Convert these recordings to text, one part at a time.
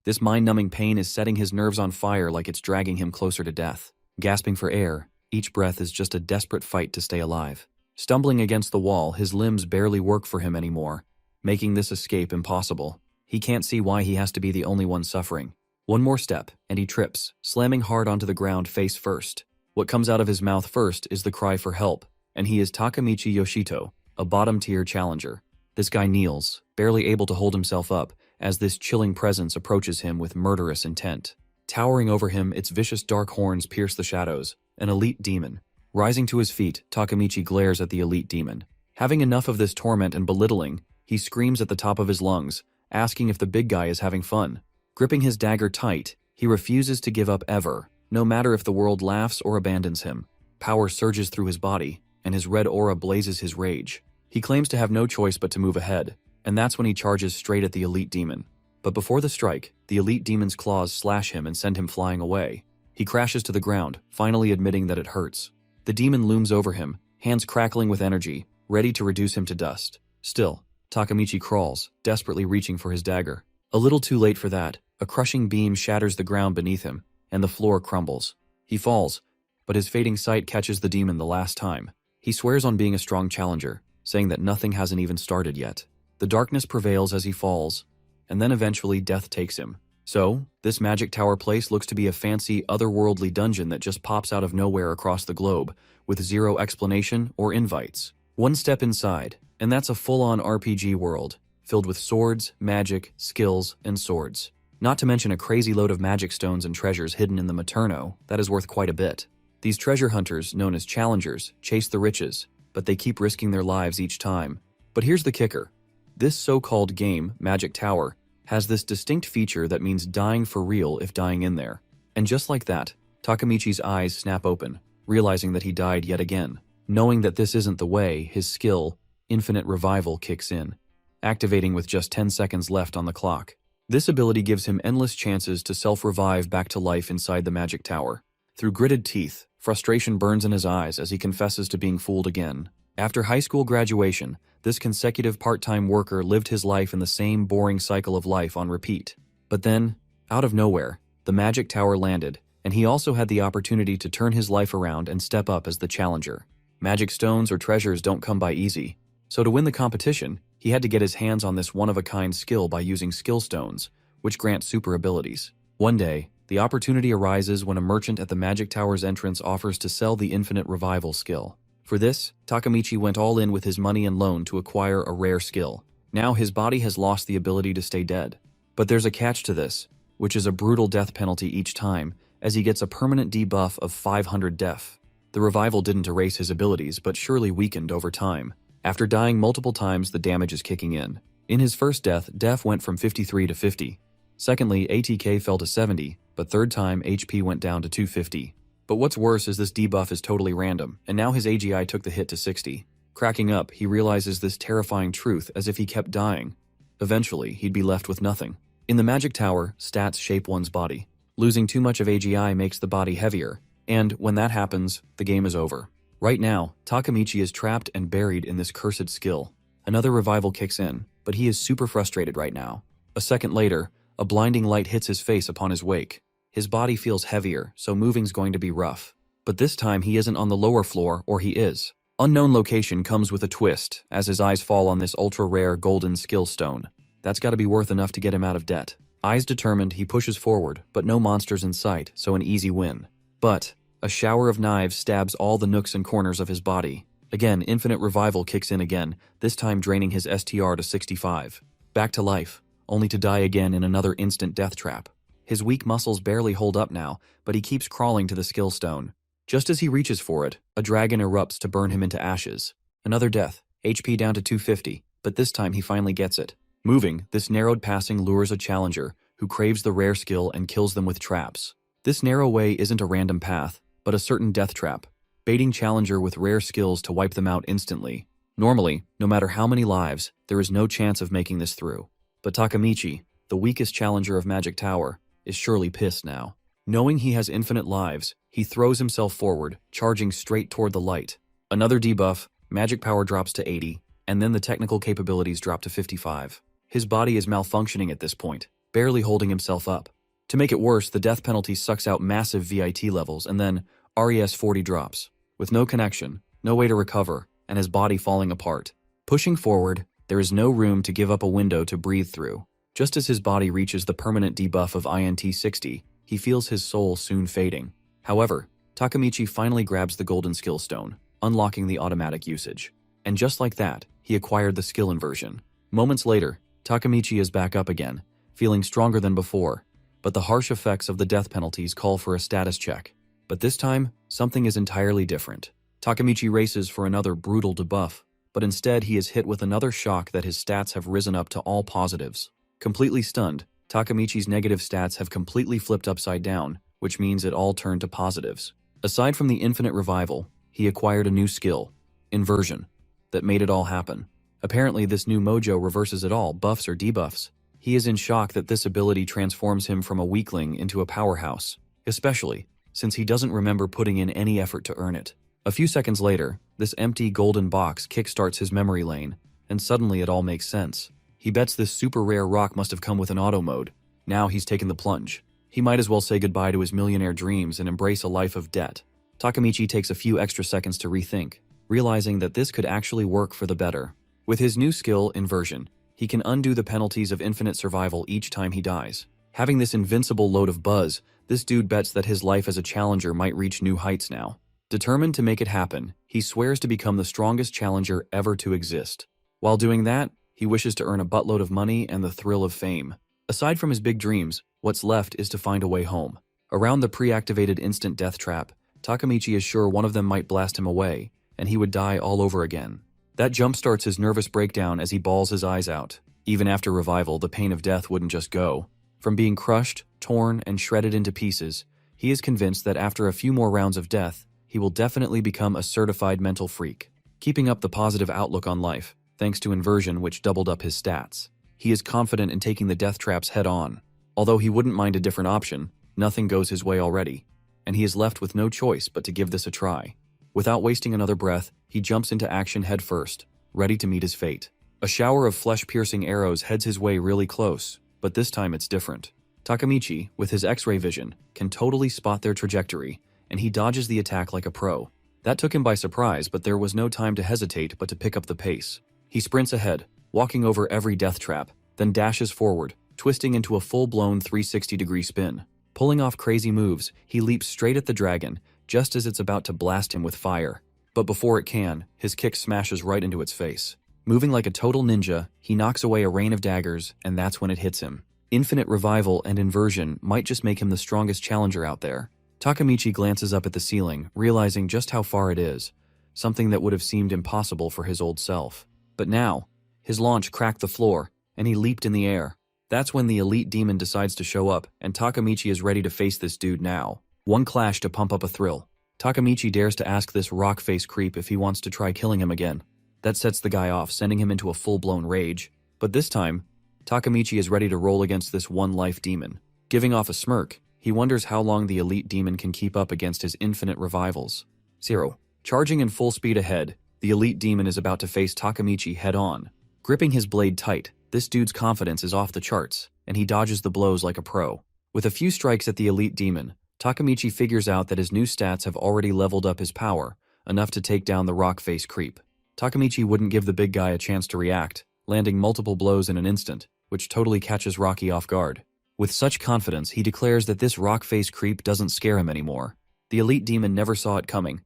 This mind-numbing pain is setting his nerves on fire like it's dragging him closer to death. Gasping for air, each breath is just a desperate fight to stay alive. Stumbling against the wall, his limbs barely work for him anymore, making this escape impossible. He can't see why he has to be the only one suffering. One more step, and he trips, slamming hard onto the ground face first. What comes out of his mouth first is the cry for help, and he is Takemichi Yoshito, a bottom-tier challenger. This guy kneels, barely able to hold himself up, as this chilling presence approaches him with murderous intent. Towering over him, its vicious dark horns pierce the shadows, an elite demon. Rising to his feet, Takemichi glares at the elite demon. Having enough of this torment and belittling, he screams at the top of his lungs, asking if the big guy is having fun. Gripping his dagger tight, he refuses to give up ever, no matter if the world laughs or abandons him. Power surges through his body, and his red aura blazes his rage. He claims to have no choice but to move ahead, and that's when he charges straight at the elite demon. But before the strike, the elite demon's claws slash him and send him flying away. He crashes to the ground, finally admitting that it hurts. The demon looms over him, hands crackling with energy, ready to reduce him to dust. Still, Takemichi crawls, desperately reaching for his dagger. A little too late for that, a crushing beam shatters the ground beneath him, and the floor crumbles. He falls, but his fading sight catches the demon the last time. He swears on being a strong challenger, saying that nothing hasn't even started yet. The darkness prevails as he falls, and then eventually death takes him. So, this magic tower place looks to be a fancy, otherworldly dungeon that just pops out of nowhere across the globe, with zero explanation or invites. One step inside, and that's a full-on RPG world, filled with swords, magic, skills, and swords. Not to mention a crazy load of magic stones and treasures hidden in the Materno that is worth quite a bit. These treasure hunters, known as challengers, chase the riches, but they keep risking their lives each time. But here's the kicker. This so-called game, Magic Tower, has this distinct feature that means dying for real if dying in there. And just like that, Takemichi's eyes snap open, realizing that he died yet again. Knowing that this isn't the way, his skill, Infinite Revival, kicks in, activating with just 10 seconds left on the clock. This ability gives him endless chances to self-revive back to life inside the Magic Tower. Through gritted teeth, frustration burns in his eyes as he confesses to being fooled again. After high school graduation, this consecutive part-time worker lived his life in the same boring cycle of life on repeat. But then, out of nowhere, the Magic Tower landed, and he also had the opportunity to turn his life around and step up as the challenger. Magic stones or treasures don't come by easy, so to win the competition, he had to get his hands on this one-of-a-kind skill by using skill stones, which grant super abilities. One day, the opportunity arises when a merchant at the Magic Tower's entrance offers to sell the Infinite Revival skill. For this, Takemichi went all in with his money and loan to acquire a rare skill. Now his body has lost the ability to stay dead. But there's a catch to this, which is a brutal death penalty each time, as he gets a permanent debuff of 500 def. The revival didn't erase his abilities, but surely weakened over time. After dying multiple times, the damage is kicking in. In his first death, def went from 53 to 50. Secondly, ATK fell to 70, but third time, HP went down to 250. But what's worse is this debuff is totally random, and now his AGI took the hit to 60. Cracking up, he realizes this terrifying truth as if he kept dying. Eventually, he'd be left with nothing. In the Magic Tower, stats shape one's body. Losing too much of AGI makes the body heavier, and when that happens, the game is over. Right now, Takemichi is trapped and buried in this cursed skill. Another revival kicks in, but he is super frustrated right now. A second later, a blinding light hits his face upon his wake. His body feels heavier, so moving's going to be rough. But this time he isn't on the lower floor, or he is. Unknown location comes with a twist, as his eyes fall on this ultra-rare golden skill stone. That's gotta be worth enough to get him out of debt. Eyes determined, he pushes forward, but no monsters in sight, so an easy win. But a shower of knives stabs all the nooks and corners of his body. Again, Infinite Revival kicks in again, this time draining his STR to 65. Back to life, only to die again in another instant death trap. His weak muscles barely hold up now, but he keeps crawling to the skill stone. Just as he reaches for it, a dragon erupts to burn him into ashes. Another death, HP down to 250, but this time he finally gets it. Moving, this narrowed passing lures a challenger, who craves the rare skill and kills them with traps. This narrow way isn't a random path, but a certain death trap, baiting challenger with rare skills to wipe them out instantly. Normally, no matter how many lives, there is no chance of making this through. But Takemichi, the weakest challenger of Magic Tower, is surely pissed now. Knowing he has infinite lives, he throws himself forward, charging straight toward the light. Another debuff, magic power drops to 80, and then the technical capabilities drop to 55. His body is malfunctioning at this point, barely holding himself up. To make it worse, the death penalty sucks out massive VIT levels, and then RES 40 drops. With no connection, no way to recover, and his body falling apart. Pushing forward, there is no room to give up a window to breathe through. Just as his body reaches the permanent debuff of INT 60, he feels his soul soon fading. However, Takemichi finally grabs the golden skill stone, unlocking the automatic usage. And just like that, he acquired the skill inversion. Moments later, Takemichi is back up again, feeling stronger than before, but the harsh effects of the death penalties call for a status check. But this time, something is entirely different. Takemichi races for another brutal debuff, but instead he is hit with another shock that his stats have risen up to all positives. Completely stunned, Takemichi's negative stats have completely flipped upside down, which means it all turned to positives. Aside from the infinite revival, he acquired a new skill, inversion, that made it all happen. Apparently this new mojo reverses it all, buffs or debuffs. He is in shock that this ability transforms him from a weakling into a powerhouse, especially since he doesn't remember putting in any effort to earn it. A few seconds later, this empty golden box kickstarts his memory lane, and suddenly it all makes sense. He bets this super rare rock must have come with an auto mode. Now he's taken the plunge. He might as well say goodbye to his millionaire dreams and embrace a life of debt. Takemichi takes a few extra seconds to rethink, realizing that this could actually work for the better. With his new skill, inversion, he can undo the penalties of infinite survival each time he dies. Having this invincible load of buzz, this dude bets that his life as a challenger might reach new heights now. Determined to make it happen, he swears to become the strongest challenger ever to exist. While doing that, he wishes to earn a buttload of money and the thrill of fame. Aside from his big dreams, what's left is to find a way home. Around the pre-activated instant death trap, Takemichi is sure one of them might blast him away, and he would die all over again. That jumpstarts his nervous breakdown as he bawls his eyes out. Even after revival, the pain of death wouldn't just go. From being crushed, torn, and shredded into pieces, he is convinced that after a few more rounds of death, he will definitely become a certified mental freak. Keeping up the positive outlook on life, thanks to inversion which doubled up his stats. He is confident in taking the death traps head on. Although he wouldn't mind a different option, nothing goes his way already, and he is left with no choice but to give this a try. Without wasting another breath, he jumps into action head first, ready to meet his fate. A shower of flesh-piercing arrows heads his way really close, but this time it's different. Takemichi, with his X-ray vision, can totally spot their trajectory, and he dodges the attack like a pro. That took him by surprise, but there was no time to hesitate but to pick up the pace. He sprints ahead, walking over every death trap, then dashes forward, twisting into a full-blown 360-degree spin. Pulling off crazy moves, he leaps straight at the dragon, just as it's about to blast him with fire. But before it can, his kick smashes right into its face. Moving like a total ninja, he knocks away a rain of daggers, and that's when it hits him. Infinite revival and inversion might just make him the strongest challenger out there. Takemichi glances up at the ceiling, realizing just how far it is, something that would have seemed impossible for his old self. But now, his launch cracked the floor, and he leaped in the air. That's when the elite demon decides to show up, and Takemichi is ready to face this dude now. One clash to pump up a thrill. Takemichi dares to ask this rock-face creep if he wants to try killing him again. That sets the guy off, sending him into a full-blown rage. But this time, Takemichi is ready to roll against this one-life demon. Giving off a smirk, he wonders how long the elite demon can keep up against his infinite revivals. 0. Charging in full speed ahead, the elite demon is about to face Takemichi head-on. Gripping his blade tight, this dude's confidence is off the charts, and he dodges the blows like a pro. With a few strikes at the elite demon, Takemichi figures out that his new stats have already leveled up his power, enough to take down the rock-face creep. Takemichi wouldn't give the big guy a chance to react, landing multiple blows in an instant, which totally catches Rocky off guard. With such confidence, he declares that this rock-face creep doesn't scare him anymore. The elite demon never saw it coming,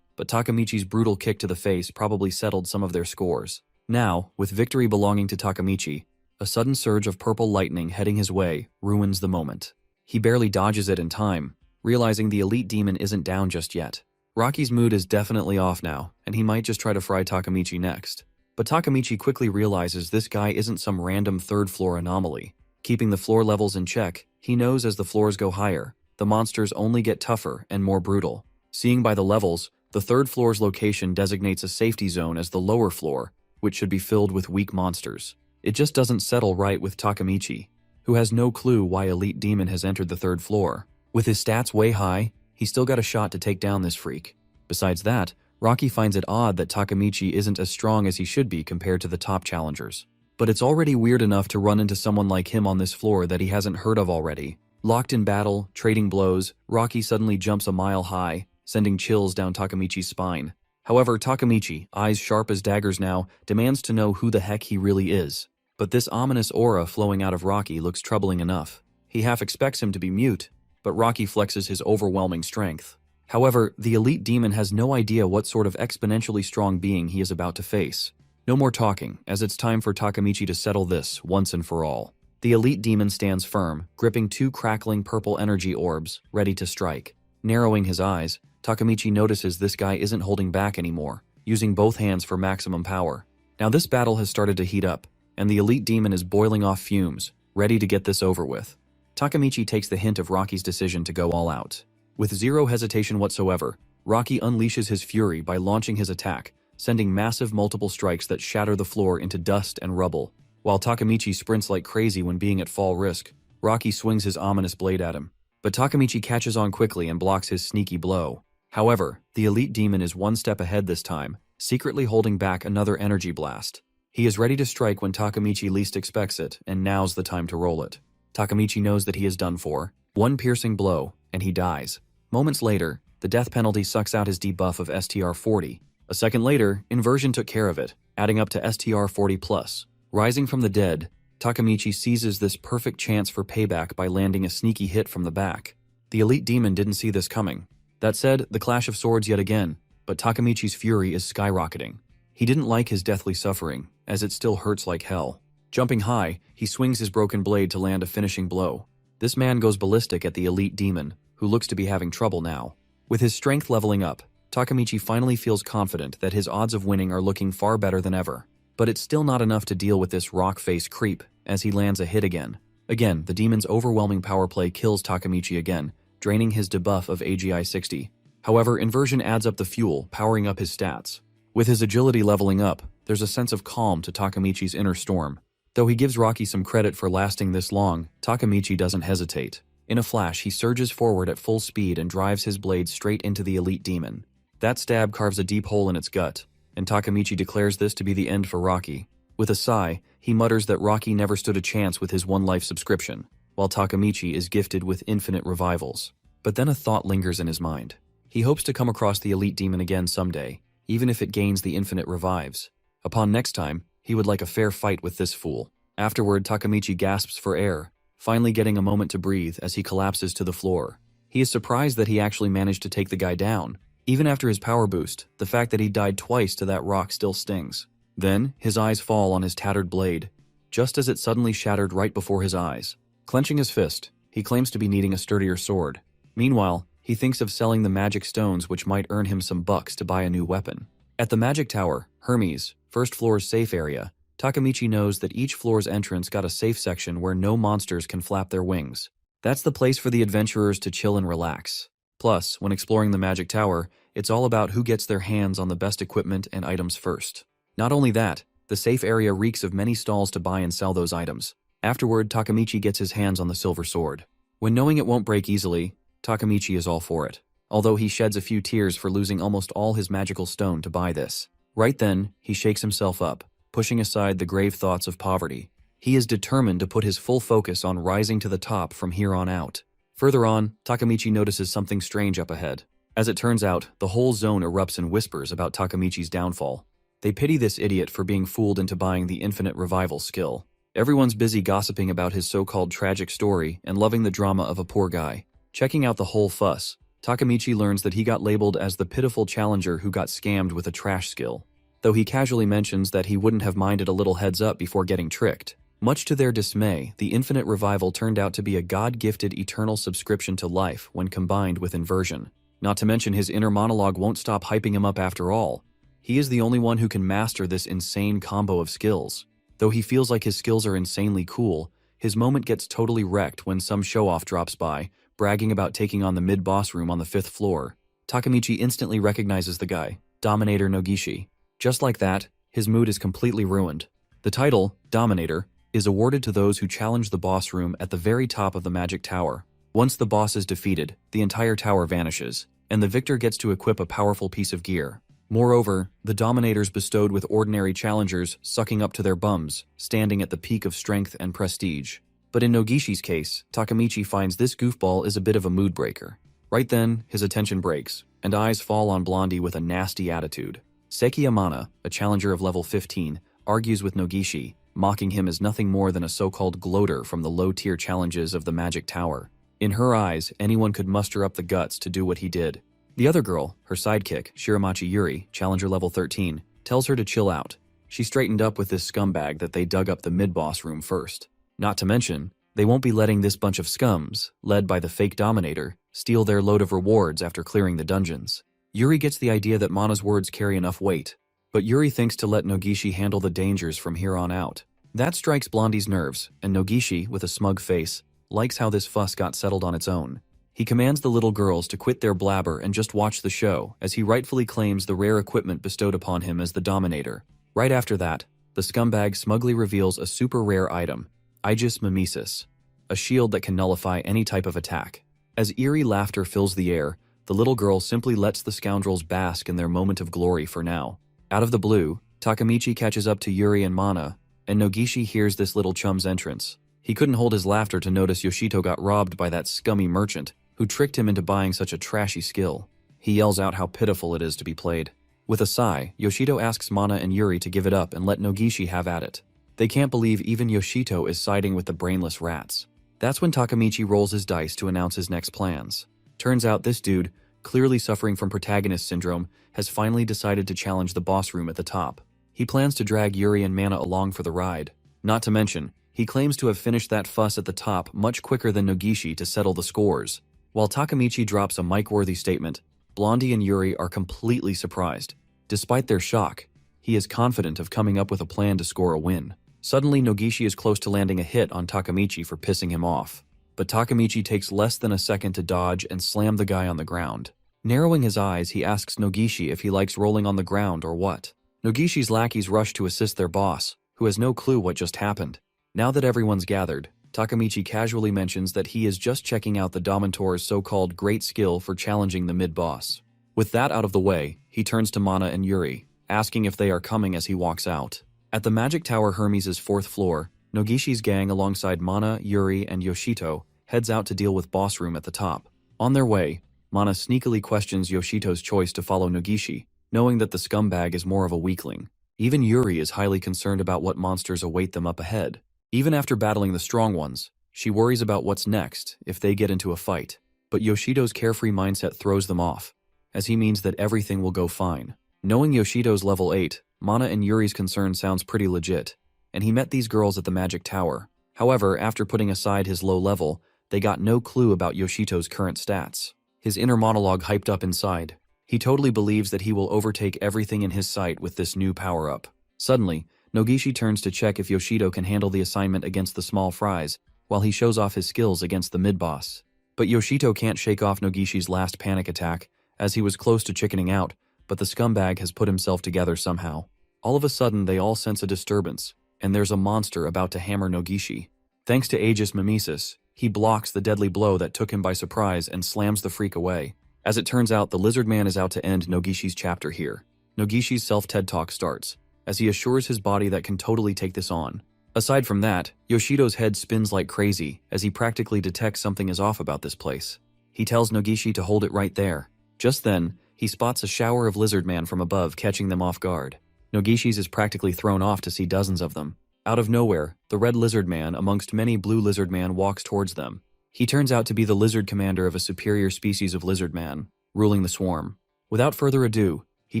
but Takemichi's brutal kick to the face probably settled some of their scores. Now, with victory belonging to Takemichi, a sudden surge of purple lightning heading his way ruins the moment. He barely dodges it in time, realizing the elite demon isn't down just yet. Rocky's mood is definitely off now, and he might just try to fry Takemichi next. But Takemichi quickly realizes this guy isn't some random third-floor anomaly. Keeping the floor levels in check, he knows as the floors go higher, the monsters only get tougher and more brutal. Seeing by the levels, the third floor's location designates a safety zone as the lower floor, which should be filled with weak monsters. It just doesn't settle right with Takemichi, who has no clue why Elite Demon has entered the third floor. With his stats way high, he's still got a shot to take down this freak. Besides that, Rocky finds it odd that Takemichi isn't as strong as he should be compared to the top challengers. But it's already weird enough to run into someone like him on this floor that he hasn't heard of already. Locked in battle, trading blows, Rocky suddenly jumps a mile high, sending chills down Takamichi's spine. However, Takamichi, eyes sharp as daggers now, demands to know who the heck he really is. But this ominous aura flowing out of Rocky looks troubling enough. He half expects him to be mute, but Rocky flexes his overwhelming strength. However, the elite demon has no idea what sort of exponentially strong being he is about to face. No more talking, as it's time for Takamichi to settle this once and for all. The elite demon stands firm, gripping two crackling purple energy orbs, ready to strike. Narrowing his eyes, Takamichi notices this guy isn't holding back anymore, using both hands for maximum power. Now this battle has started to heat up, and the elite demon is boiling off fumes, ready to get this over with. Takamichi takes the hint of Rocky's decision to go all out. With zero hesitation whatsoever, Rocky unleashes his fury by launching his attack, sending massive multiple strikes that shatter the floor into dust and rubble. While Takamichi sprints like crazy when being at fall risk, Rocky swings his ominous blade at him. But Takamichi catches on quickly and blocks his sneaky blow. However, the elite demon is one step ahead this time, secretly holding back another energy blast. He is ready to strike when Takamichi least expects it, and now's the time to roll it. Takamichi knows that he is done for. One piercing blow, and he dies. Moments later, the death penalty sucks out his debuff of STR40. A second later, inversion took care of it, adding up to STR40+. Rising from the dead, Takamichi seizes this perfect chance for payback by landing a sneaky hit from the back. The elite demon didn't see this coming. That said, the clash of swords yet again, but Takamichi's fury is skyrocketing. He didn't like his deathly suffering, as it still hurts like hell. Jumping high, he swings his broken blade to land a finishing blow. This man goes ballistic at the elite demon, who looks to be having trouble now. With his strength leveling up, Takamichi finally feels confident that his odds of winning are looking far better than ever. But it's still not enough to deal with this rock-face creep, as he lands a hit again. Again, the demon's overwhelming power play kills Takamichi again, draining his debuff of AGI 60. However, inversion adds up the fuel, powering up his stats. With his agility leveling up, there's a sense of calm to Takamichi's inner storm. Though he gives Rocky some credit for lasting this long, Takamichi doesn't hesitate. In a flash, he surges forward at full speed and drives his blade straight into the elite demon. That stab carves a deep hole in its gut, and Takamichi declares this to be the end for Rocky. With a sigh, he mutters that Rocky never stood a chance with his one-life subscription, while Takamichi is gifted with infinite revivals. But then a thought lingers in his mind. He hopes to come across the elite demon again someday, even if it gains the infinite revives. Upon next time, he would like a fair fight with this fool. Afterward, Takamichi gasps for air, finally getting a moment to breathe as he collapses to the floor. He is surprised that he actually managed to take the guy down. Even after his power boost, the fact that he died twice to that rock still stings. Then, his eyes fall on his tattered blade, just as it suddenly shattered right before his eyes. Clenching his fist, he claims to be needing a sturdier sword. Meanwhile, he thinks of selling the magic stones which might earn him some bucks to buy a new weapon. At the magic tower, Hermes, first floor's safe area, Takamichi knows that each floor's entrance got a safe section where no monsters can flap their wings. That's the place for the adventurers to chill and relax. Plus, when exploring the magic tower, it's all about who gets their hands on the best equipment and items first. Not only that, the safe area reeks of many stalls to buy and sell those items. Afterward, Takamichi gets his hands on the silver sword. When knowing it won't break easily, Takamichi is all for it, although he sheds a few tears for losing almost all his magical stone to buy this. Right then, he shakes himself up, pushing aside the grave thoughts of poverty. He is determined to put his full focus on rising to the top from here on out. Further on, Takamichi notices something strange up ahead. As it turns out, the whole zone erupts in whispers about Takamichi's downfall. They pity this idiot for being fooled into buying the infinite revival skill. Everyone's busy gossiping about his so-called tragic story and loving the drama of a poor guy. Checking out the whole fuss, Takamichi learns that he got labeled as the pitiful challenger who got scammed with a trash skill. Though he casually mentions that he wouldn't have minded a little heads up before getting tricked. Much to their dismay, the infinite revival turned out to be a God-gifted eternal subscription to life when combined with inversion. Not to mention his inner monologue won't stop hyping him up after all. He is the only one who can master this insane combo of skills. Though he feels like his skills are insanely cool, his moment gets totally wrecked when some show-off drops by, bragging about taking on the mid-boss room on the 5th floor. Takamichi instantly recognizes the guy, Dominator Nogishi. Just like that, his mood is completely ruined. The title, Dominator, is awarded to those who challenge the boss room at the very top of the magic tower. Once the boss is defeated, the entire tower vanishes, and the victor gets to equip a powerful piece of gear. Moreover, the dominators bestowed with ordinary challengers sucking up to their bums, standing at the peak of strength and prestige. But in Nogishi's case, Takamichi finds this goofball is a bit of a mood breaker. Right then, his attention breaks, and eyes fall on Blondie with a nasty attitude. Seki Amana, a challenger of level 15, argues with Nogishi, mocking him as nothing more than a so-called gloater from the low-tier challenges of the Magic Tower. In her eyes, anyone could muster up the guts to do what he did. The other girl, her sidekick, Shiramachi Yuri, challenger level 13, tells her to chill out. She straightened up with this scumbag that they dug up the mid-boss room first. Not to mention, they won't be letting this bunch of scums, led by the fake dominator, steal their load of rewards after clearing the dungeons. Yuri gets the idea that Mana's words carry enough weight, but Yuri thinks to let Nogishi handle the dangers from here on out. That strikes Blondie's nerves, and Nogishi, with a smug face, likes how this fuss got settled on its own. He commands the little girls to quit their blabber and just watch the show, as he rightfully claims the rare equipment bestowed upon him as the Dominator. Right after that, the scumbag smugly reveals a super rare item, Aegis Mimesis, a shield that can nullify any type of attack. As eerie laughter fills the air, the little girl simply lets the scoundrels bask in their moment of glory for now. Out of the blue, Takamichi catches up to Yuri and Mana, and Nogishi hears this little chum's entrance. He couldn't hold his laughter to notice Yoshito got robbed by that scummy merchant who tricked him into buying such a trashy skill. He yells out how pitiful it is to be played. With a sigh, Yoshito asks Mana and Yuri to give it up and let Nogishi have at it. They can't believe even Yoshito is siding with the brainless rats. That's when Takamichi rolls his dice to announce his next plans. Turns out this dude, clearly suffering from protagonist syndrome, has finally decided to challenge the boss room at the top. He plans to drag Yuri and Mana along for the ride. Not to mention, he claims to have finished that fuss at the top much quicker than Nogishi to settle the scores. While Takamichi drops a mic-worthy statement, Blondie and Yuri are completely surprised. Despite their shock, he is confident of coming up with a plan to score a win. Suddenly, Nogishi is close to landing a hit on Takamichi for pissing him off. But Takamichi takes less than a second to dodge and slam the guy on the ground. Narrowing his eyes, he asks Nogishi if he likes rolling on the ground or what. Nogishi's lackeys rush to assist their boss, who has no clue what just happened. Now that everyone's gathered, Takamichi casually mentions that he is just checking out the Dominator's so-called great skill for challenging the mid-boss. With that out of the way, he turns to Mana and Yuri, asking if they are coming as he walks out. At the Magic Tower Hermes' 4th floor, Nogishi's gang alongside Mana, Yuri, and Yoshito heads out to deal with boss room at the top. On their way, Mana sneakily questions Yoshito's choice to follow Nogishi, knowing that the scumbag is more of a weakling. Even Yuri is highly concerned about what monsters await them up ahead. Even after battling the strong ones, she worries about what's next if they get into a fight. But Yoshito's carefree mindset throws them off, as he means that everything will go fine. Knowing Yoshito's level 8, Mana and Yuri's concern sounds pretty legit, and he met these girls at the Magic Tower. However, after putting aside his low level, they got no clue about Yoshito's current stats. His inner monologue hyped up inside. He totally believes that he will overtake everything in his sight with this new power-up. Suddenly, Nogishi turns to check if Yoshito can handle the assignment against the small fries, while he shows off his skills against the mid-boss. But Yoshito can't shake off Nogishi's last panic attack, as he was close to chickening out, but the scumbag has put himself together somehow. All of a sudden, they all sense a disturbance, and there's a monster about to hammer Nogishi. Thanks to Aegis Mimesis, he blocks the deadly blow that took him by surprise and slams the freak away. As it turns out, the lizard man is out to end Nogishi's chapter here. Nogishi's self-TED talk starts, as he assures his body that can totally take this on. Aside from that, Yoshito's head spins like crazy as he practically detects something is off about this place. He tells Nogishi to hold it right there. Just then, he spots a shower of lizard man from above, catching them off guard. Nogishi's is practically thrown off to see dozens of them. Out of nowhere, the red lizard man amongst many blue lizard man walks towards them. He turns out to be the lizard commander of a superior species of lizard man, ruling the swarm. Without further ado, he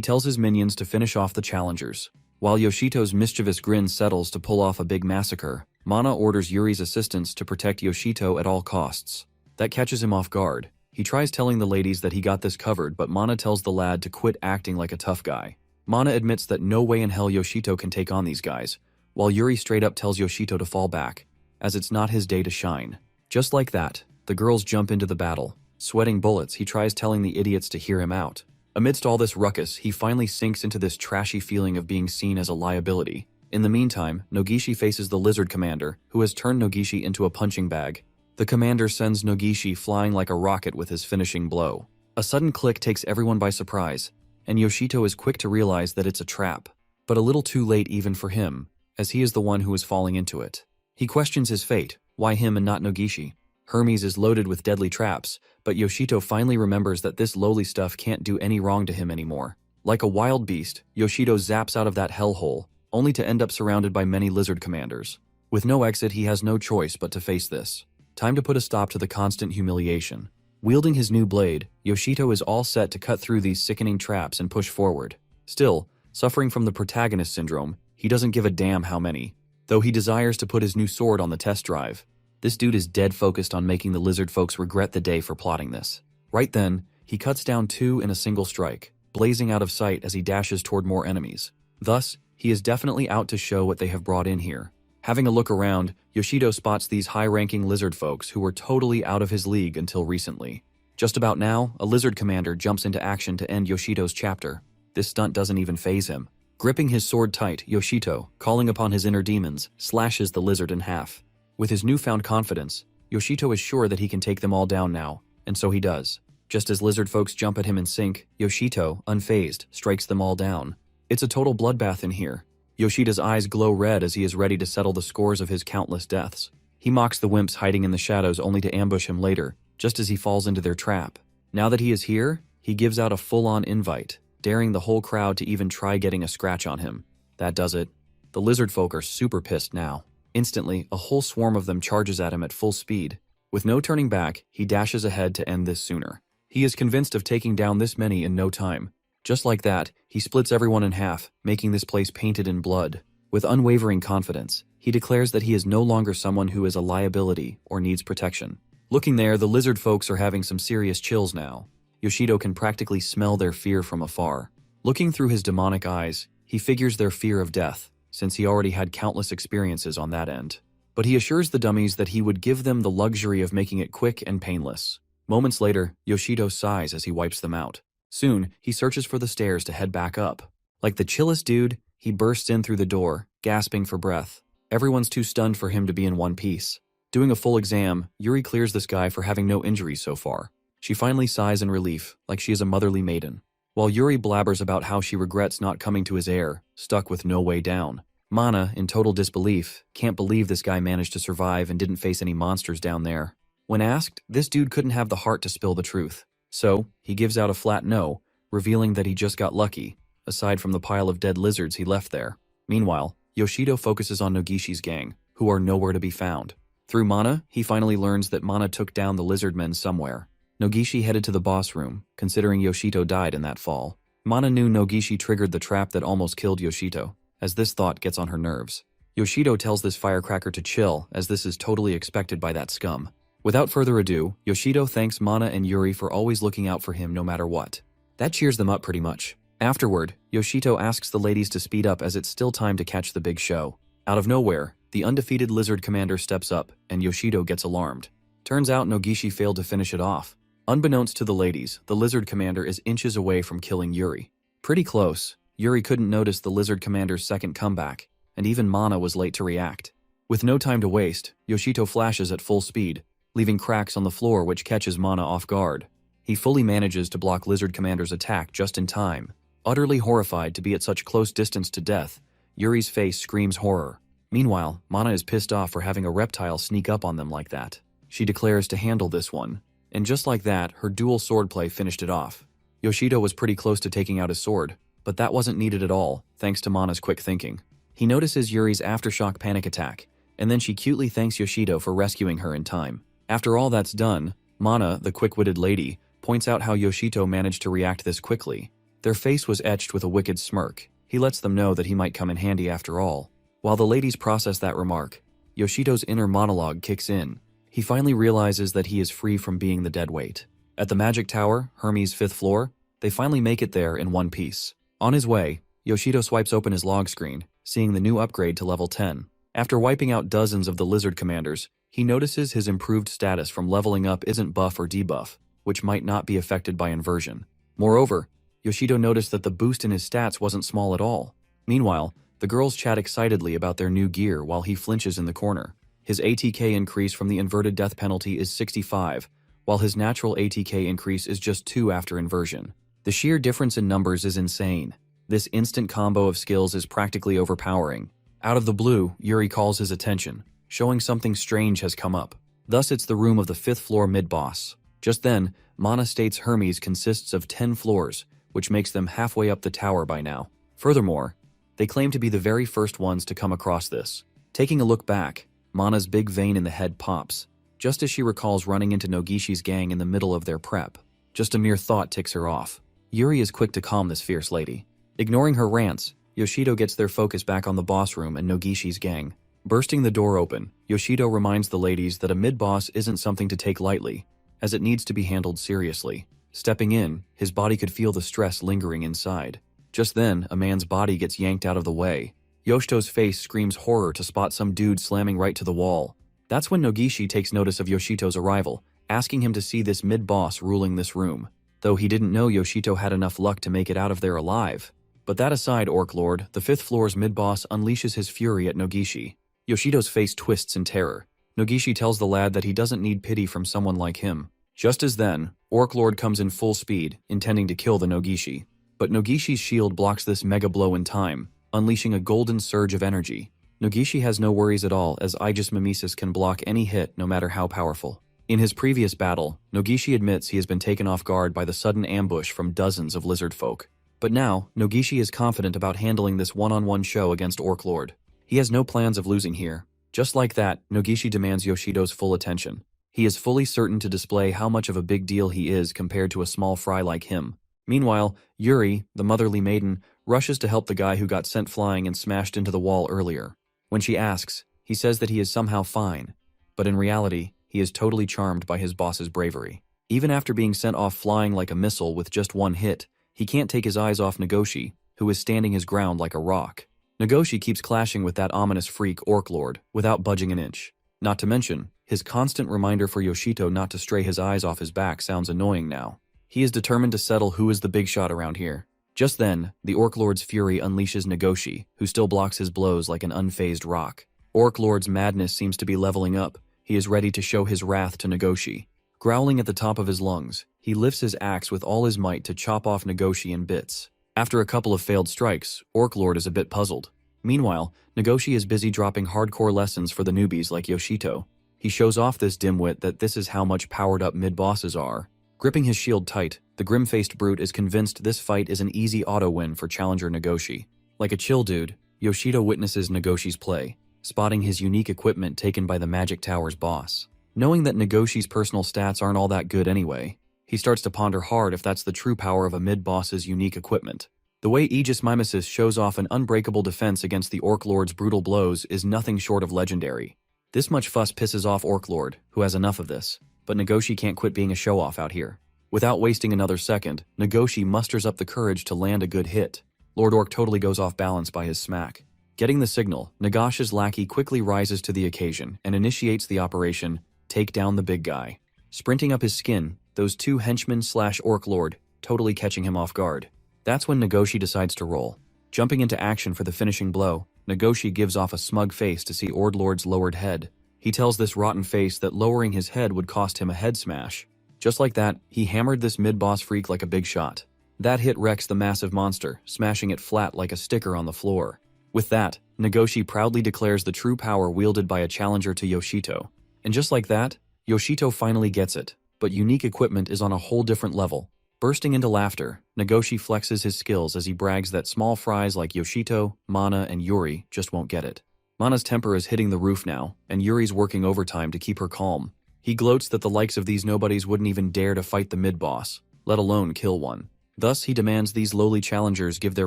tells his minions to finish off the challengers. While Yoshito's mischievous grin settles to pull off a big massacre, Mana orders Yuri's assistants to protect Yoshito at all costs. That catches him off guard. He tries telling the ladies that he got this covered, but Mana tells the lad to quit acting like a tough guy. Mana admits that no way in hell Yoshito can take on these guys, while Yuri straight up tells Yoshito to fall back, as it's not his day to shine. Just like that, the girls jump into the battle. Sweating bullets, he tries telling the idiots to hear him out. Amidst all this ruckus, he finally sinks into this trashy feeling of being seen as a liability. In the meantime, Nogishi faces the lizard commander, who has turned Nogishi into a punching bag. The commander sends Nogishi flying like a rocket with his finishing blow. A sudden click takes everyone by surprise, and Yoshito is quick to realize that it's a trap. But a little too late even for him, as he is the one who is falling into it. He questions his fate, why him and not Nogishi? Hermes is loaded with deadly traps, but Yoshito finally remembers that this lowly stuff can't do any wrong to him anymore. Like a wild beast, Yoshito zaps out of that hellhole, only to end up surrounded by many lizard commanders. With no exit, he has no choice but to face this. Time to put a stop to the constant humiliation. Wielding his new blade, Yoshito is all set to cut through these sickening traps and push forward. Still, suffering from the protagonist syndrome, he doesn't give a damn how many. Though he desires to put his new sword on the test drive. This dude is dead focused on making the lizard folks regret the day for plotting this. Right then, he cuts down 2 in a single strike, blazing out of sight as he dashes toward more enemies. Thus, he is definitely out to show what they have brought in here. Having a look around, Yoshito spots these high-ranking lizard folks who were totally out of his league until recently. Just about now, a lizard commander jumps into action to end Yoshito's chapter. This stunt doesn't even faze him. Gripping his sword tight, Yoshito, calling upon his inner demons, slashes the lizard in half. With his newfound confidence, Yoshito is sure that he can take them all down now, and so he does. Just as lizard folks jump at him in sync, Yoshito, unfazed, strikes them all down. It's a total bloodbath in here. Yoshito's eyes glow red as he is ready to settle the scores of his countless deaths. He mocks the wimps hiding in the shadows only to ambush him later, just as he falls into their trap. Now that he is here, he gives out a full-on invite, daring the whole crowd to even try getting a scratch on him. That does it. The lizard folk are super pissed now. Instantly, a whole swarm of them charges at him at full speed. With no turning back, he dashes ahead to end this sooner. He is convinced of taking down this many in no time. Just like that, he splits everyone in half, making this place painted in blood. With unwavering confidence, he declares that he is no longer someone who is a liability or needs protection. Looking there, the lizard folks are having some serious chills now. Yoshito can practically smell their fear from afar. Looking through his demonic eyes, he figures their fear of death, since he already had countless experiences on that end. But he assures the dummies that he would give them the luxury of making it quick and painless. Moments later, Yoshito sighs as he wipes them out. Soon, he searches for the stairs to head back up. Like the chillest dude, he bursts in through the door, gasping for breath. Everyone's too stunned for him to be in one piece. Doing a full exam, Yuri clears this guy for having no injuries so far. She finally sighs in relief, like she is a motherly maiden. While Yuri blabbers about how she regrets not coming to his heir, stuck with no way down. Mana, in total disbelief, can't believe this guy managed to survive and didn't face any monsters down there. When asked, this dude couldn't have the heart to spill the truth. So, he gives out a flat no, revealing that he just got lucky, aside from the pile of dead lizards he left there. Meanwhile, Yoshito focuses on Nogishi's gang, who are nowhere to be found. Through Mana, he finally learns that Mana took down the lizard men somewhere. Nogishi headed to the boss room, considering Yoshito died in that fall. Mana knew Nogishi triggered the trap that almost killed Yoshito, as this thought gets on her nerves. Yoshito tells this firecracker to chill, as this is totally expected by that scum. Without further ado, Yoshito thanks Mana and Yuri for always looking out for him no matter what. That cheers them up pretty much. Afterward, Yoshito asks the ladies to speed up as it's still time to catch the big show. Out of nowhere, the undefeated lizard commander steps up, and Yoshito gets alarmed. Turns out Nogishi failed to finish it off. Unbeknownst to the ladies, the lizard commander is inches away from killing Yuri. Pretty close. Yuri couldn't notice the lizard commander's second comeback, and even Mana was late to react. With no time to waste, Yoshito flashes at full speed, leaving cracks on the floor which catches Mana off guard. He fully manages to block Lizard Commander's attack just in time. Utterly horrified to be at such close distance to death, Yuri's face screams horror. Meanwhile, Mana is pissed off for having a reptile sneak up on them like that. She declares to handle this one. And just like that, her dual swordplay finished it off. Yoshito was pretty close to taking out his sword, but that wasn't needed at all, thanks to Mana's quick thinking. He notices Yuri's aftershock panic attack, and then she cutely thanks Yoshito for rescuing her in time. After all that's done, Mana, the quick-witted lady, points out how Yoshito managed to react this quickly. Their face was etched with a wicked smirk. He lets them know that he might come in handy after all. While the ladies process that remark, Yoshito's inner monologue kicks in. He finally realizes that he is free from being the deadweight. At the Magic Tower, Hermes' 5th floor, they finally make it there in one piece. On his way, Yoshito swipes open his log screen, seeing the new upgrade to level 10. After wiping out dozens of the lizard commanders, he notices his improved status from leveling up isn't buff or debuff, which might not be affected by inversion. Moreover, Yoshito noticed that the boost in his stats wasn't small at all. Meanwhile, the girls chat excitedly about their new gear while he flinches in the corner. His ATK increase from the inverted death penalty is 65, while his natural ATK increase is just 2 after inversion. The sheer difference in numbers is insane. This instant combo of skills is practically overpowering. Out of the blue, Yuri calls his attention, showing something strange has come up. Thus it's the room of the 5th floor mid-boss. Just then, Mana states Hermes consists of 10 floors, which makes them halfway up the tower by now. Furthermore, they claim to be the very first ones to come across this. Taking a look back, Mana's big vein in the head pops, just as she recalls running into Nogishi's gang in the middle of their prep. Just a mere thought ticks her off. Yuri is quick to calm this fierce lady. Ignoring her rants, Yoshido gets their focus back on the boss room and Nogishi's gang. Bursting the door open, Yoshido reminds the ladies that a mid-boss isn't something to take lightly, as it needs to be handled seriously. Stepping in, his body could feel the stress lingering inside. Just then, a man's body gets yanked out of the way. Yoshito's face screams horror to spot some dude slamming right to the wall. That's when Nogishi takes notice of Yoshito's arrival, asking him to see this mid-boss ruling this room. Though he didn't know Yoshito had enough luck to make it out of there alive. But that aside, Orc Lord, the 5th floor's mid-boss unleashes his fury at Nogishi. Yoshito's face twists in terror. Nogishi tells the lad that he doesn't need pity from someone like him. Just as then, Orc Lord comes in full speed, intending to kill the Nogishi. But Nogishi's shield blocks this mega blow in time, unleashing a golden surge of energy. Nogishi has no worries at all, as Aegis Mimesis can block any hit no matter how powerful. In his previous battle, Nogishi admits he has been taken off guard by the sudden ambush from dozens of lizard folk. But now, Nogishi is confident about handling this one-on-one show against Orc Lord. He has no plans of losing here. Just like that, Nogishi demands Yoshido's full attention. He is fully certain to display how much of a big deal he is compared to a small fry like him. Meanwhile, Yuri, the motherly maiden, rushes to help the guy who got sent flying and smashed into the wall earlier. When she asks, he says that he is somehow fine. But in reality, he is totally charmed by his boss's bravery. Even after being sent off flying like a missile with just one hit, he can't take his eyes off Nagoshi, who is standing his ground like a rock. Nagoshi keeps clashing with that ominous freak Orc Lord without budging an inch. Not to mention, his constant reminder for Yoshito not to stray his eyes off his back sounds annoying now. He is determined to settle who is the big shot around here. Just then, the Orc Lord's fury unleashes Nagoshi, who still blocks his blows like an unfazed rock. Orc Lord's madness seems to be leveling up. He is ready to show his wrath to Nagoshi. Growling at the top of his lungs, he lifts his axe with all his might to chop off Nagoshi in bits. After a couple of failed strikes, Orc Lord is a bit puzzled. Meanwhile, Nagoshi is busy dropping hardcore lessons for the newbies like Yoshito. He shows off this dimwit that this is how much powered up mid-bosses are. Gripping his shield tight, the grim-faced brute is convinced this fight is an easy auto-win for challenger Nagoshi. Like a chill dude, Yoshito witnesses Nagoshi's play, spotting his unique equipment taken by the Magic Tower's boss. Knowing that Nagoshi's personal stats aren't all that good anyway, he starts to ponder hard if that's the true power of a mid-boss's unique equipment. The way Aegis Mimesis shows off an unbreakable defense against the Orc Lord's brutal blows is nothing short of legendary. This much fuss pisses off Orc Lord, who has enough of this, but Nagoshi can't quit being a show-off out here. Without wasting another second, Nagoshi musters up the courage to land a good hit. Lord Orc totally goes off balance by his smack. Getting the signal, Nagash's lackey quickly rises to the occasion and initiates the operation, Take Down the Big Guy. Sprinting up his skin, those two henchmen/Orc Lord, totally catching him off guard. That's when Nagoshi decides to roll. Jumping into action for the finishing blow, Nagoshi gives off a smug face to see Ord Lord's lowered head. He tells this rotten face that lowering his head would cost him a head smash. Just like that, he hammered this mid-boss freak like a big shot. That hit wrecks the massive monster, smashing it flat like a sticker on the floor. With that, Nagoshi proudly declares the true power wielded by a challenger to Yoshito. And just like that, Yoshito finally gets it, but unique equipment is on a whole different level. Bursting into laughter, Nagoshi flexes his skills as he brags that small fries like Yoshito, Mana, and Yuri just won't get it. Mana's temper is hitting the roof now, and Yuri's working overtime to keep her calm. He gloats that the likes of these nobodies wouldn't even dare to fight the mid-boss, let alone kill one. Thus, he demands these lowly challengers give their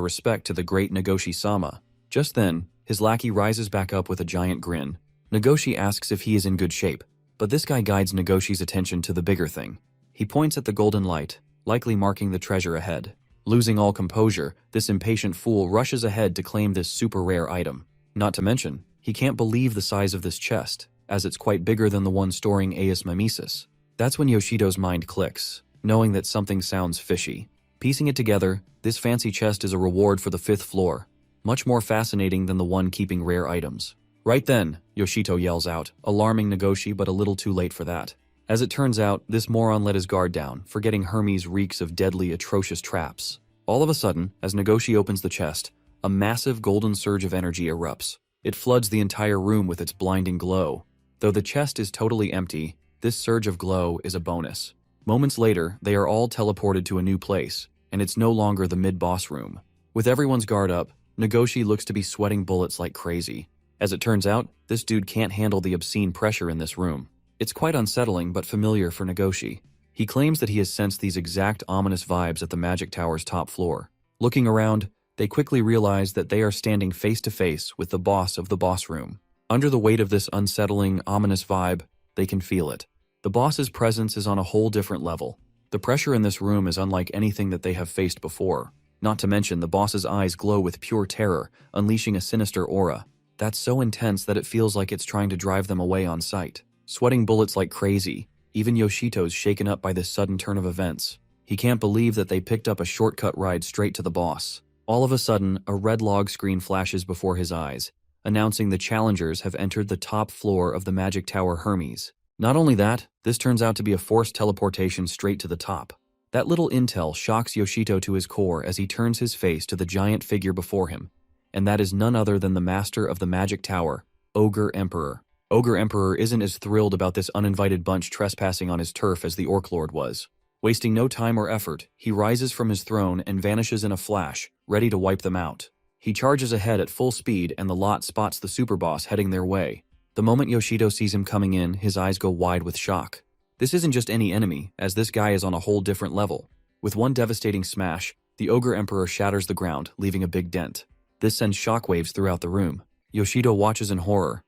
respect to the great Nagoshi-sama. Just then, his lackey rises back up with a giant grin. Nagoshi asks if he is in good shape, but this guy guides Nagoshi's attention to the bigger thing. He points at the golden light, likely marking the treasure ahead. Losing all composure, this impatient fool rushes ahead to claim this super rare item. Not to mention, he can't believe the size of this chest, as it's quite bigger than the one storing Aegis Mimesis. That's when Yoshito's mind clicks, knowing that something sounds fishy. Piecing it together, this fancy chest is a reward for the 5th floor, much more fascinating than the one keeping rare items. Right then, Yoshito yells out, alarming Nagoshi but a little too late for that. As it turns out, this moron let his guard down, forgetting Hermes reeks of deadly, atrocious traps. All of a sudden, as Nagoshi opens the chest, a massive golden surge of energy erupts. It floods the entire room with its blinding glow. Though the chest is totally empty, this surge of glow is a bonus. Moments later, they are all teleported to a new place, and it's no longer the mid-boss room. With everyone's guard up, Nagoshi looks to be sweating bullets like crazy. As it turns out, this dude can't handle the obscene pressure in this room. It's quite unsettling but familiar for Nagoshi. He claims that he has sensed these exact ominous vibes at the Magic Tower's top floor. Looking around, they quickly realize that they are standing face to face with the boss of the boss room. Under the weight of this unsettling, ominous vibe, they can feel it. The boss's presence is on a whole different level. The pressure in this room is unlike anything that they have faced before. Not to mention, the boss's eyes glow with pure terror, unleashing a sinister aura. That's so intense that it feels like it's trying to drive them away on sight. Sweating bullets like crazy, even Yoshito's shaken up by this sudden turn of events. He can't believe that they picked up a shortcut ride straight to the boss. All of a sudden, a red log screen flashes before his eyes, announcing the challengers have entered the top floor of the Magic Tower Hermes. Not only that, this turns out to be a forced teleportation straight to the top. That little intel shocks Yoshito to his core as he turns his face to the giant figure before him, and that is none other than the master of the Magic Tower, Ogre Emperor. Ogre Emperor isn't as thrilled about this uninvited bunch trespassing on his turf as the Orc Lord was. Wasting no time or effort, he rises from his throne and vanishes in a flash, ready to wipe them out. He charges ahead at full speed and the lot spots the super boss heading their way. The moment Yoshito sees him coming in, his eyes go wide with shock. This isn't just any enemy, as this guy is on a whole different level. With one devastating smash, the Ogre Emperor shatters the ground, leaving a big dent. This sends shockwaves throughout the room. Yoshito watches in horror.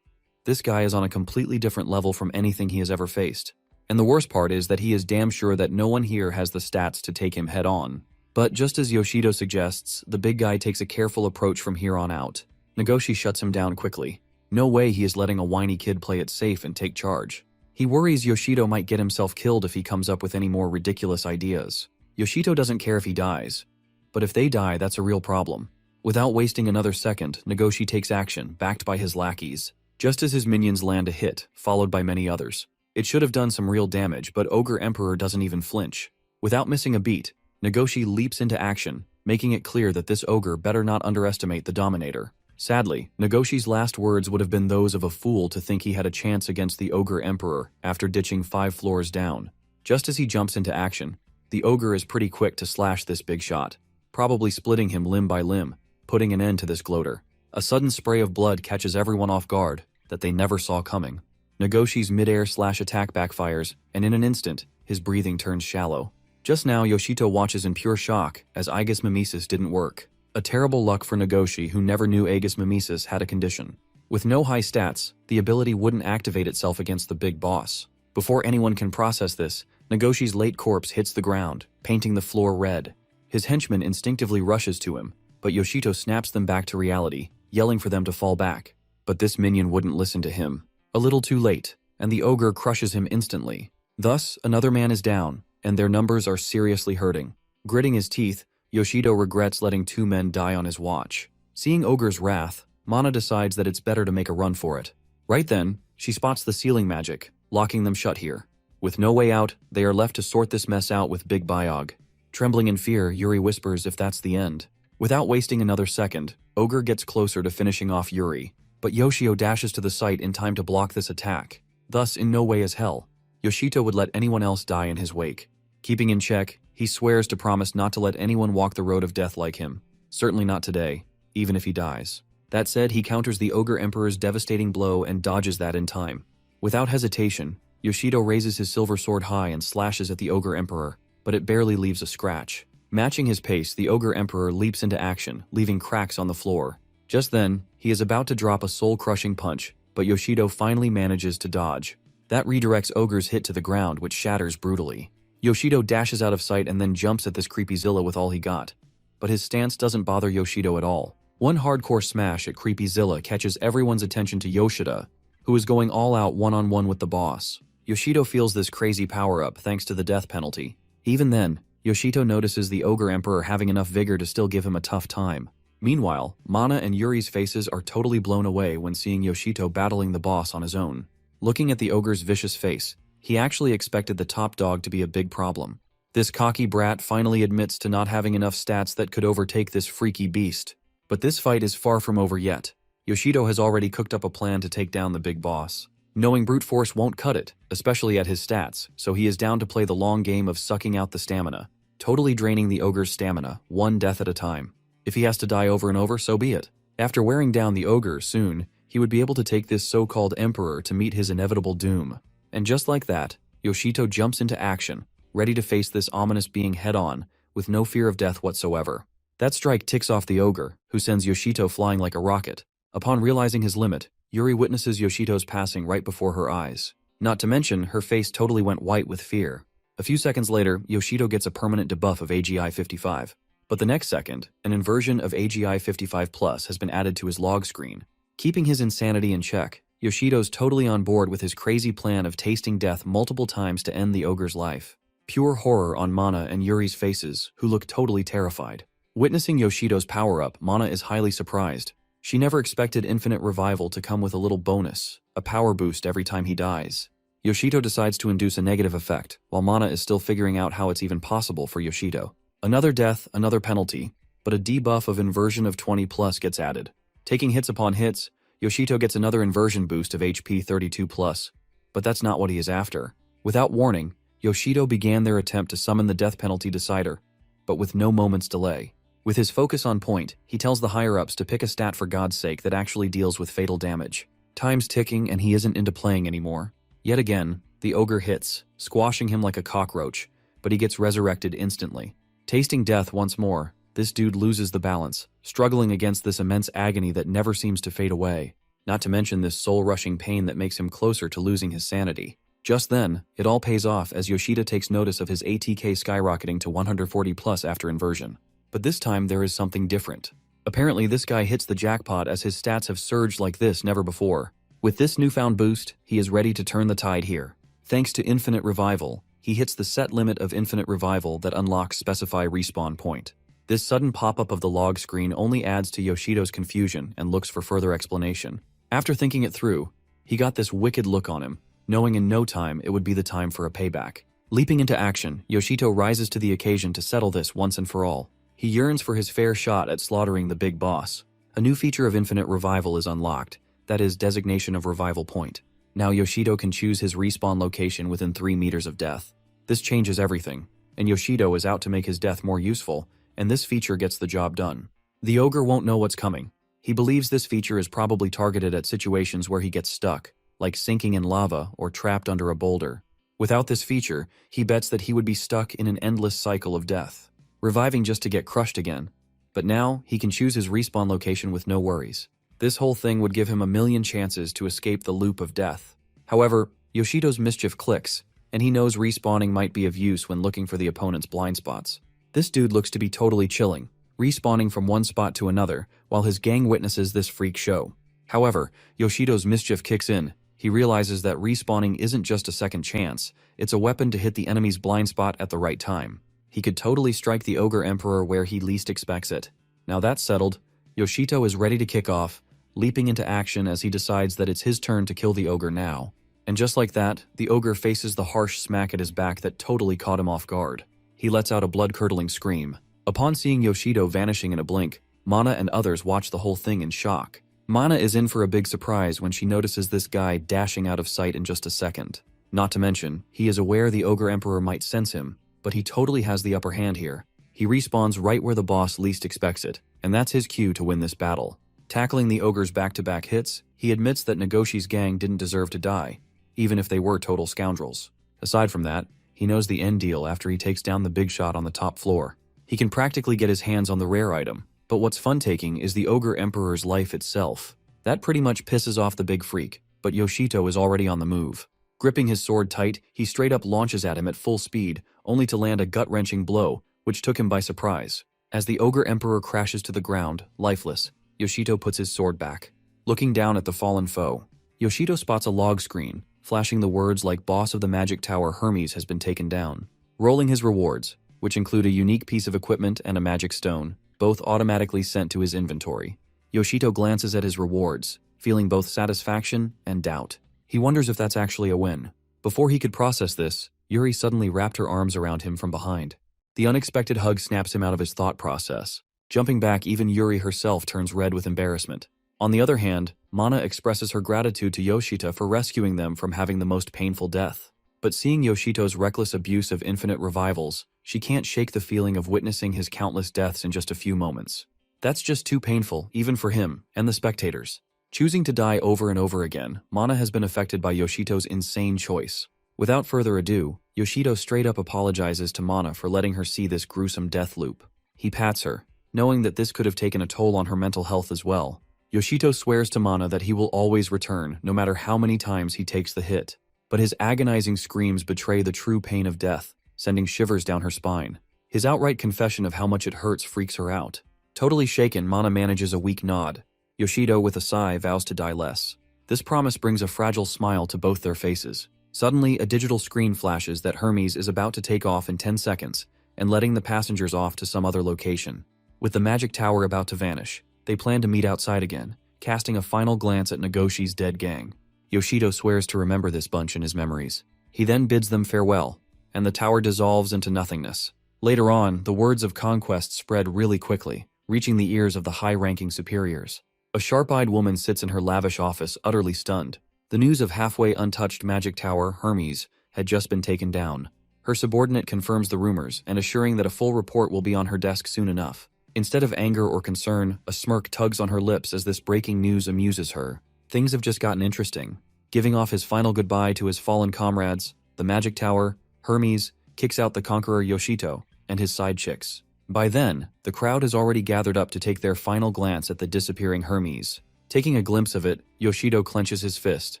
This guy is on a completely different level from anything he has ever faced. And the worst part is that he is damn sure that no one here has the stats to take him head on. But just as Yoshito suggests, the big guy takes a careful approach from here on out. Nagoshi shuts him down quickly. No way he is letting a whiny kid play it safe and take charge. He worries Yoshito might get himself killed if he comes up with any more ridiculous ideas. Yoshito doesn't care if he dies. But if they die, that's a real problem. Without wasting another second, Nagoshi takes action, backed by his lackeys. Just as his minions land a hit, followed by many others. It should have done some real damage, but Ogre Emperor doesn't even flinch. Without missing a beat, Nagoshi leaps into action, making it clear that this ogre better not underestimate the Dominator. Sadly, Nagoshi's last words would have been those of a fool to think he had a chance against the Ogre Emperor after ditching 5 floors down. Just as he jumps into action, the ogre is pretty quick to slash this big shot, probably splitting him limb by limb, putting an end to this gloater. A sudden spray of blood catches everyone off guard that they never saw coming. Nagoshi's mid-air slash attack backfires, and in an instant, his breathing turns shallow. Just now, Yoshito watches in pure shock as Aegis Mimesis didn't work. A terrible luck for Nagoshi, who never knew Aegis Mimesis had a condition. With no high stats, the ability wouldn't activate itself against the big boss. Before anyone can process this, Nagoshi's late corpse hits the ground, painting the floor red. His henchman instinctively rushes to him, but Yoshito snaps them back to reality, yelling for them to fall back. But this minion wouldn't listen to him. A little too late, and the ogre crushes him instantly. Thus, another man is down, and their numbers are seriously hurting. Gritting his teeth, Yoshito regrets letting 2 men die on his watch. Seeing Ogre's wrath, Mana decides that it's better to make a run for it. Right then, she spots the sealing magic, locking them shut here. With no way out, they are left to sort this mess out with Big Biog. Trembling in fear, Yuri whispers if that's the end. Without wasting another second, Ogre gets closer to finishing off Yuri, but Yoshio dashes to the site in time to block this attack. Thus, in no way as hell, Yoshito would let anyone else die in his wake. Keeping in check, he swears to promise not to let anyone walk the road of death like him. Certainly not today, even if he dies. That said, he counters the Ogre Emperor's devastating blow and dodges that in time. Without hesitation, Yoshito raises his silver sword high and slashes at the Ogre Emperor, but it barely leaves a scratch. Matching his pace, the Ogre Emperor leaps into action, leaving cracks on the floor. Just then, he is about to drop a soul-crushing punch, but Yoshito finally manages to dodge. That redirects Ogre's hit to the ground, which shatters brutally. Yoshito dashes out of sight and then jumps at this creepy Zilla with all he got. But his stance doesn't bother Yoshito at all. One hardcore smash at creepy Zilla catches everyone's attention to Yoshida, who is going all out one-on-one with the boss. Yoshito feels this crazy power-up thanks to the death penalty. Even then, Yoshito notices the Ogre Emperor having enough vigor to still give him a tough time. Meanwhile, Mana and Yuri's faces are totally blown away when seeing Yoshito battling the boss on his own. Looking at the ogre's vicious face, He actually expected the top dog to be a big problem. This cocky brat finally admits to not having enough stats that could overtake this freaky beast. But this fight is far from over yet. Yoshido has already cooked up a plan to take down the big boss. Knowing brute force won't cut it, especially at his stats, so he is down to play the long game of sucking out the stamina, totally draining the ogre's stamina, one death at a time. If he has to die over and over, so be it. After wearing down the ogre, soon, he would be able to take this so-called emperor to meet his inevitable doom. And just like that, Yoshito jumps into action, ready to face this ominous being head-on, with no fear of death whatsoever. That strike ticks off the ogre, who sends Yoshito flying like a rocket. Upon realizing his limit, Yuri witnesses Yoshito's passing right before her eyes. Not to mention, her face totally went white with fear. A few seconds later, Yoshito gets a permanent debuff of AGI 55. But the next second, an inversion of AGI 55 Plus has been added to his log screen. Keeping his insanity in check, Yoshito's totally on board with his crazy plan of tasting death multiple times to end the ogre's life. Pure horror on Mana and Yuri's faces, who look totally terrified. Witnessing Yoshito's power-up, Mana is highly surprised. She never expected Infinite Revival to come with a little bonus, a power boost every time he dies. Yoshito decides to induce a negative effect, while Mana is still figuring out how it's even possible for Yoshito. Another death, another penalty, but a debuff of inversion of 20 plus gets added. Taking hits upon hits, Yoshito gets another inversion boost of HP 32 plus, but that's not what he is after. Without warning, Yoshito began their attempt to summon the death penalty decider, but with no moment's delay. With his focus on point, he tells the higher-ups to pick a stat for God's sake that actually deals with fatal damage. Time's ticking and he isn't into playing anymore. Yet again, the ogre hits, squashing him like a cockroach, but he gets resurrected instantly. Tasting death once more, this dude loses the balance, struggling against this immense agony that never seems to fade away, not to mention this soul-rushing pain that makes him closer to losing his sanity. Just then, it all pays off as Yoshida takes notice of his ATK skyrocketing to 140 plus after inversion. But this time there is something different. Apparently this guy hits the jackpot as his stats have surged like this never before. With this newfound boost, he is ready to turn the tide here. Thanks to Infinite Revival, he hits the set limit of Infinite Revival that unlocks Specify Respawn Point. This sudden pop-up of the log screen only adds to Yoshito's confusion and looks for further explanation. After thinking it through, he got this wicked look on him, knowing in no time it would be the time for a payback. Leaping into action, Yoshito rises to the occasion to settle this once and for all. He yearns for his fair shot at slaughtering the big boss. A new feature of Infinite Revival is unlocked, that is, Designation of Revival Point. Now Yoshito can choose his respawn location within 3 meters of death. This changes everything, and Yoshito is out to make his death more useful, and this feature gets the job done. The ogre won't know what's coming. He believes this feature is probably targeted at situations where he gets stuck, like sinking in lava or trapped under a boulder. Without this feature, he bets that he would be stuck in an endless cycle of death, reviving just to get crushed again. But now, he can choose his respawn location with no worries. This whole thing would give him a million chances to escape the loop of death. However, Yoshito's mischief clicks, and he knows respawning might be of use when looking for the opponent's blind spots. This dude looks to be totally chilling, respawning from one spot to another, while his gang witnesses this freak show. However, Yoshito's mischief kicks in. He realizes that respawning isn't just a second chance, it's a weapon to hit the enemy's blind spot at the right time. He could totally strike the Ogre Emperor where he least expects it. Now that's settled, Yoshito is ready to kick off, leaping into action as he decides that it's his turn to kill the ogre now. And just like that, the ogre faces the harsh smack at his back that totally caught him off guard. He lets out a blood-curdling scream. Upon seeing Yoshito vanishing in a blink, Mana and others watch the whole thing in shock. Mana is in for a big surprise when she notices this guy dashing out of sight in just a second. Not to mention, he is aware the Ogre Emperor might sense him, but he totally has the upper hand here. He respawns right where the boss least expects it, and that's his cue to win this battle. Tackling the ogre's back-to-back hits, he admits that Nagoshi's gang didn't deserve to die, even if they were total scoundrels. Aside from that, he knows the end deal after he takes down the big shot on the top floor. He can practically get his hands on the rare item, but what's fun-taking is the Ogre Emperor's life itself. That pretty much pisses off the big freak, but Yoshito is already on the move. Gripping his sword tight, he straight up launches at him at full speed, only to land a gut-wrenching blow, which took him by surprise. As the Ogre Emperor crashes to the ground, lifeless, Yoshito puts his sword back. Looking down at the fallen foe, Yoshito spots a log screen, flashing the words like Boss of the Magic Tower Hermes has been taken down. Rolling his rewards, which include a unique piece of equipment and a magic stone, both automatically sent to his inventory. Yoshito glances at his rewards, feeling both satisfaction and doubt. He wonders if that's actually a win. Before he could process this, Yuri suddenly wrapped her arms around him from behind. The unexpected hug snaps him out of his thought process. Jumping back, even Yuri herself turns red with embarrassment. On the other hand, Mana expresses her gratitude to Yoshito for rescuing them from having the most painful death. But seeing Yoshito's reckless abuse of infinite revivals, she can't shake the feeling of witnessing his countless deaths in just a few moments. That's just too painful, even for him and the spectators. Choosing to die over and over again, Mana has been affected by Yoshito's insane choice. Without further ado, Yoshito straight up apologizes to Mana for letting her see this gruesome death loop. He pats her, knowing that this could have taken a toll on her mental health as well. Yoshito swears to Mana that he will always return, no matter how many times he takes the hit. But his agonizing screams betray the true pain of death, sending shivers down her spine. His outright confession of how much it hurts freaks her out. Totally shaken, Mana manages a weak nod. Yoshito, with a sigh, vows to die less. This promise brings a fragile smile to both their faces. Suddenly, a digital screen flashes that Hermes is about to take off in 10 seconds, and letting the passengers off to some other location. With the magic tower about to vanish, they plan to meet outside again, casting a final glance at Nagoshi's dead gang. Yoshito swears to remember this bunch in his memories. He then bids them farewell, and the tower dissolves into nothingness. Later on, the words of conquest spread really quickly, reaching the ears of the high-ranking superiors. A sharp-eyed woman sits in her lavish office, utterly stunned. The news of halfway untouched magic tower, Hermes, had just been taken down. Her subordinate confirms the rumors, and assuring that a full report will be on her desk soon enough. Instead of anger or concern, a smirk tugs on her lips as this breaking news amuses her. Things have just gotten interesting. Giving off his final goodbye to his fallen comrades, the magic tower, Hermes kicks out the conqueror Yoshito and his side chicks. By then, the crowd has already gathered up to take their final glance at the disappearing Hermes. Taking a glimpse of it, Yoshito clenches his fist,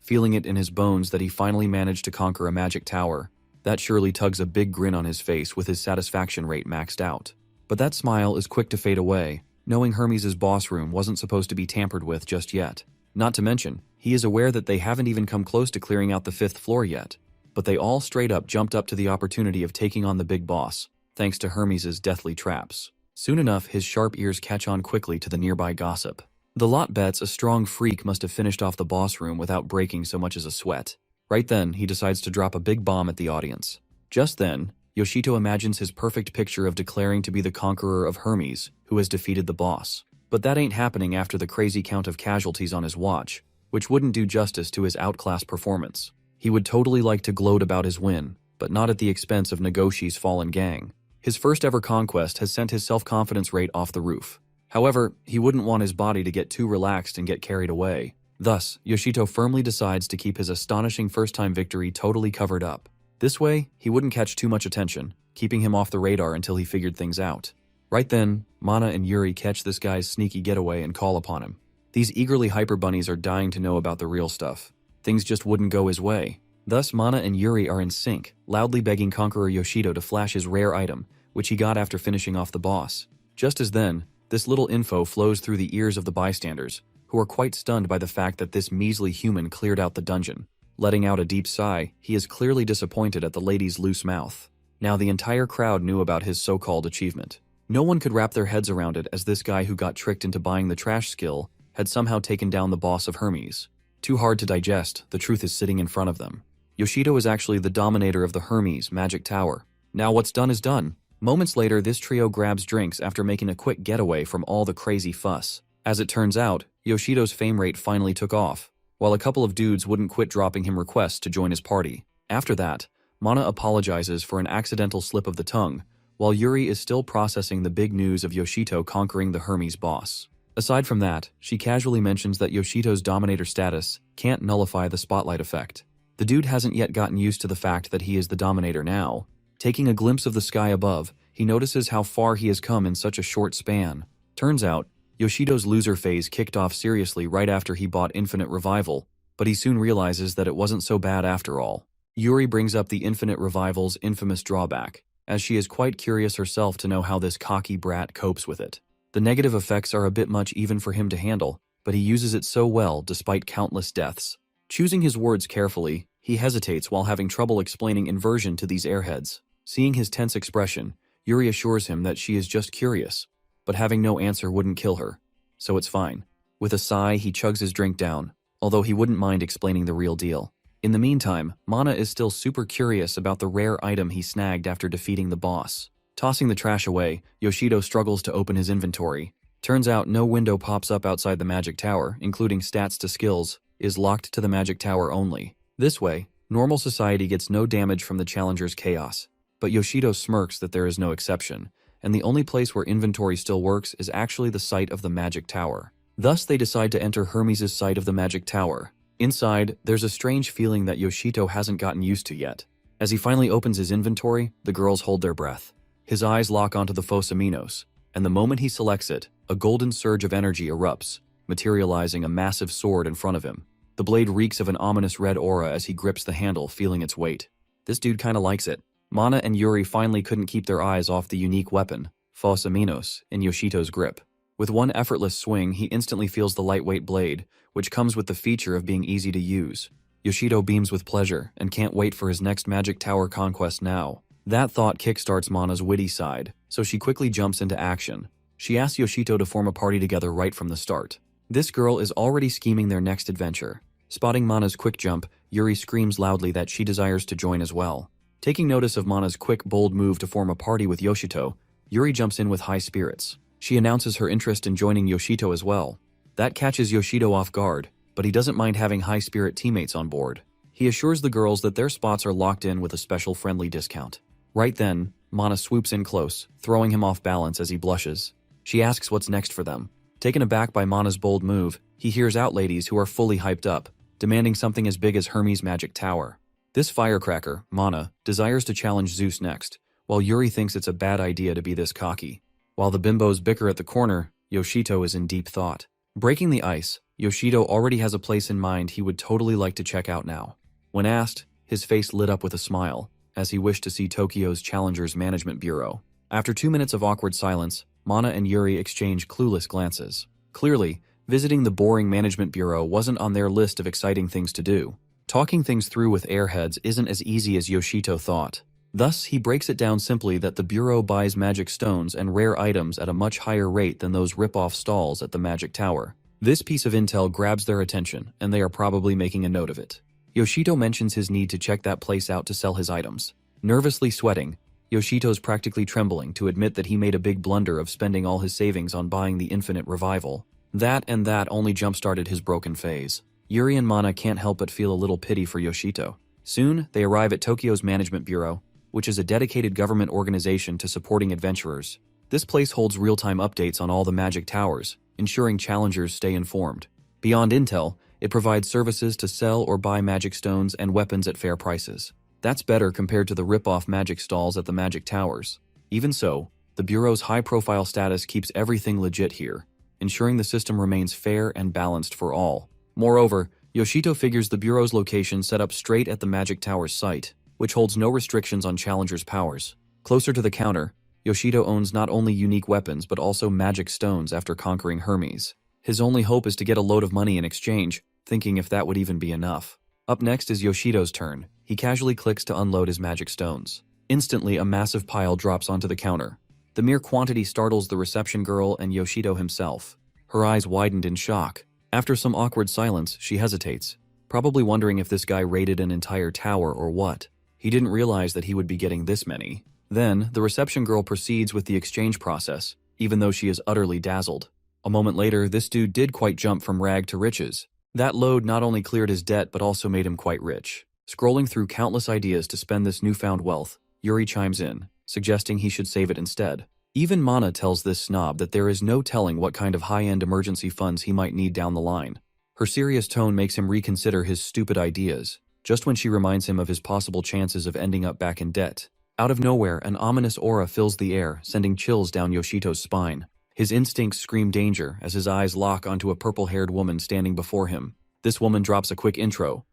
feeling it in his bones that he finally managed to conquer a magic tower. That surely tugs a big grin on his face with his satisfaction rate maxed out. But that smile is quick to fade away, knowing Hermes' boss room wasn't supposed to be tampered with just yet. Not to mention, he is aware that they haven't even come close to clearing out the 5th floor yet. But they all straight up jumped up to the opportunity of taking on the big boss, thanks to Hermes' deathly traps. Soon enough, his sharp ears catch on quickly to the nearby gossip. The lot bets a strong freak must have finished off the boss room without breaking so much as a sweat. Right then, he decides to drop a big bomb at the audience. Just then, Yoshito imagines his perfect picture of declaring to be the conqueror of Hermes, who has defeated the boss. But that ain't happening after the crazy count of casualties on his watch, which wouldn't do justice to his outclassed performance. He would totally like to gloat about his win, but not at the expense of Nagoshi's fallen gang. His first ever conquest has sent his self-confidence rate off the roof. However, he wouldn't want his body to get too relaxed and get carried away. Thus, Yoshito firmly decides to keep his astonishing first-time victory totally covered up. This way, he wouldn't catch too much attention, keeping him off the radar until he figured things out. Right then, Mana and Yuri catch this guy's sneaky getaway and call upon him. These eagerly hyper bunnies are dying to know about the real stuff. Things just wouldn't go his way. Thus, Mana and Yuri are in sync, loudly begging Conqueror Yoshito to flash his rare item, which he got after finishing off the boss. Just as then, this little info flows through the ears of the bystanders, who are quite stunned by the fact that this measly human cleared out the dungeon. Letting out a deep sigh, he is clearly disappointed at the lady's loose mouth. Now the entire crowd knew about his so-called achievement. No one could wrap their heads around it, as this guy who got tricked into buying the trash skill had somehow taken down the boss of Hermes. Too hard to digest, the truth is sitting in front of them. Yoshito is actually the dominator of the Hermes magic tower. Now what's done is done. Moments later, this trio grabs drinks after making a quick getaway from all the crazy fuss. As it turns out, Yoshito's fame rate finally took off, while a couple of dudes wouldn't quit dropping him requests to join his party. After that, Mana apologizes for an accidental slip of the tongue, while Yuri is still processing the big news of Yoshito conquering the Hermes boss. Aside from that, she casually mentions that Yoshito's dominator status can't nullify the spotlight effect. The dude hasn't yet gotten used to the fact that he is the dominator now. Taking a glimpse of the sky above, he notices how far he has come in such a short span. Turns out, Yoshito's loser phase kicked off seriously right after he bought Infinite Revival, but he soon realizes that it wasn't so bad after all. Yuri brings up the Infinite Revival's infamous drawback, as she is quite curious herself to know how this cocky brat copes with it. The negative effects are a bit much even for him to handle, but he uses it so well despite countless deaths. Choosing his words carefully, he hesitates while having trouble explaining inversion to these airheads. Seeing his tense expression, Yuri assures him that she is just curious, but having no answer wouldn't kill her, so it's fine. With a sigh, he chugs his drink down, although he wouldn't mind explaining the real deal. In the meantime, Mana is still super curious about the rare item he snagged after defeating the boss. Tossing the trash away, Yoshido struggles to open his inventory. Turns out no window pops up outside the magic tower, including stats to skills, is locked to the magic tower only. This way, normal society gets no damage from the challenger's chaos. But Yoshido smirks that there is no exception, and the only place where inventory still works is actually the site of the magic tower. Thus, they decide to enter Hermes' site of the magic tower. Inside, there's a strange feeling that Yoshido hasn't gotten used to yet. As he finally opens his inventory, the girls hold their breath. His eyes lock onto the Fosaminos, and the moment he selects it, a golden surge of energy erupts, materializing a massive sword in front of him. The blade reeks of an ominous red aura as he grips the handle, feeling its weight. This dude kinda likes it. Mana and Yuri finally couldn't keep their eyes off the unique weapon, Fosaminos, in Yoshido's grip. With one effortless swing, he instantly feels the lightweight blade, which comes with the feature of being easy to use. Yoshido beams with pleasure and can't wait for his next magic tower conquest now. That thought kickstarts Mana's witty side, so she quickly jumps into action. She asks Yoshido to form a party together right from the start. This girl is already scheming their next adventure. Spotting Mana's quick jump, Yuri screams loudly that she desires to join as well. Taking notice of Mana's quick, bold move to form a party with Yoshito, Yuri jumps in with high spirits. She announces her interest in joining Yoshito as well. That catches Yoshido off guard, but he doesn't mind having high-spirit teammates on board. He assures the girls that their spots are locked in with a special friendly discount. Right then, Mana swoops in close, throwing him off balance as he blushes. She asks what's next for them. Taken aback by Mana's bold move, he hears out ladies who are fully hyped up, demanding something as big as Hermes' magic tower. This firecracker, Mana, desires to challenge Zeus next, while Yuri thinks it's a bad idea to be this cocky. While the bimbos bicker at the corner, Yoshito is in deep thought. Breaking the ice, Yoshido already has a place in mind he would totally like to check out now. When asked, his face lit up with a smile, as he wished to see Tokyo's Challengers Management Bureau. After 2 minutes of awkward silence, Mana and Yuri exchange clueless glances. Clearly, visiting the boring Management Bureau wasn't on their list of exciting things to do. Talking things through with airheads isn't as easy as Yoshito thought. Thus, he breaks it down simply that the Bureau buys magic stones and rare items at a much higher rate than those rip-off stalls at the Magic Tower. This piece of intel grabs their attention, and they are probably making a note of it. Yoshito mentions his need to check that place out to sell his items. Nervously sweating, Yoshito's practically trembling to admit that he made a big blunder of spending all his savings on buying the Infinite Revival. That only jump-started his broken phase. Yuri and Mana can't help but feel a little pity for Yoshito. Soon, they arrive at Tokyo's Management Bureau, which is a dedicated government organization to supporting adventurers. This place holds real-time updates on all the magic towers, ensuring challengers stay informed. Beyond intel, it provides services to sell or buy magic stones and weapons at fair prices. That's better compared to the rip-off magic stalls at the magic towers. Even so, the Bureau's high-profile status keeps everything legit here, ensuring the system remains fair and balanced for all. Moreover, Yoshito figures the Bureau's location set up straight at the magic tower's site, which holds no restrictions on challengers' powers. Closer to the counter, Yoshido owns not only unique weapons but also magic stones after conquering Hermes. His only hope is to get a load of money in exchange, thinking if that would even be enough. Up next is Yoshido's turn. He casually clicks to unload his magic stones. Instantly, a massive pile drops onto the counter. The mere quantity startles the reception girl and Yoshido himself. Her eyes widened in shock. After some awkward silence, she hesitates, probably wondering if this guy raided an entire tower or what. He didn't realize that he would be getting this many. Then, the reception girl proceeds with the exchange process, even though she is utterly dazzled. A moment later, this dude did quite jump from rag to riches. That load not only cleared his debt but also made him quite rich. Scrolling through countless ideas to spend this newfound wealth, Yuri chimes in, suggesting he should save it instead. Even Mana tells this snob that there is no telling what kind of high-end emergency funds he might need down the line. Her serious tone makes him reconsider his stupid ideas, just when she reminds him of his possible chances of ending up back in debt. Out of nowhere, an ominous aura fills the air, sending chills down Yoshito's spine. His instincts scream danger as his eyes lock onto a purple-haired woman standing before him. This woman drops a quick intro,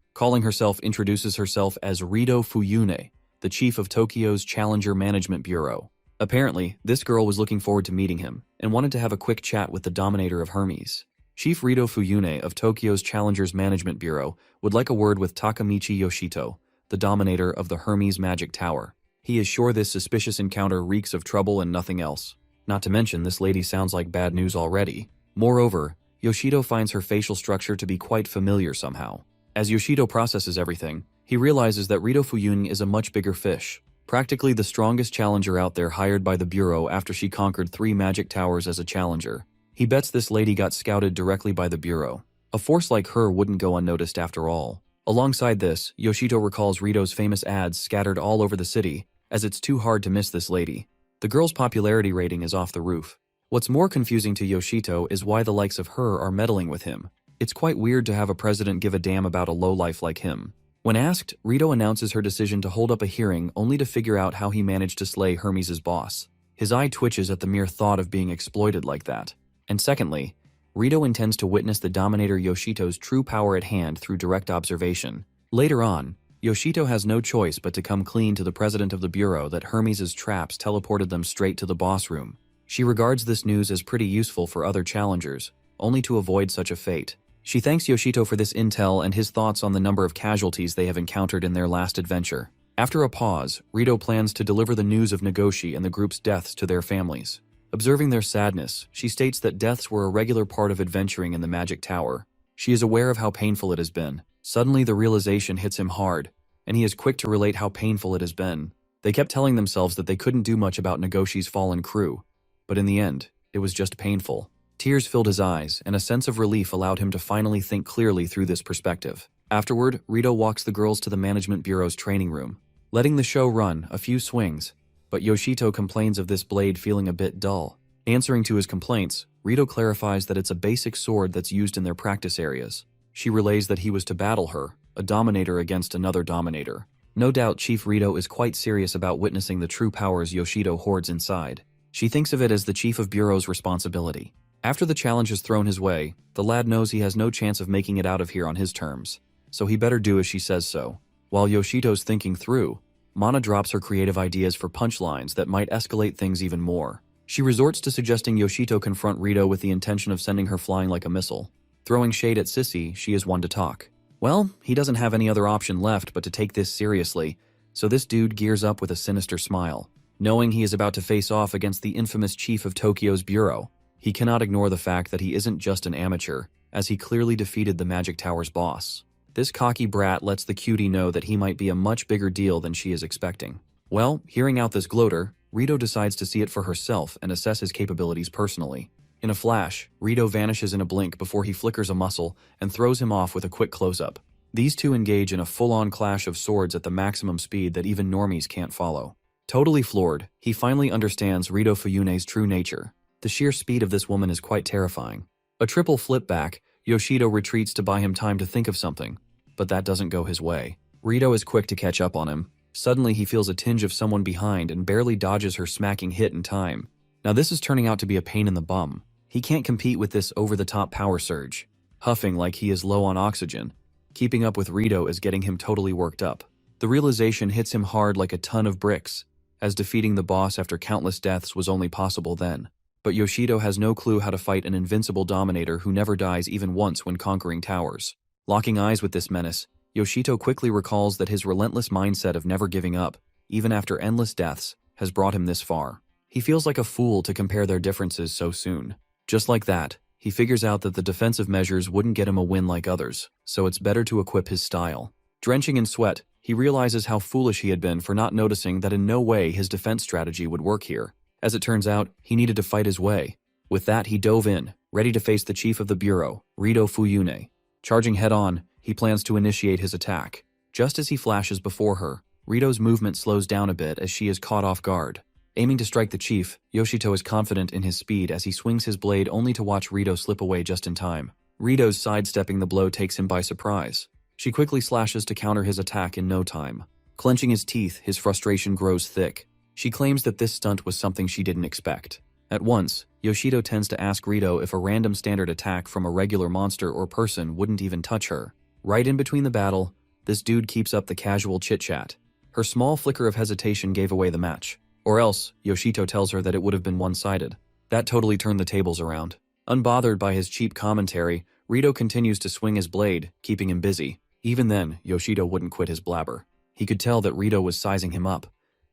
introduces herself as Rido Fuyune, the chief of Tokyo's Challenger Management Bureau. Apparently, this girl was looking forward to meeting him, and wanted to have a quick chat with the dominator of Hermes. Chief Rido Fuyune of Tokyo's Challengers Management Bureau would like a word with Takamichi Yoshito, the dominator of the Hermes Magic Tower. He is sure this suspicious encounter reeks of trouble and nothing else. Not to mention, this lady sounds like bad news already. Moreover, Yoshito finds her facial structure to be quite familiar somehow. As Yoshito processes everything, he realizes that Rito Fuyun is a much bigger fish, practically the strongest challenger out there hired by the Bureau after she conquered 3 magic towers as a challenger. He bets this lady got scouted directly by the Bureau. A force like her wouldn't go unnoticed after all. Alongside this, Yoshito recalls Rito's famous ads scattered all over the city, as it's too hard to miss this lady. The girl's popularity rating is off the roof. What's more confusing to Yoshito is why the likes of her are meddling with him. It's quite weird to have a president give a damn about a lowlife like him. When asked, Rito announces her decision to hold up a hearing only to figure out how he managed to slay Hermes' boss. His eye twitches at the mere thought of being exploited like that. And secondly, Rito intends to witness the Dominator Yoshito's true power at hand through direct observation. Later on, Yoshito has no choice but to come clean to the president of the Bureau that Hermes' traps teleported them straight to the boss room. She regards this news as pretty useful for other challengers, only to avoid such a fate. She thanks Yoshito for this intel and his thoughts on the number of casualties they have encountered in their last adventure. After a pause, Rito plans to deliver the news of Nagoshi and the group's deaths to their families. Observing their sadness, she states that deaths were a regular part of adventuring in the Magic Tower. She is aware of how painful it has been. Suddenly the realization hits him hard, and he is quick to relate how painful it has been. They kept telling themselves that they couldn't do much about Nagoshi's fallen crew, but in the end, it was just painful. Tears filled his eyes, and a sense of relief allowed him to finally think clearly through this perspective. Afterward, Rito walks the girls to the Management Bureau's training room, letting the show run a few swings, but Yoshito complains of this blade feeling a bit dull. Answering to his complaints, Rito clarifies that it's a basic sword that's used in their practice areas. She relays that he was to battle her, a dominator against another dominator. No doubt Chief Rito is quite serious about witnessing the true powers Yoshito hoards inside. She thinks of it as the Chief of Bureau's responsibility. After the challenge is thrown his way, the lad knows he has no chance of making it out of here on his terms, so he better do as she says so. While Yoshito's thinking through, Mana drops her creative ideas for punchlines that might escalate things even more. She resorts to suggesting Yoshito confront Rito with the intention of sending her flying like a missile. Throwing shade at Sissy, she is one to talk. Well, he doesn't have any other option left but to take this seriously, so this dude gears up with a sinister smile. Knowing he is about to face off against the infamous chief of Tokyo's Bureau, he cannot ignore the fact that he isn't just an amateur, as he clearly defeated the Magic Tower's boss. This cocky brat lets the cutie know that he might be a much bigger deal than she is expecting. Well, hearing out this gloater, Rito decides to see it for herself and assess his capabilities personally. In a flash, Rito vanishes in a blink before he flickers a muscle and throws him off with a quick close-up. These two engage in a full-on clash of swords at the maximum speed that even normies can't follow. Totally floored, he finally understands Rito Fuyune's true nature. The sheer speed of this woman is quite terrifying. A triple flip back, Yoshito retreats to buy him time to think of something, but that doesn't go his way. Rito is quick to catch up on him. Suddenly he feels a tinge of someone behind and barely dodges her smacking hit in time. Now this is turning out to be a pain in the bum. He can't compete with this over-the-top power surge. Huffing like he is low on oxygen, keeping up with Rito is getting him totally worked up. The realization hits him hard like a ton of bricks, as defeating the boss after countless deaths was only possible then. But Yoshito has no clue how to fight an invincible dominator who never dies even once when conquering towers. Locking eyes with this menace, Yoshito quickly recalls that his relentless mindset of never giving up, even after endless deaths, has brought him this far. He feels like a fool to compare their differences so soon. Just like that, he figures out that the defensive measures wouldn't get him a win like others, so it's better to equip his style. Drenching in sweat, he realizes how foolish he had been for not noticing that in no way his defense strategy would work here. As it turns out, he needed to fight his way. With that, he dove in, ready to face the chief of the Bureau, Rito Fuyune. Charging head-on, he plans to initiate his attack. Just as he flashes before her, Rito's movement slows down a bit as she is caught off guard. Aiming to strike the chief, Yoshito is confident in his speed as he swings his blade only to watch Rito slip away just in time. Rito's sidestepping the blow takes him by surprise. She quickly slashes to counter his attack in no time. Clenching his teeth, his frustration grows thick. She claims that this stunt was something she didn't expect. At once, Yoshito tends to ask Rito if a random standard attack from a regular monster or person wouldn't even touch her. Right in between the battle, this dude keeps up the casual chit-chat. Her small flicker of hesitation gave away the match. Or else, Yoshito tells her that it would have been one-sided. That totally turned the tables around. Unbothered by his cheap commentary, Rito continues to swing his blade, keeping him busy. Even then, Yoshito wouldn't quit his blabber. He could tell that Rito was sizing him up,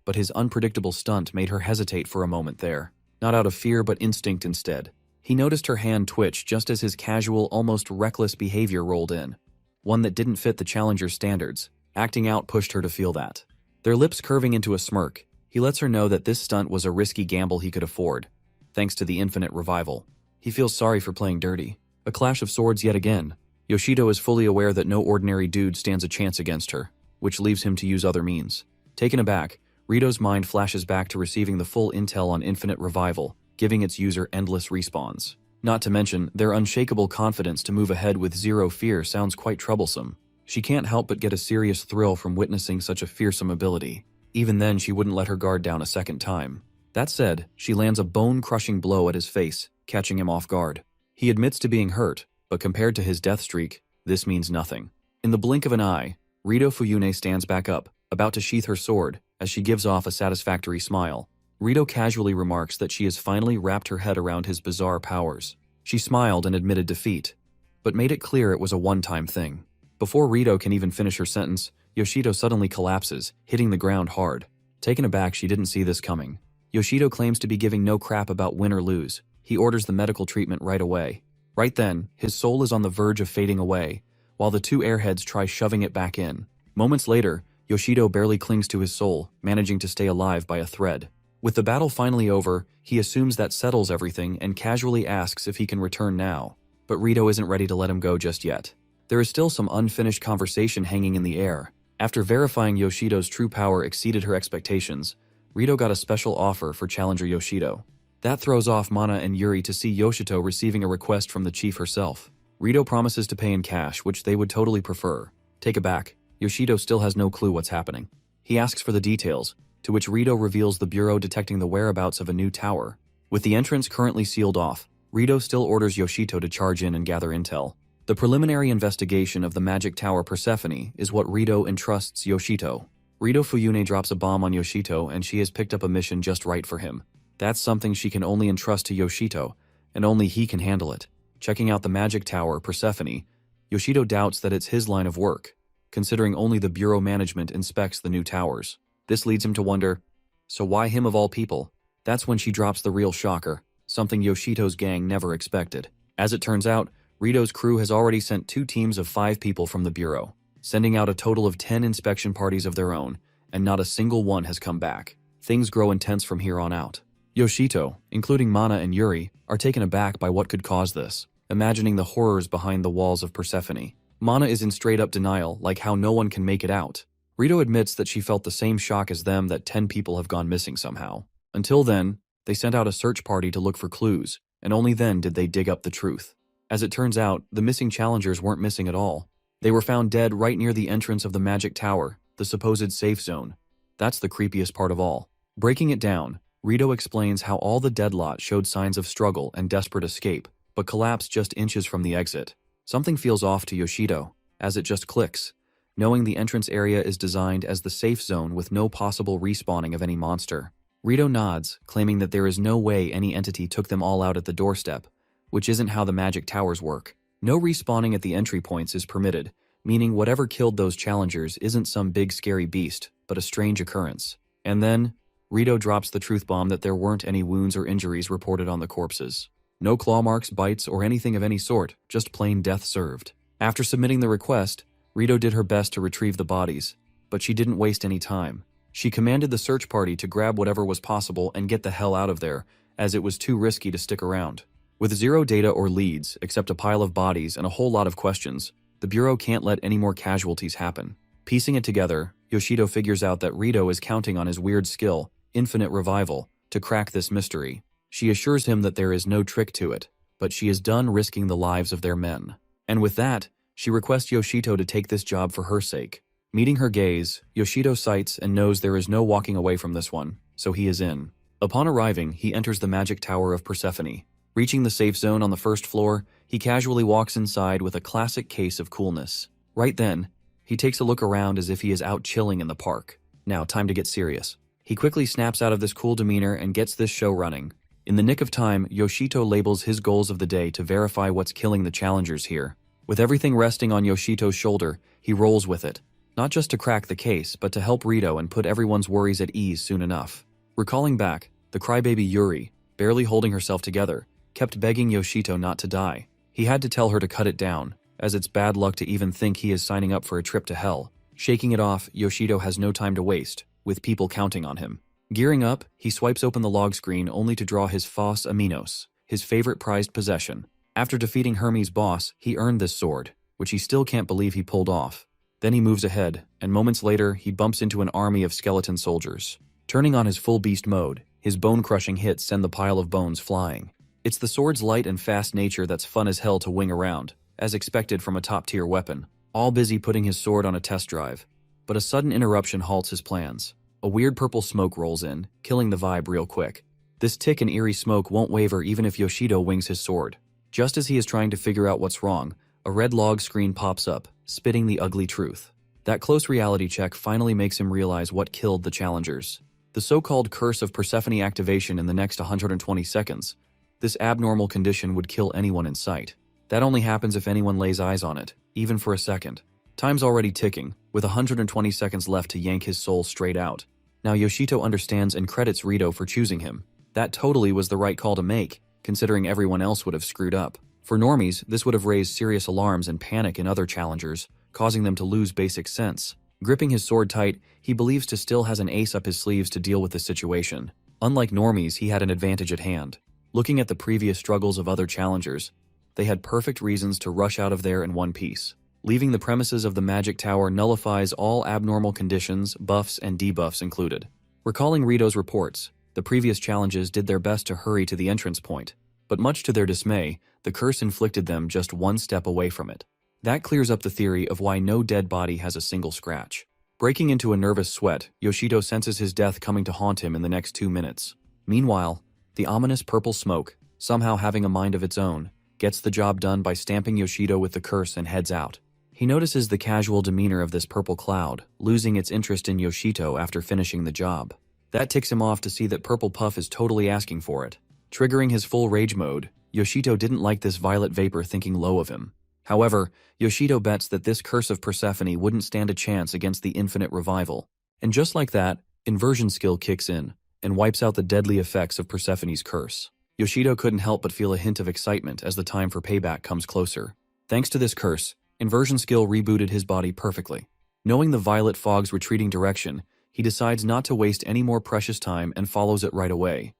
but his unpredictable stunt made her hesitate for a moment there. Not out of fear but instinct instead. He noticed her hand twitch just as his casual, almost reckless behavior rolled in. one that didn't fit the challenger's standards. Acting out pushed her to feel that. Their lips curving into a smirk, he lets her know that this stunt was a risky gamble he could afford, thanks to the infinite revival. He feels sorry for playing dirty. A clash of swords yet again. Yoshido is fully aware that no ordinary dude stands a chance against her, which leaves him to use other means. Taken aback, Rito's mind flashes back to receiving the full intel on infinite revival, giving its user endless respawns. Not to mention, their unshakable confidence to move ahead with zero fear sounds quite troublesome. She can't help but get a serious thrill from witnessing such a fearsome ability. Even then, she wouldn't let her guard down a second time. That said, she lands a bone-crushing blow at his face, catching him off guard. He admits to being hurt, but compared to his death streak, this means nothing. In the blink of an eye, Rito Fuyune stands back up, about to sheath her sword, as she gives off a satisfactory smile. Rito casually remarks that she has finally wrapped her head around his bizarre powers. She smiled and admitted defeat, but made it clear it was a one-time thing. Before Rito can even finish her sentence, Yoshido suddenly collapses, hitting the ground hard. Taken aback, she didn't see this coming. Yoshido claims to be giving no crap about win or lose. He orders the medical treatment right away. Right then, his soul is on the verge of fading away, while the two airheads try shoving it back in. Moments later, Yoshido barely clings to his soul, managing to stay alive by a thread. With the battle finally over, he assumes that settles everything and casually asks if he can return now. But Rito isn't ready to let him go just yet. There is still some unfinished conversation hanging in the air. After verifying Yoshido's true power exceeded her expectations, Rito got a special offer for challenger Yoshido. That throws off Mana and Yuri to see Yoshito receiving a request from the chief herself. Rito promises to pay in cash, which they would totally prefer. Take aback, Yoshido still has no clue what's happening. He asks for the details, to which Rito reveals the bureau detecting the whereabouts of a new tower. With the entrance currently sealed off, Rito still orders Yoshito to charge in and gather intel. The preliminary investigation of the magic tower Persephone is what Rito entrusts Yoshito. Rito Fuyune drops a bomb on Yoshito and she has picked up a mission just right for him. That's something she can only entrust to Yoshito, and only he can handle it. Checking out the magic tower Persephone, Yoshido doubts that it's his line of work, considering only the bureau management inspects the new towers. This leads him to wonder, so why him of all people? That's when she drops the real shocker, something Yoshito's gang never expected. As it turns out, Rito's crew has already sent 2 teams of 5 people from the bureau, sending out a total of 10 inspection parties of their own, and not a single one has come back. Things grow intense from here on out. Yoshito, including Mana and Yuri, are taken aback by what could cause this, imagining the horrors behind the walls of Persephone. Mana is in straight-up denial, like how no one can make it out. Rito admits that she felt the same shock as them that 10 people have gone missing somehow. Until then, they sent out a search party to look for clues, and only then did they dig up the truth. As it turns out, the missing challengers weren't missing at all. They were found dead right near the entrance of the magic tower, the supposed safe zone. That's the creepiest part of all. Breaking it down, Rito explains how all the dead lot showed signs of struggle and desperate escape, but collapsed just inches from the exit. Something feels off to Yoshido, as it just clicks, knowing the entrance area is designed as the safe zone with no possible respawning of any monster. Rito nods, claiming that there is no way any entity took them all out at the doorstep, which isn't how the magic towers work. No respawning at the entry points is permitted, meaning whatever killed those challengers isn't some big scary beast, but a strange occurrence. And then, Rito drops the truth bomb that there weren't any wounds or injuries reported on the corpses. No claw marks, bites, or anything of any sort, just plain death served. After submitting the request, Rito did her best to retrieve the bodies, but she didn't waste any time. She commanded the search party to grab whatever was possible and get the hell out of there, as it was too risky to stick around. With zero data or leads, except a pile of bodies and a whole lot of questions, the Bureau can't let any more casualties happen. Piecing it together, Yoshido figures out that Rito is counting on his weird skill, Infinite Revival, to crack this mystery. She assures him that there is no trick to it, but she is done risking the lives of their men. And with that, she requests Yoshito to take this job for her sake. Meeting her gaze, Yoshido sights and knows there is no walking away from this one, so he is in. Upon arriving, he enters the magic tower of Persephone. Reaching the safe zone on the first floor, he casually walks inside with a classic case of coolness. Right then, he takes a look around as if he is out chilling in the park. Now, time to get serious. He quickly snaps out of this cool demeanor and gets this show running. In the nick of time, Yoshito labels his goals of the day to verify what's killing the challengers here. With everything resting on Yoshito's shoulder, he rolls with it. Not just to crack the case, but to help Rito and put everyone's worries at ease soon enough. Recalling back, the crybaby Yuri, barely holding herself together, kept begging Yoshito not to die. He had to tell her to cut it down, as it's bad luck to even think he is signing up for a trip to hell. Shaking it off, Yoshido has no time to waste, with people counting on him. Gearing up, he swipes open the log screen only to draw his Phos Aminos, his favorite prized possession. After defeating Hermes' boss, he earned this sword, which he still can't believe he pulled off. Then he moves ahead, and moments later, he bumps into an army of skeleton soldiers. Turning on his full beast mode, his bone-crushing hits send the pile of bones flying. It's the sword's light and fast nature that's fun as hell to wing around, as expected from a top-tier weapon, all busy putting his sword on a test drive. But a sudden interruption halts his plans. A weird purple smoke rolls in, killing the vibe real quick. This thick and eerie smoke won't waver even if Yoshido wings his sword. Just as he is trying to figure out what's wrong, a red log screen pops up, spitting the ugly truth. That close reality check finally makes him realize what killed the challengers. The so-called curse of Persephone activation in the next 120 seconds. This abnormal condition would kill anyone in sight. That only happens if anyone lays eyes on it, even for a second. Time's already ticking, with 120 seconds left to yank his soul straight out. Now Yoshito understands and credits Rito for choosing him. That totally was the right call to make, considering everyone else would have screwed up. For normies, this would have raised serious alarms and panic in other challengers, causing them to lose basic sense. Gripping his sword tight, he believes to still has an ace up his sleeves to deal with the situation. Unlike normies, he had an advantage at hand. Looking at the previous struggles of other challengers, they had perfect reasons to rush out of there in one piece. Leaving the premises of the Magic Tower nullifies all abnormal conditions, buffs and debuffs included. Recalling Rito's reports, the previous challenges did their best to hurry to the entrance point, but much to their dismay, the curse inflicted them just one step away from it. That clears up the theory of why no dead body has a single scratch. Breaking into a nervous sweat, Yoshido senses his death coming to haunt him in the next 2 minutes. Meanwhile, the ominous purple smoke, somehow having a mind of its own, gets the job done by stamping Yoshido with the curse and heads out. He notices the casual demeanor of this purple cloud, losing its interest in Yoshito after finishing the job. That ticks him off to see that Purple Puff is totally asking for it. Triggering his full rage mode, Yoshito didn't like this violet vapor thinking low of him. However, Yoshido bets that this curse of Persephone wouldn't stand a chance against the infinite revival. And just like that, inversion skill kicks in, and wipes out the deadly effects of Persephone's curse. Yoshido couldn't help but feel a hint of excitement as the time for payback comes closer. Thanks to this curse, inversion skill rebooted his body perfectly. Knowing the violet fog's retreating direction, he decides not to waste any more precious time and follows it right away.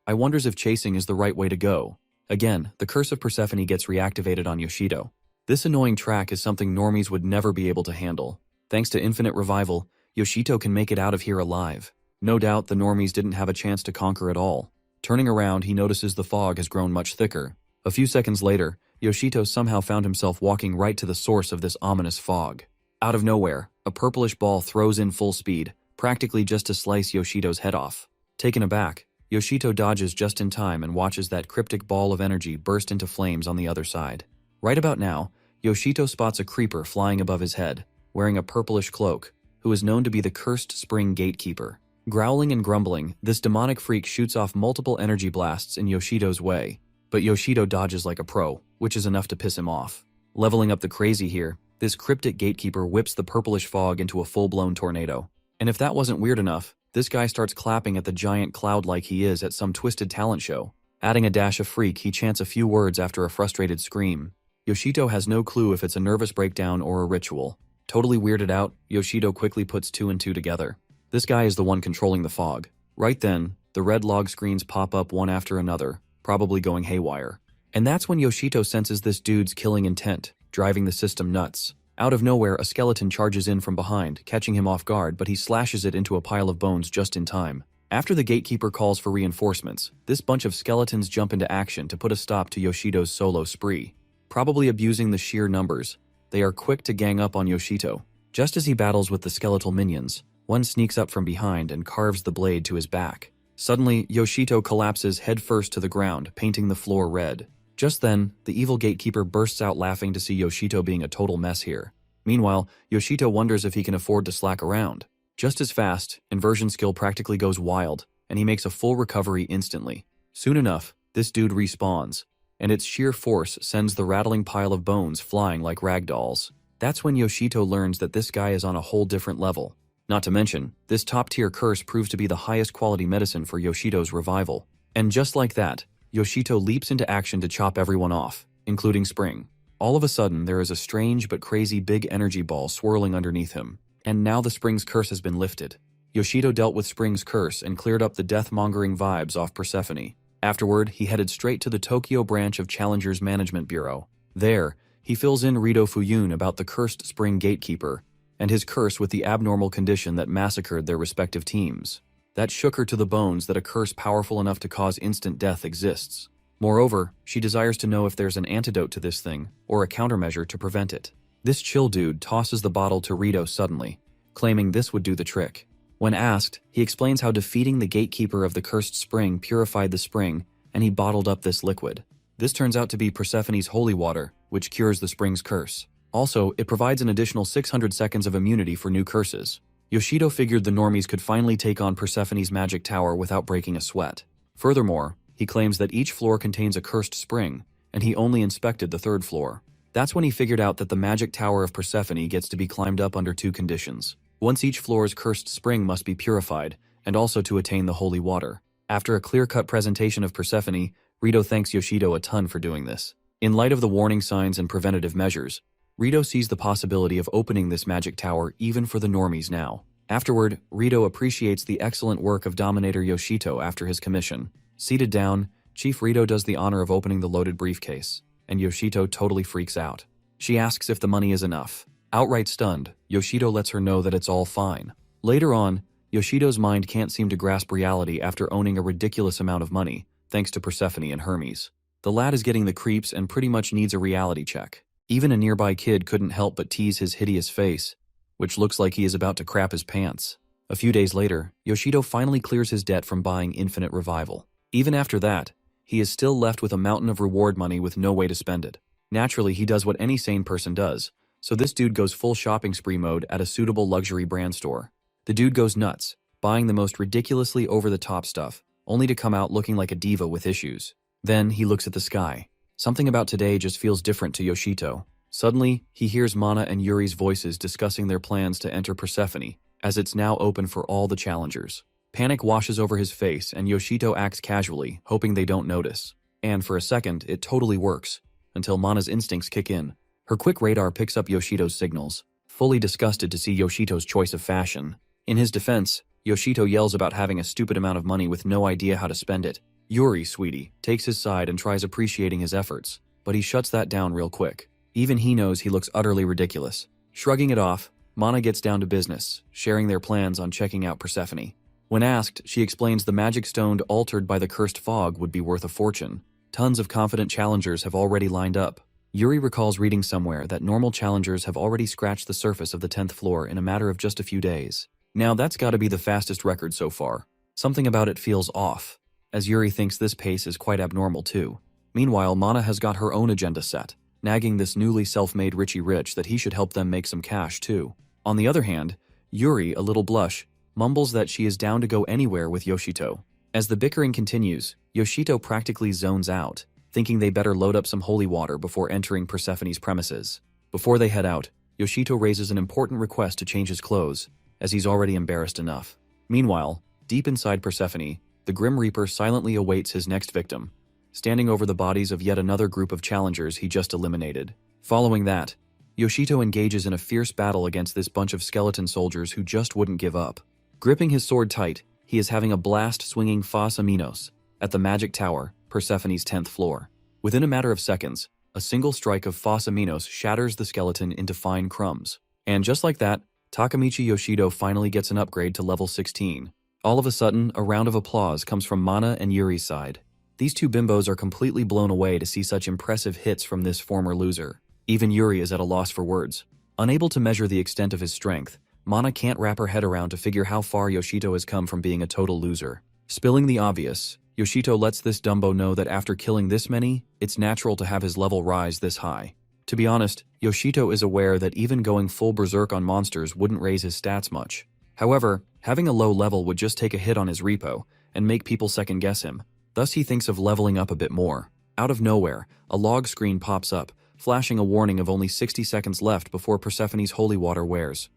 I wonders if chasing is the right way to go. Again, the curse of Persephone gets reactivated on Yoshido. This annoying track is something normies would never be able to handle. Thanks to infinite revival, Yoshito can make it out of here alive. No doubt the normies didn't have a chance to conquer at all. Turning around, he notices the fog has grown much thicker. A few seconds later, Yoshito somehow found himself walking right to the source of this ominous fog. Out of nowhere, a purplish ball throws in full speed, practically just to slice Yoshido's head off. Taken aback, Yoshito dodges just in time and watches that cryptic ball of energy burst into flames on the other side. Right about now, Yoshito spots a creeper flying above his head, wearing a purplish cloak, who is known to be the cursed spring gatekeeper. Growling and grumbling, this demonic freak shoots off multiple energy blasts in Yoshido's way, but Yoshido dodges like a pro, which is enough to piss him off. Leveling up the crazy here, this cryptic gatekeeper whips the purplish fog into a full-blown tornado. And if that wasn't weird enough, this guy starts clapping at the giant cloud like he is at some twisted talent show. Adding a dash of freak, he chants a few words after a frustrated scream. Yoshito has no clue if it's a nervous breakdown or a ritual. Totally weirded out, Yoshido quickly puts 2 and 2 together. This guy is the one controlling the fog. Right then, the red log screens pop up one after another, probably going haywire. And that's when Yoshito senses this dude's killing intent, driving the system nuts. Out of nowhere, a skeleton charges in from behind, catching him off guard, but he slashes it into a pile of bones just in time. After the gatekeeper calls for reinforcements, this bunch of skeletons jump into action to put a stop to Yoshido's solo spree. Probably abusing the sheer numbers, they are quick to gang up on Yoshito. Just as he battles with the skeletal minions, one sneaks up from behind and carves the blade to his back. Suddenly, Yoshito collapses headfirst to the ground, painting the floor red. Just then, the evil gatekeeper bursts out laughing to see Yoshito being a total mess here. Meanwhile, Yoshito wonders if he can afford to slack around. Just as fast, inversion skill practically goes wild, and he makes a full recovery instantly. Soon enough, this dude respawns, and its sheer force sends the rattling pile of bones flying like ragdolls. That's when Yoshito learns that this guy is on a whole different level. Not to mention, this top-tier curse proves to be the highest quality medicine for Yoshido's revival. And just like that, Yoshito leaps into action to chop everyone off, including Spring. All of a sudden, there is a strange but crazy big energy ball swirling underneath him. And now the spring's curse has been lifted. Yoshido dealt with spring's curse and cleared up the death-mongering vibes off Persephone. Afterward, he headed straight to the Tokyo branch of Challenger's Management Bureau. There, he fills in Rito Fuyun about the cursed spring gatekeeper and his curse with the abnormal condition that massacred their respective teams. That shook her to the bones that a curse powerful enough to cause instant death exists. Moreover, she desires to know if there's an antidote to this thing, or a countermeasure to prevent it. This chill dude tosses the bottle to Rito suddenly, claiming this would do the trick. When asked, he explains how defeating the gatekeeper of the cursed spring purified the spring, and he bottled up this liquid. This turns out to be Persephone's holy water, which cures the spring's curse. Also, it provides an additional 600 seconds of immunity for new curses. Yoshido figured the normies could finally take on Persephone's magic tower without breaking a sweat. Furthermore, he claims that each floor contains a cursed spring, and he only inspected the third floor. That's when he figured out that the magic tower of Persephone gets to be climbed up under two conditions. Once each floor's cursed spring must be purified, and also to attain the holy water. After a clear-cut presentation of Persephone, Rito thanks Yoshido a ton for doing this. In light of the warning signs and preventative measures, Rito sees the possibility of opening this magic tower even for the normies now. Afterward, Rito appreciates the excellent work of Dominator Yoshito after his commission. Seated down, Chief Rito does the honor of opening the loaded briefcase, and Yoshito totally freaks out. She asks if the money is enough. Outright stunned, Yoshido lets her know that it's all fine. Later on, Yoshido's mind can't seem to grasp reality after owning a ridiculous amount of money, thanks to Persephone and Hermes. The lad is getting the creeps and pretty much needs a reality check. Even a nearby kid couldn't help but tease his hideous face, which looks like he is about to crap his pants. A few days later, Yoshido finally clears his debt from buying Infinite Revival. Even after that, he is still left with a mountain of reward money with no way to spend it. Naturally, he does what any sane person does, so this dude goes full shopping spree mode at a suitable luxury brand store. The dude goes nuts, buying the most ridiculously over-the-top stuff, only to come out looking like a diva with issues. Then he looks at the sky. Something about today just feels different to Yoshito. Suddenly, he hears Mana and Yuri's voices discussing their plans to enter Persephone, as it's now open for all the challengers. Panic washes over his face and Yoshito acts casually, hoping they don't notice. And for a second, it totally works, until Mana's instincts kick in. Her quick radar picks up Yoshito's signals, fully disgusted to see Yoshito's choice of fashion. In his defense, Yoshito yells about having a stupid amount of money with no idea how to spend it. Yuri, sweetie, takes his side and tries appreciating his efforts, but he shuts that down real quick. Even he knows he looks utterly ridiculous. Shrugging it off, Mana gets down to business, sharing their plans on checking out Persephone. When asked, she explains the magic stone altered by the cursed fog would be worth a fortune. Tons of confident challengers have already lined up. Yuri recalls reading somewhere that normal challengers have already scratched the surface of the 10th floor in a matter of just a few days. Now that's gotta be the fastest record so far. Something about it feels off, as Yuri thinks this pace is quite abnormal too. Meanwhile, Mana has got her own agenda set, nagging this newly self-made Richie Rich that he should help them make some cash too. On the other hand, Yuri, a little blush, mumbles that she is down to go anywhere with Yoshito. As the bickering continues, Yoshito practically zones out, thinking they better load up some holy water before entering Persephone's premises. Before they head out, Yoshito raises an important request to change his clothes, as he's already embarrassed enough. Meanwhile, deep inside Persephone, the Grim Reaper silently awaits his next victim, standing over the bodies of yet another group of challengers he just eliminated. Following that, Yoshito engages in a fierce battle against this bunch of skeleton soldiers who just wouldn't give up. Gripping his sword tight, he is having a blast swinging Fas Aminos at the magic tower, Persephone's 10th floor. Within a matter of seconds, a single strike of Fas Aminos shatters the skeleton into fine crumbs. And just like that, Takamichi Yoshido finally gets an upgrade to level 16. All of a sudden, a round of applause comes from Mana and Yuri's side. These two bimbos are completely blown away to see such impressive hits from this former loser. Even Yuri is at a loss for words. Unable to measure the extent of his strength, Mana can't wrap her head around to figure how far Yoshito has come from being a total loser. Spilling the obvious, Yoshito lets this Dumbo know that after killing this many, it's natural to have his level rise this high. To be honest, Yoshito is aware that even going full berserk on monsters wouldn't raise his stats much. However, having a low level would just take a hit on his repo and make people second guess him. Thus he thinks of leveling up a bit more. Out of nowhere, a log screen pops up, flashing a warning of only 60 seconds left before Persephone's holy water wears.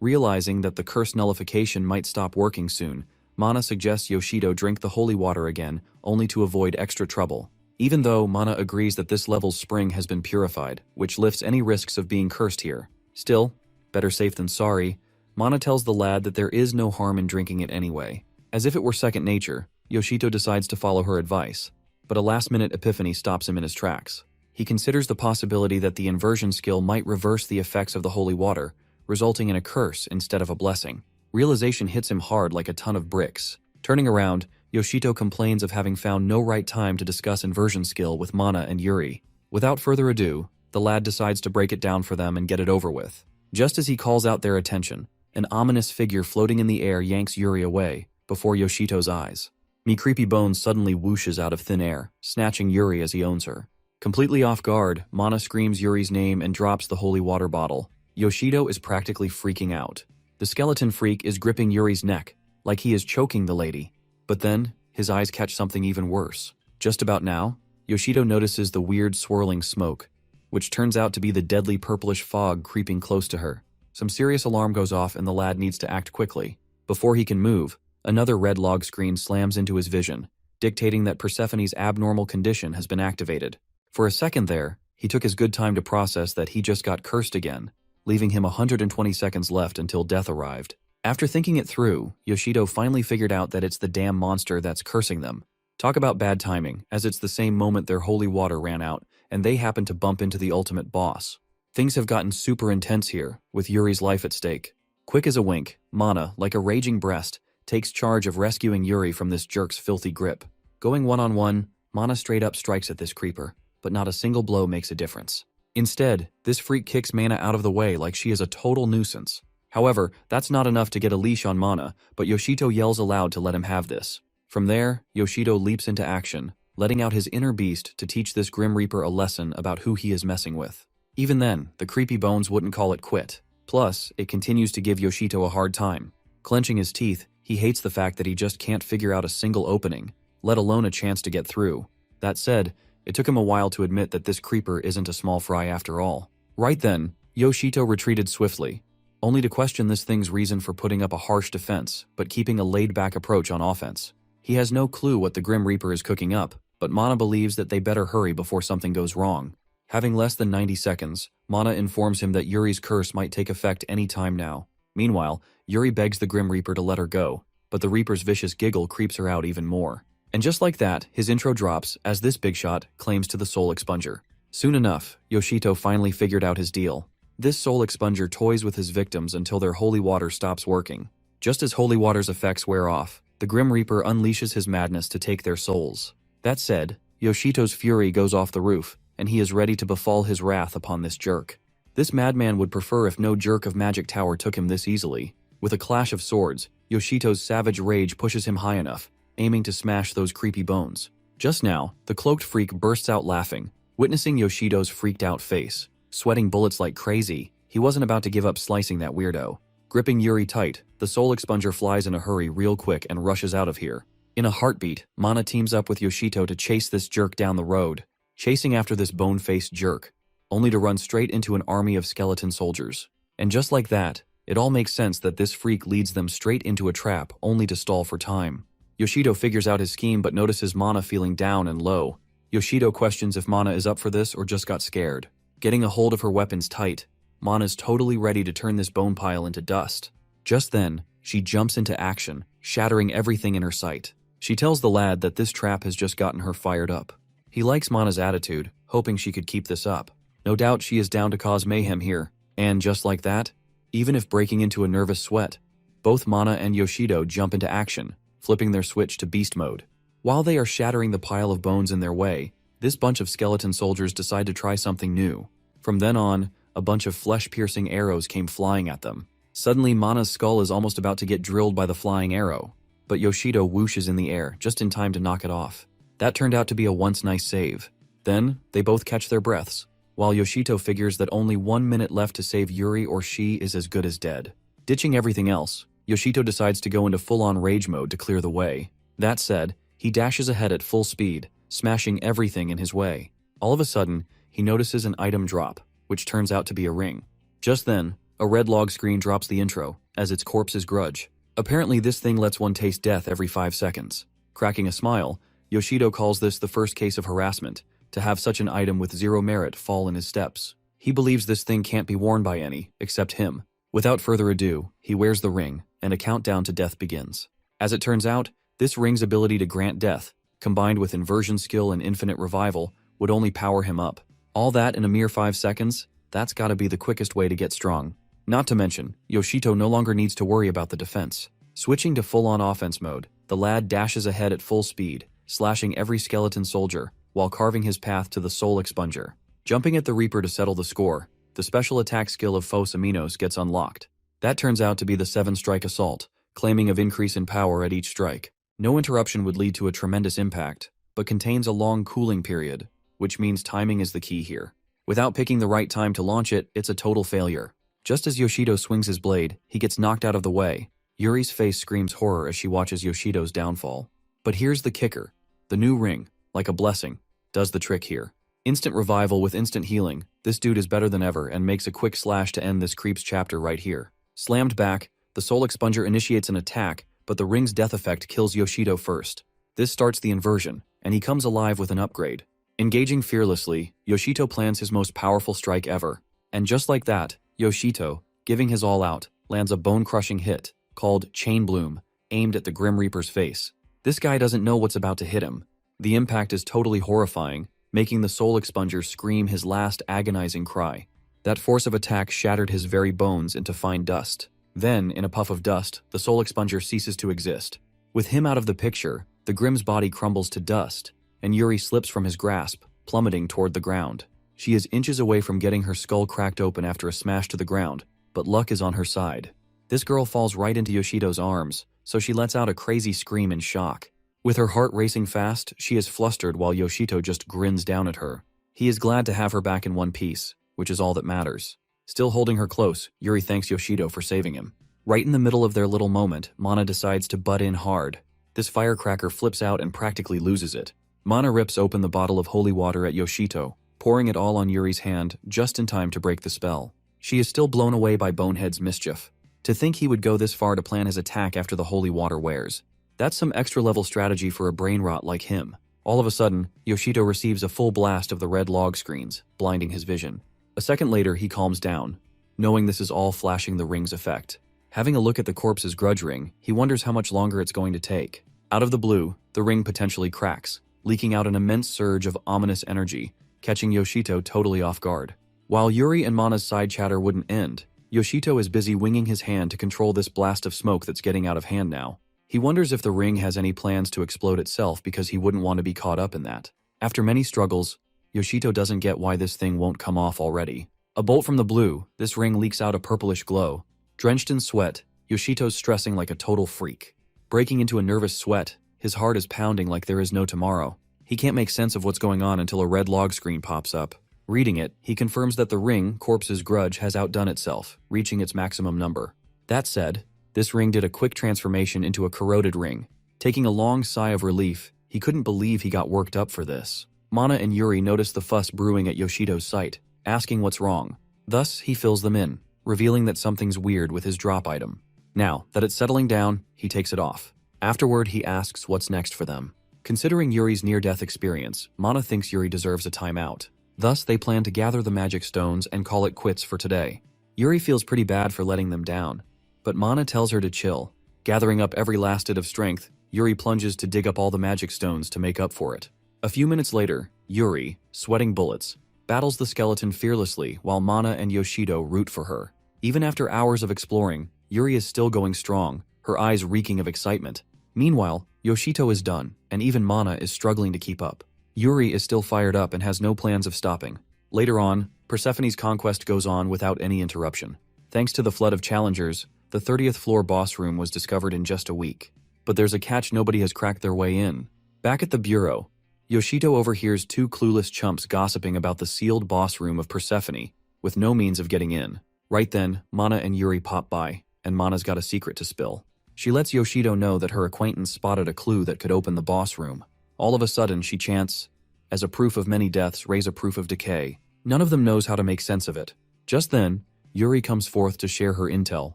Realizing that the curse nullification might stop working soon, Mana suggests Yoshido drink the holy water again, only to avoid extra trouble. even though Mana agrees that this level's spring has been purified, which lifts any risks of being cursed here. Still, better safe than sorry, Mana tells the lad that there is no harm in drinking it anyway. As if it were second nature, Yoshito decides to follow her advice, but a last-minute epiphany stops him in his tracks. He considers the possibility that the inversion skill might reverse the effects of the holy water, resulting in a curse instead of a blessing. Realization hits him hard like a ton of bricks. Turning around, Yoshito complains of having found no right time to discuss inversion skill with Mana and Yuri. Without further ado, the lad decides to break it down for them and get it over with. Just as he calls out their attention, an ominous figure floating in the air yanks Yuri away, before Yoshito's eyes. Me Creepy Bones suddenly whooshes out of thin air, snatching Yuri as he owns her. Completely off guard, Mana screams Yuri's name and drops the holy water bottle. Yoshito is practically freaking out. The skeleton freak is gripping Yuri's neck, like he is choking the lady. But then, his eyes catch something even worse. Just about now, Yoshito notices the weird swirling smoke, which turns out to be the deadly purplish fog creeping close to her. Some serious alarm goes off and the lad needs to act quickly. Before he can move, another red log screen slams into his vision, dictating that Persephone's abnormal condition has been activated. For a second there, he took his good time to process that he just got cursed again, leaving him 120 seconds left until death arrived. After thinking it through, Yoshito finally figured out that it's the damn monster that's cursing them. Talk about bad timing, as it's the same moment their holy water ran out, and they happen to bump into the ultimate boss. Things have gotten super intense here, with Yuri's life at stake. Quick as a wink, Mana, like a raging breast, takes charge of rescuing Yuri from this jerk's filthy grip. Going one-on-one, Mana straight up strikes at this creeper, but not a single blow makes a difference. Instead, this freak kicks Mana out of the way like she is a total nuisance. However, that's not enough to get a leash on Mana, but Yoshito yells aloud to let him have this. From there, Yoshito leaps into action, letting out his inner beast to teach this Grim Reaper a lesson about who he is messing with. Even then, the Creepy Bones wouldn't call it quit. Plus, it continues to give Yoshito a hard time. Clenching his teeth, he hates the fact that he just can't figure out a single opening, let alone a chance to get through. That said, it took him a while to admit that this creeper isn't a small fry after all. Right then, Yoshito retreated swiftly, only to question this thing's reason for putting up a harsh defense, but keeping a laid-back approach on offense. He has no clue what the Grim Reaper is cooking up, but Mana believes that they better hurry before something goes wrong. Having less than 90 seconds, Mana informs him that Yuri's curse might take effect any time now. Meanwhile, Yuri begs the Grim Reaper to let her go, but the Reaper's vicious giggle creeps her out even more. And just like that, his intro drops as this big shot claims to the Soul Expunger. Soon enough, Yoshito finally figured out his deal. This Soul Expunger toys with his victims until their holy water stops working. Just as holy water's effects wear off, the Grim Reaper unleashes his madness to take their souls. That said, Yoshito's fury goes off the roof, and he is ready to befall his wrath upon this jerk. This madman would prefer if no jerk of Magic Tower took him this easily. With a clash of swords, Yoshito's savage rage pushes him high enough, aiming to smash those creepy bones. Just now, the cloaked freak bursts out laughing, witnessing Yoshito's freaked-out face. Sweating bullets like crazy, he wasn't about to give up slicing that weirdo. Gripping Yuri tight, the Soul Expunger flies in a hurry real quick and rushes out of here. In a heartbeat, Mana teams up with Yoshito to chase this jerk down the road, chasing after this bone-faced jerk, only to run straight into an army of skeleton soldiers. And just like that, it all makes sense that this freak leads them straight into a trap only to stall for time. Yoshito figures out his scheme but notices Mana feeling down and low. Yoshito questions if Mana is up for this or just got scared. Getting a hold of her weapons tight, Mana's totally ready to turn this bone pile into dust. Just then, she jumps into action, shattering everything in her sight. She tells the lad that this trap has just gotten her fired up. He likes Mana's attitude, hoping she could keep this up. No doubt she is down to cause mayhem here, and just like that, even if breaking into a nervous sweat, both Mana and Yoshito jump into action, flipping their switch to beast mode. While they are shattering the pile of bones in their way, this bunch of skeleton soldiers decide to try something new. From then on, a bunch of flesh-piercing arrows came flying at them. Suddenly, Mana's skull is almost about to get drilled by the flying arrow, but Yoshito whooshes in the air just in time to knock it off. That turned out to be a once nice save. Then, they both catch their breaths, while Yoshito figures that only 1 minute left to save Yuri or she is as good as dead. Ditching everything else, Yoshito decides to go into full-on rage mode to clear the way. That said, he dashes ahead at full speed, smashing everything in his way. All of a sudden, he notices an item drop, which turns out to be a ring. Just then, a red log screen drops the intro, as it's Corpse's grudge. Apparently this thing lets one taste death every 5 seconds. Cracking a smile, Yoshido calls this the first case of harassment, to have such an item with zero merit fall in his steps. He believes this thing can't be worn by any, except him. Without further ado, he wears the ring, and a countdown to death begins. As it turns out, this ring's ability to grant death, combined with inversion skill and infinite revival, would only power him up. All that in a mere 5 seconds? That's gotta be the quickest way to get strong. Not to mention, Yoshito no longer needs to worry about the defense. Switching to full-on offense mode, the lad dashes ahead at full speed, slashing every skeleton soldier, while carving his path to the soul expunger. Jumping at the Reaper to settle the score, the special attack skill of Fos Aminos gets unlocked. That turns out to be the 7-strike assault, claiming of increase in power at each strike. No interruption would lead to a tremendous impact, but contains a long cooling period, which means timing is the key here. Without picking the right time to launch it, it's a total failure. Just as Yoshido swings his blade, he gets knocked out of the way. Yuri's face screams horror as she watches Yoshido's downfall. But here's the kicker. The new ring, like a blessing, does the trick here. Instant revival with instant healing, this dude is better than ever and makes a quick slash to end this creep's chapter right here. Slammed back, the soul expunger initiates an attack, but the ring's death effect kills Yoshido first. This starts the inversion, and he comes alive with an upgrade. Engaging fearlessly, Yoshito plans his most powerful strike ever. And just like that, Yoshito, giving his all out, lands a bone-crushing hit, called Chain Bloom, aimed at the Grim Reaper's face. This guy doesn't know what's about to hit him. The impact is totally horrifying, making the soul expunger scream his last agonizing cry. That force of attack shattered his very bones into fine dust. Then, in a puff of dust, the soul expunger ceases to exist. With him out of the picture, the Grim's body crumbles to dust, and Yuri slips from his grasp, plummeting toward the ground. She is inches away from getting her skull cracked open after a smash to the ground, but luck is on her side. This girl falls right into Yoshido's arms, so she lets out a crazy scream in shock. With her heart racing fast, she is flustered while Yoshito just grins down at her. He is glad to have her back in one piece, which is all that matters. Still holding her close, Yuri thanks Yoshido for saving him. Right in the middle of their little moment, Mana decides to butt in hard. This firecracker flips out and practically loses it. Mana rips open the bottle of holy water at Yoshito, pouring it all on Yuri's hand just in time to break the spell. She is still blown away by Bonehead's mischief. To think he would go this far to plan his attack after the holy water wears. That's some extra-level strategy for a brain rot like him. All of a sudden, Yoshito receives a full blast of the red log screens, blinding his vision. A second later, he calms down, knowing this is all flashing the ring's effect. Having a look at the corpse's grudge ring, he wonders how much longer it's going to take. Out of the blue, the ring potentially cracks, leaking out an immense surge of ominous energy, catching Yoshito totally off guard. While Yuri and Mana's side chatter wouldn't end, Yoshito is busy winging his hand to control this blast of smoke that's getting out of hand now. He wonders if the ring has any plans to explode itself because he wouldn't want to be caught up in that. After many struggles, Yoshito doesn't get why this thing won't come off already. A bolt from the blue, this ring leaks out a purplish glow. Drenched in sweat, Yoshito's stressing like a total freak. Breaking into a nervous sweat, his heart is pounding like there is no tomorrow. He can't make sense of what's going on until a red log screen pops up. Reading it, he confirms that the ring, Corpse's grudge, has outdone itself, reaching its maximum number. That said, this ring did a quick transformation into a corroded ring. Taking a long sigh of relief, he couldn't believe he got worked up for this. Mana and Yuri notice the fuss brewing at Yoshito's sight, asking what's wrong. Thus, he fills them in, revealing that something's weird with his drop item. Now that it's settling down, he takes it off. Afterward, he asks what's next for them. Considering Yuri's near-death experience, Mana thinks Yuri deserves a timeout. Thus, they plan to gather the magic stones and call it quits for today. Yuri feels pretty bad for letting them down, but Mana tells her to chill. Gathering up every last bit of strength, Yuri plunges to dig up all the magic stones to make up for it. A few minutes later, Yuri, sweating bullets, battles the skeleton fearlessly while Mana and Yoshido root for her. Even after hours of exploring, Yuri is still going strong, her eyes reeking of excitement. Meanwhile, Yoshito is done, and even Mana is struggling to keep up. Yuri is still fired up and has no plans of stopping. Later on, Persephone's conquest goes on without any interruption. Thanks to the flood of challengers, the 30th floor boss room was discovered in just a week. But there's a catch: nobody has cracked their way in. Back at the bureau, Yoshito overhears two clueless chumps gossiping about the sealed boss room of Persephone, with no means of getting in. Right then, Mana and Yuri pop by, and Mana's got a secret to spill. She lets Yoshido know that her acquaintance spotted a clue that could open the boss room. All of a sudden, she chants, "As a proof of many deaths, raise a proof of decay." None of them knows how to make sense of it. Just then, Yuri comes forth to share her intel,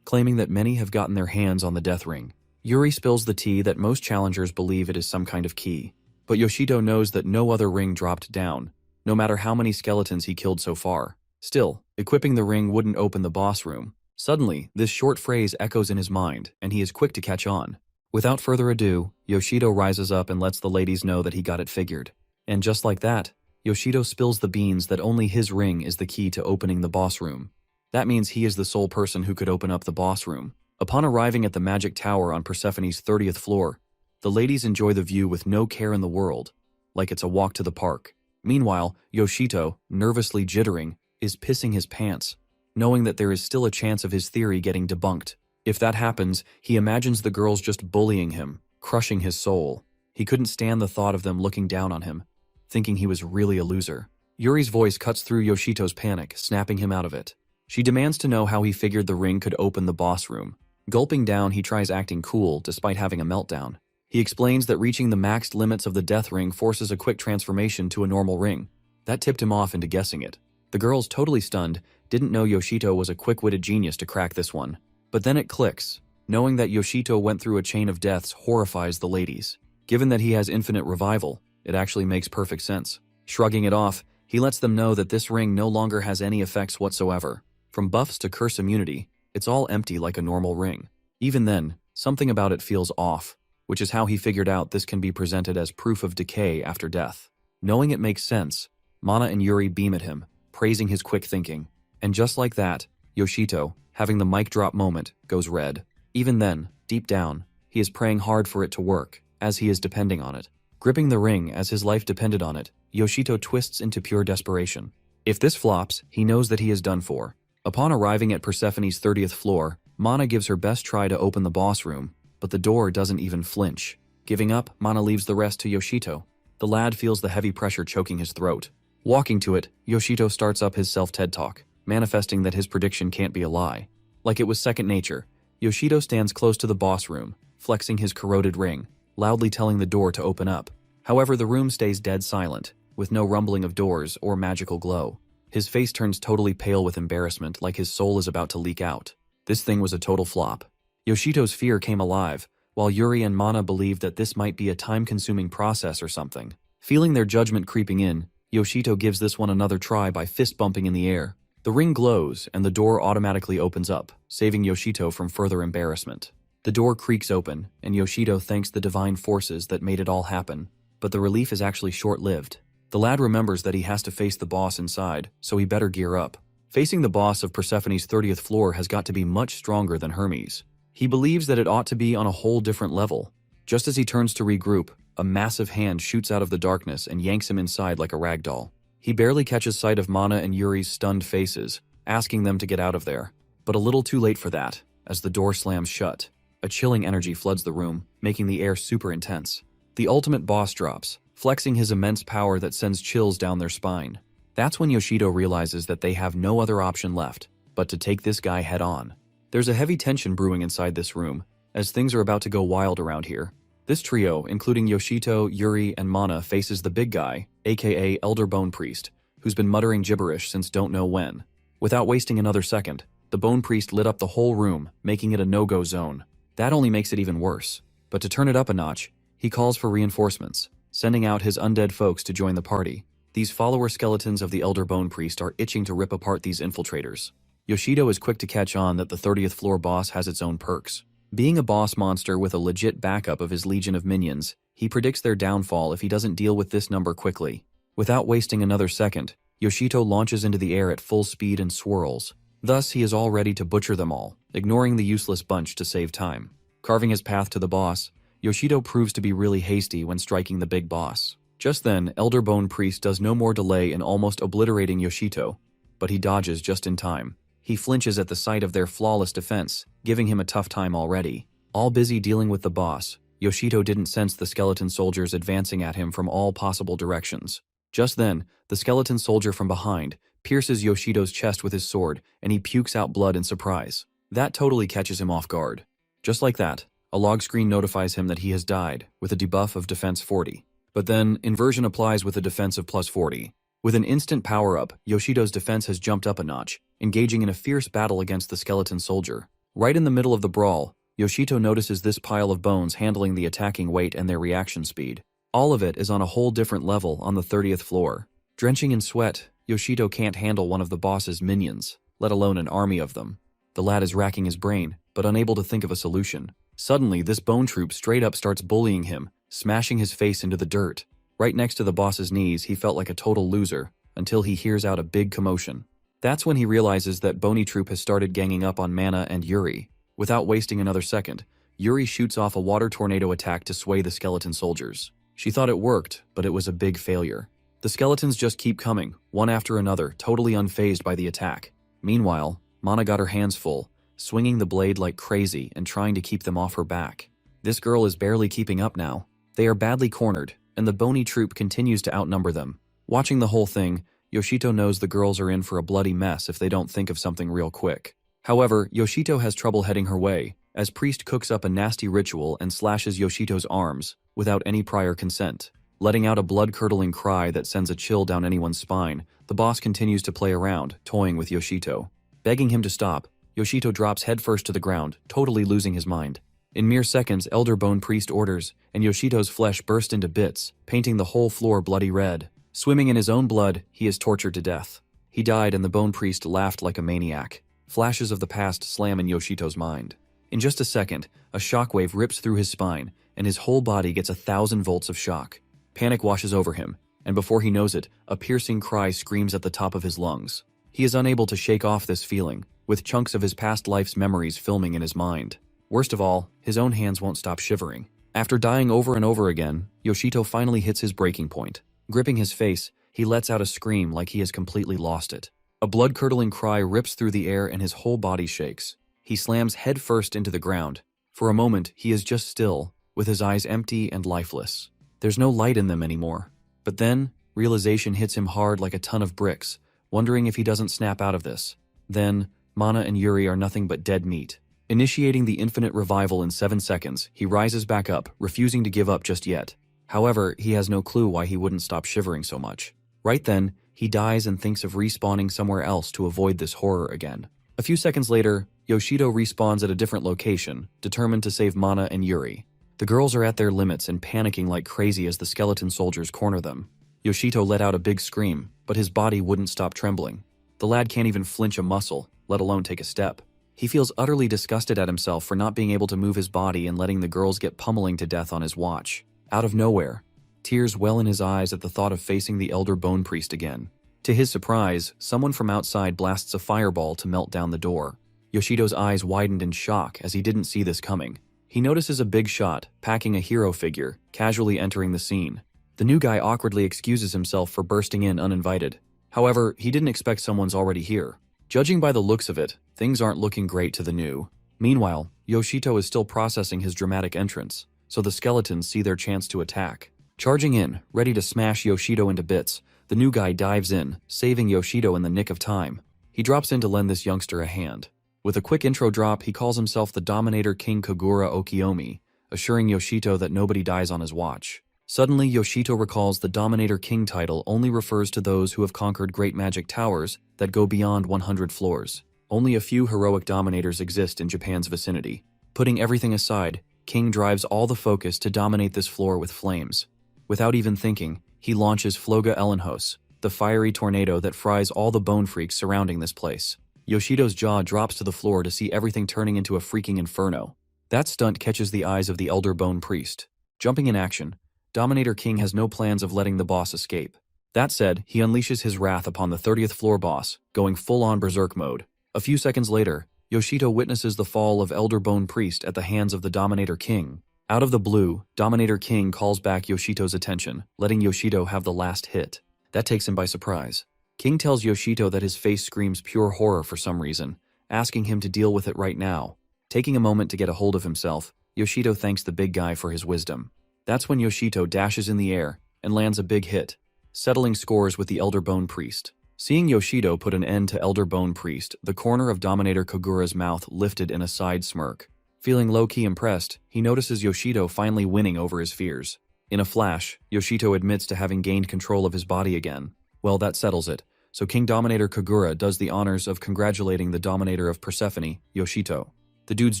claiming that many have gotten their hands on the death ring. Yuri spills the tea that most challengers believe it is some kind of key. But Yoshito knows that no other ring dropped down, no matter how many skeletons he killed so far. Still, equipping the ring wouldn't open the boss room. Suddenly, this short phrase echoes in his mind, and he is quick to catch on. Without further ado, Yoshito rises up and lets the ladies know that he got it figured. And just like that, Yoshito spills the beans that only his ring is the key to opening the boss room. That means he is the sole person who could open up the boss room. Upon arriving at the magic tower on Persephone's 30th floor, the ladies enjoy the view with no care in the world, like it's a walk to the park. Meanwhile, Yoshito, nervously jittering, is pissing his pants, knowing that there is still a chance of his theory getting debunked. If that happens, he imagines the girls just bullying him, crushing his soul. He couldn't stand the thought of them looking down on him, thinking he was really a loser. Yuri's voice cuts through Yoshito's panic, snapping him out of it. She demands to know how he figured the ring could open the boss room. Gulping down, he tries acting cool despite having a meltdown. He explains that reaching the maxed limits of the death ring forces a quick transformation to a normal ring. That tipped him off into guessing it. The girls, totally stunned, didn't know Yoshito was a quick-witted genius to crack this one. But then it clicks. Knowing that Yoshito went through a chain of deaths horrifies the ladies. Given that he has infinite revival, it actually makes perfect sense. Shrugging it off, he lets them know that this ring no longer has any effects whatsoever. From buffs to curse immunity, it's all empty like a normal ring. Even then, something about it feels off, which is how he figured out this can be presented as proof of decay after death. Knowing it makes sense, Mana and Yuri beam at him, praising his quick thinking. And just like that, Yoshito, having the mic drop moment, goes red. Even then, deep down, he is praying hard for it to work, as he is depending on it. Gripping the ring as his life depended on it, Yoshito twists into pure desperation. If this flops, he knows that he is done for. Upon arriving at Persephone's 30th floor, Mana gives her best try to open the boss room, but the door doesn't even flinch. Giving up, Mana leaves the rest to Yoshito. The lad feels the heavy pressure choking his throat. Walking to it, Yoshito starts up his self-TED talk, manifesting that his prediction can't be a lie. Like it was second nature, Yoshito stands close to the boss room, flexing his corroded ring, loudly telling the door to open up. However, the room stays dead silent, with no rumbling of doors or magical glow. His face turns totally pale with embarrassment, like his soul is about to leak out. This thing was a total flop. Yoshito's fear came alive, while Yuri and Mana believed that this might be a time-consuming process or something. Feeling their judgment creeping in, Yoshito gives this one another try by fist-bumping in the air. The ring glows, and the door automatically opens up, saving Yoshito from further embarrassment. The door creaks open, and Yoshito thanks the divine forces that made it all happen, but the relief is actually short-lived. The lad remembers that he has to face the boss inside, so he better gear up. Facing the boss of Persephone's 30th floor has got to be much stronger than Hermes. He believes that it ought to be on a whole different level. Just as he turns to regroup, a massive hand shoots out of the darkness and yanks him inside like a rag doll. He barely catches sight of Mana and Yuri's stunned faces, asking them to get out of there. But a little too late for that, as the door slams shut. A chilling energy floods the room, making the air super intense. The ultimate boss drops, flexing his immense power that sends chills down their spine. That's when Yoshito realizes that they have no other option left but to take this guy head on. There's a heavy tension brewing inside this room, as things are about to go wild around here. This trio, including Yoshito, Yuri, and Mana, faces the big guy, aka Elder Bone Priest, who's been muttering gibberish since don't know when. Without wasting another second, the Bone Priest lit up the whole room, making it a no-go zone. That only makes it even worse. But to turn it up a notch, he calls for reinforcements, sending out his undead folks to join the party. These follower skeletons of the Elder Bone Priest are itching to rip apart these infiltrators. Yoshito is quick to catch on that the 30th floor boss has its own perks. Being a boss monster with a legit backup of his legion of minions, he predicts their downfall if he doesn't deal with this number quickly. Without wasting another second, Yoshito launches into the air at full speed and swirls. Thus, he is all ready to butcher them all, ignoring the useless bunch to save time. Carving his path to the boss, Yoshito proves to be really hasty when striking the big boss. Just then, Elder Bone Priest does no more delay in almost obliterating Yoshito, but he dodges just in time. He flinches at the sight of their flawless defense, giving him a tough time already. All busy dealing with the boss, Yoshito didn't sense the skeleton soldiers advancing at him from all possible directions. Just then, the skeleton soldier from behind pierces Yoshito's chest with his sword, and he pukes out blood in surprise. That totally catches him off guard. Just like that, a log screen notifies him that he has died, with a debuff of defense 40. But then, inversion applies with a defense of plus 40. With an instant power-up, Yoshito's defense has jumped up a notch, engaging in a fierce battle against the skeleton soldier. Right in the middle of the brawl, Yoshito notices this pile of bones handling the attacking weight and their reaction speed. All of it is on a whole different level on the 30th floor. Drenching in sweat, Yoshito can't handle one of the boss's minions, let alone an army of them. The lad is racking his brain, but unable to think of a solution. Suddenly, this bone troop straight up starts bullying him, smashing his face into the dirt. Right next to the boss's knees, he felt like a total loser, until he hears out a big commotion. That's when he realizes that Bony Troop has started ganging up on Mana and Yuri. Without wasting another second, Yuri shoots off a water tornado attack to sway the skeleton soldiers. She thought it worked, but it was a big failure. The skeletons just keep coming, one after another, totally unfazed by the attack. Meanwhile, Mana got her hands full, swinging the blade like crazy and trying to keep them off her back. This girl is barely keeping up now. They are badly cornered, and the Bony Troop continues to outnumber them. Watching the whole thing, Yoshito knows the girls are in for a bloody mess if they don't think of something real quick. However, Yoshito has trouble heading her way, as Priest cooks up a nasty ritual and slashes Yoshito's arms, without any prior consent. Letting out a blood-curdling cry that sends a chill down anyone's spine, the boss continues to play around, toying with Yoshito. Begging him to stop, Yoshito drops headfirst to the ground, totally losing his mind. In mere seconds, Elder Bone Priest orders, and Yoshito's flesh burst into bits, painting the whole floor bloody red. Swimming in his own blood, he is tortured to death. He died and the Bone Priest laughed like a maniac. Flashes of the past slam in Yoshito's mind. In just a second, a shockwave rips through his spine, and his whole body gets 1,000 volts of shock. Panic washes over him, and before he knows it, a piercing cry screams at the top of his lungs. He is unable to shake off this feeling, with chunks of his past life's memories filming in his mind. Worst of all, his own hands won't stop shivering. After dying over and over again, Yoshito finally hits his breaking point. Gripping his face, he lets out a scream like he has completely lost it. A blood-curdling cry rips through the air and his whole body shakes. He slams headfirst into the ground. For a moment, he is just still, with his eyes empty and lifeless. There's no light in them anymore. But then, realization hits him hard like a ton of bricks, wondering if he doesn't snap out of this. Then, Mana and Yuri are nothing but dead meat. Initiating the infinite revival in 7 seconds, he rises back up, refusing to give up just yet. However, he has no clue why he wouldn't stop shivering so much. Right then, he dies and thinks of respawning somewhere else to avoid this horror again. A few seconds later, Yoshito respawns at a different location, determined to save Mana and Yuri. The girls are at their limits and panicking like crazy as the skeleton soldiers corner them. Yoshito let out a big scream, but his body wouldn't stop trembling. The lad can't even flinch a muscle, let alone take a step. He feels utterly disgusted at himself for not being able to move his body and letting the girls get pummeling to death on his watch. Out of nowhere, tears well in his eyes at the thought of facing the Elder Bone Priest again. To his surprise, someone from outside blasts a fireball to melt down the door. Yoshito's eyes widened in shock as he didn't see this coming. He notices a big shot, packing a hero figure, casually entering the scene. The new guy awkwardly excuses himself for bursting in uninvited. However, he didn't expect someone's already here. Judging by the looks of it, things aren't looking great to the new. Meanwhile, Yoshito is still processing his dramatic entrance, so the skeletons see their chance to attack. Charging in, ready to smash Yoshito into bits, the new guy dives in, saving Yoshito in the nick of time. He drops in to lend this youngster a hand. With a quick intro drop, he calls himself the Dominator King Kagura Okiyomi, assuring Yoshito that nobody dies on his watch. Suddenly, Yoshito recalls the Dominator King title only refers to those who have conquered great magic towers that go beyond 100 floors. Only a few heroic dominators exist in Japan's vicinity. Putting everything aside, King drives all the focus to dominate this floor with flames. Without even thinking, he launches Floga Ellenhos, the fiery tornado that fries all the bone freaks surrounding this place. Yoshito's jaw drops to the floor to see everything turning into a freaking inferno. That stunt catches the eyes of the Elder Bone Priest. Jumping in action, Dominator King has no plans of letting the boss escape. That said, he unleashes his wrath upon the 30th floor boss, going full-on berserk mode. A few seconds later, Yoshito witnesses the fall of Elder Bone Priest at the hands of the Dominator King. Out of the blue, Dominator King calls back Yoshito's attention, letting Yoshito have the last hit. That takes him by surprise. King tells Yoshito that his face screams pure horror for some reason, asking him to deal with it right now. Taking a moment to get a hold of himself, Yoshito thanks the big guy for his wisdom. That's when Yoshito dashes in the air and lands a big hit, settling scores with the Elder Bone Priest. Seeing Yoshito put an end to Elder Bone Priest, the corner of Dominator Kagura's mouth lifted in a side smirk. Feeling low-key impressed, he notices Yoshito finally winning over his fears. In a flash, Yoshito admits to having gained control of his body again. Well, that settles it, so King Dominator Kagura does the honors of congratulating the Dominator of Persephone, Yoshito. The dude's